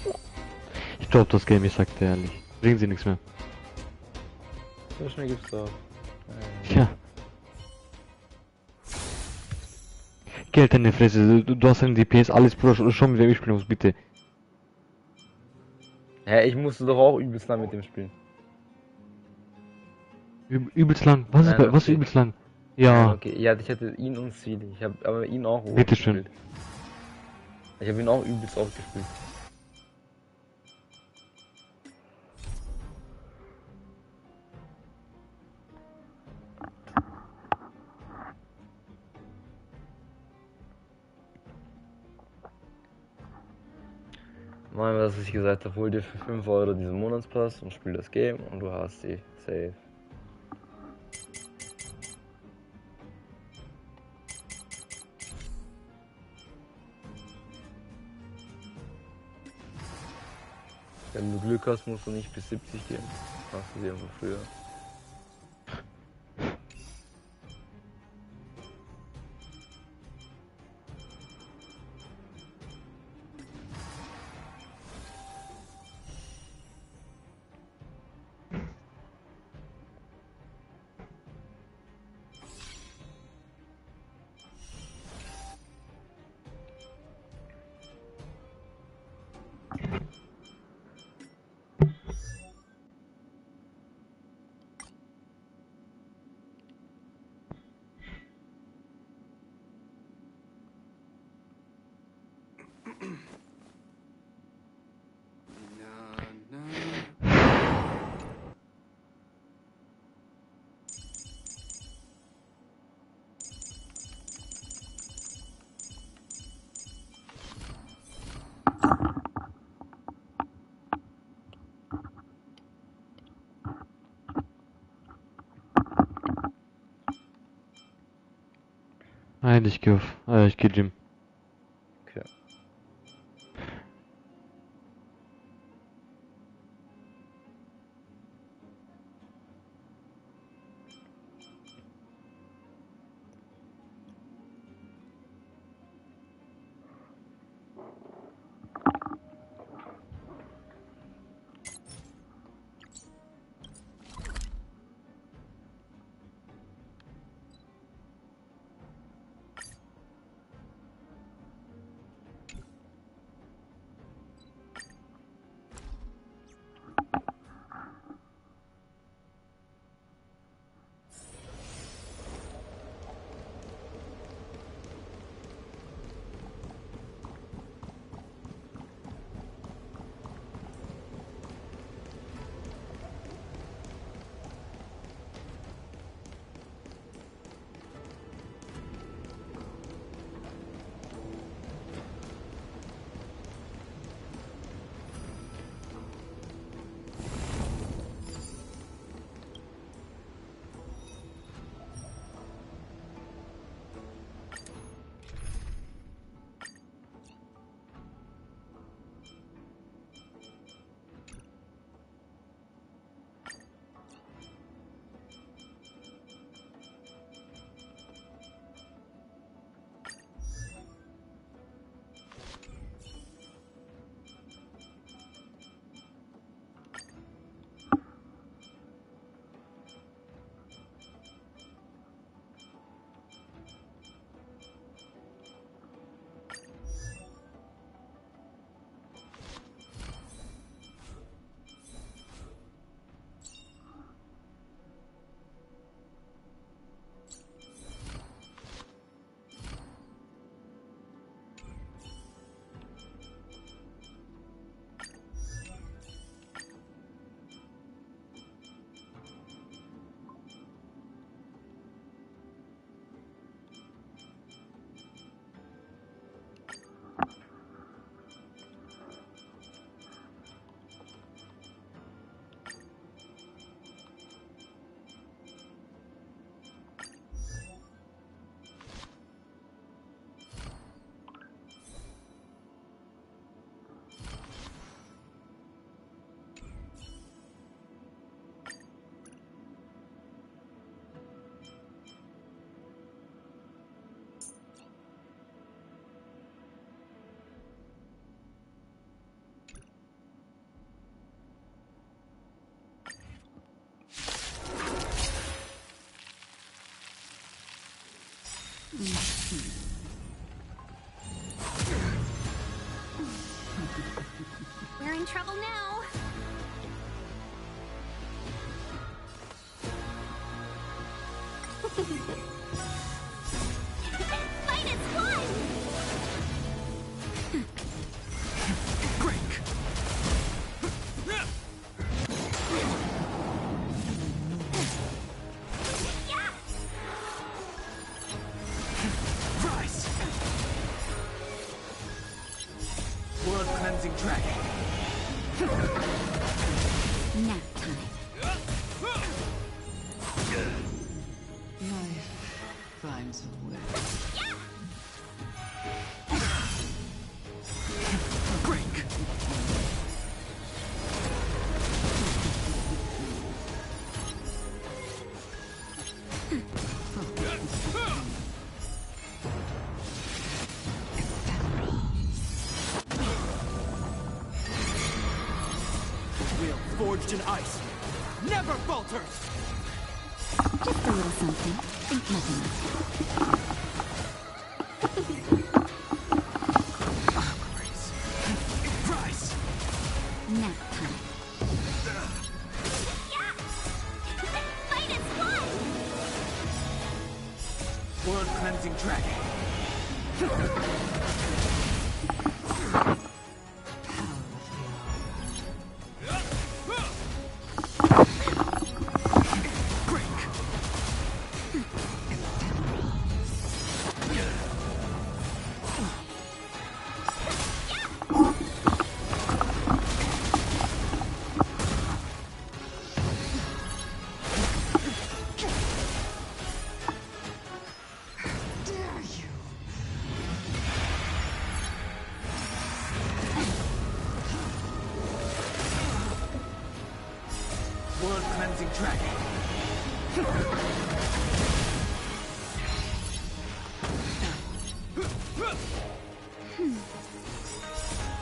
Ich glaube das Game, ich sagte ehrlich. Bringen sie nichts mehr. So schnell gibt's doch. Ja. Geld in der Fresse, du hast einen DPS, alles Bruder, schon wieder spielen muss, bitte. Hä, ich musste doch auch übelst lang mit dem spielen. Übelst lang? Was ist was ist übelst lang? Ja. Okay, ja, ich hatte ihn und Ziele. Ich habe aber ihn auch Bitteschön. Ich habe ihn auch übelst oft gespielt. Mal, was ich gesagt habe, hol dir für 5 Euro diesen Monatspass und spiel das Game und du hast sie safe. Wenn du Glück hast, musst du nicht bis 70 gehen. Machst du sie einfach früher. Haydi Gym. Okay. We're in trouble now. Fight is one! Rise! World cleansing dragon. Nap time. Life finds a way. Break! Will forged in ice never falters! Just a little something. Think nothing of it. Rise! Nap time. Fight is one! World cleansing dragon. Dare you? World cleansing dragon.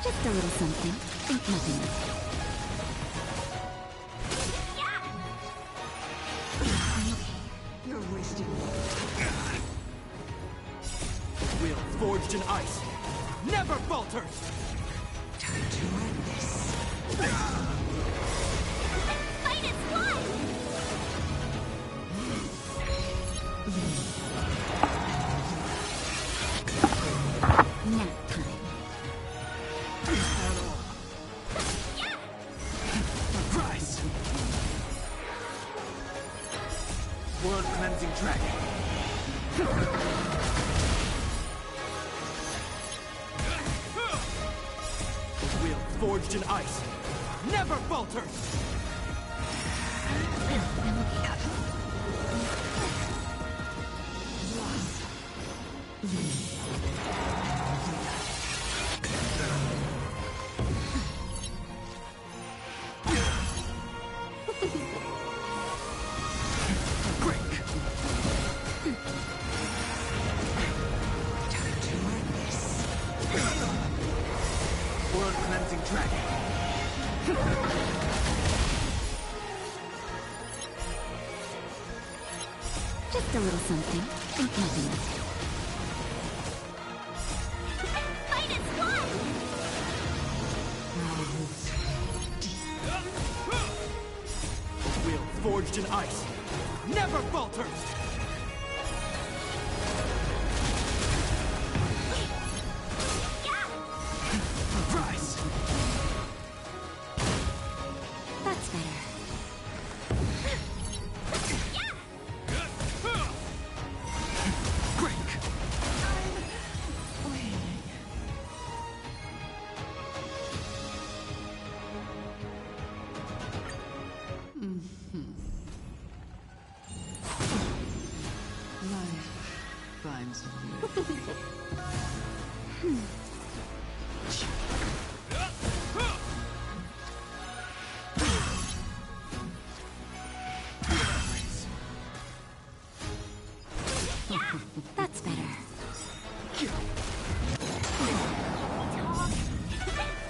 Just a little something. Think nothing of it. You're wasting. Will forged in ice never falters. Time to end this. Fight its blood! Nap time. Surprise! World cleansing dragon. Will forged in ice never falters. World cleansing dragon. Just a little something. Think nothing of it. Fight its blood! Will forged in ice never falters. Surprise! That's better. Break! Life finds a way. That's better.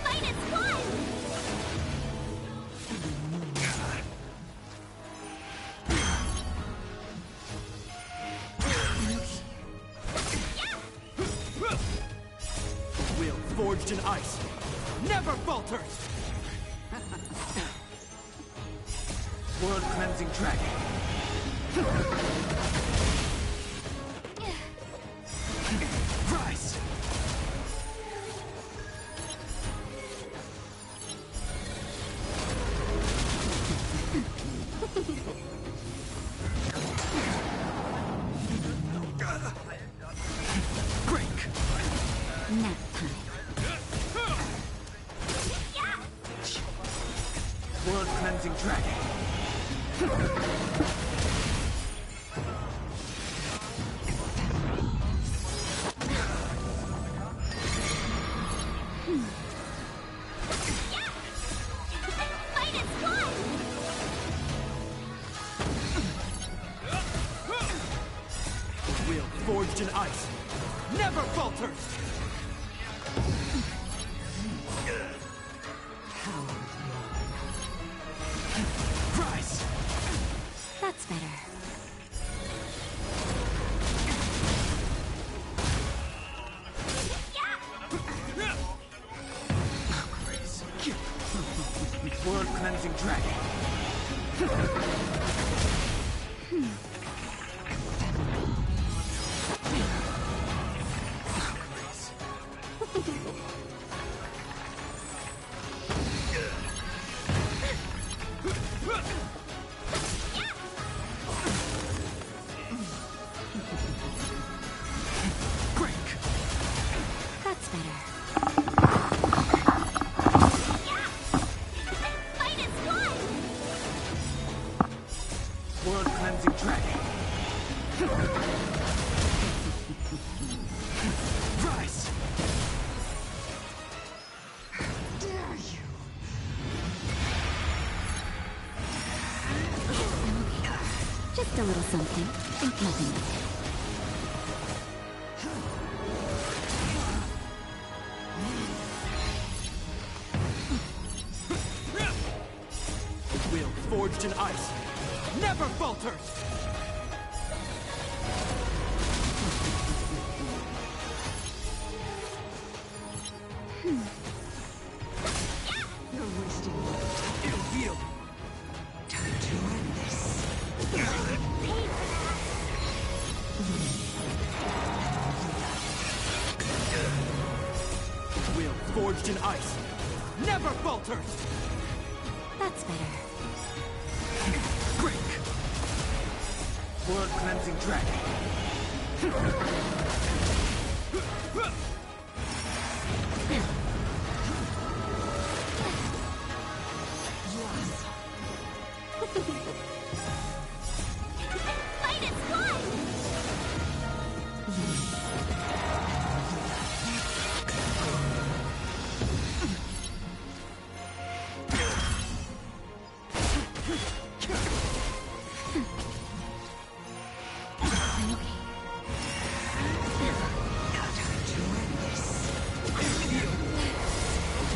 Fight its blood! Will forged in ice never falters. World cleansing dragon. Rise! Break! Nap time. World cleansing dragon. Fight its blood! Will forged in ice never falters. Rise! That's better. World cleansing dragon. Break! That's better. Fight its blood! World cleansing dragon. Just a little something. Think nothing of it. The will forged in ice never falters! You're wasting light. It'll heal. Time to end this. Will forged in ice never falters! That's better. Break! Blood cleansing dragon. Fight is one!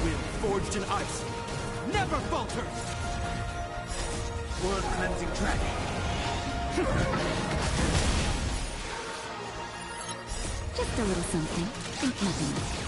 Will forged in ice never falters! Blood cleansing dragon. Just a little something. Think nothing of it.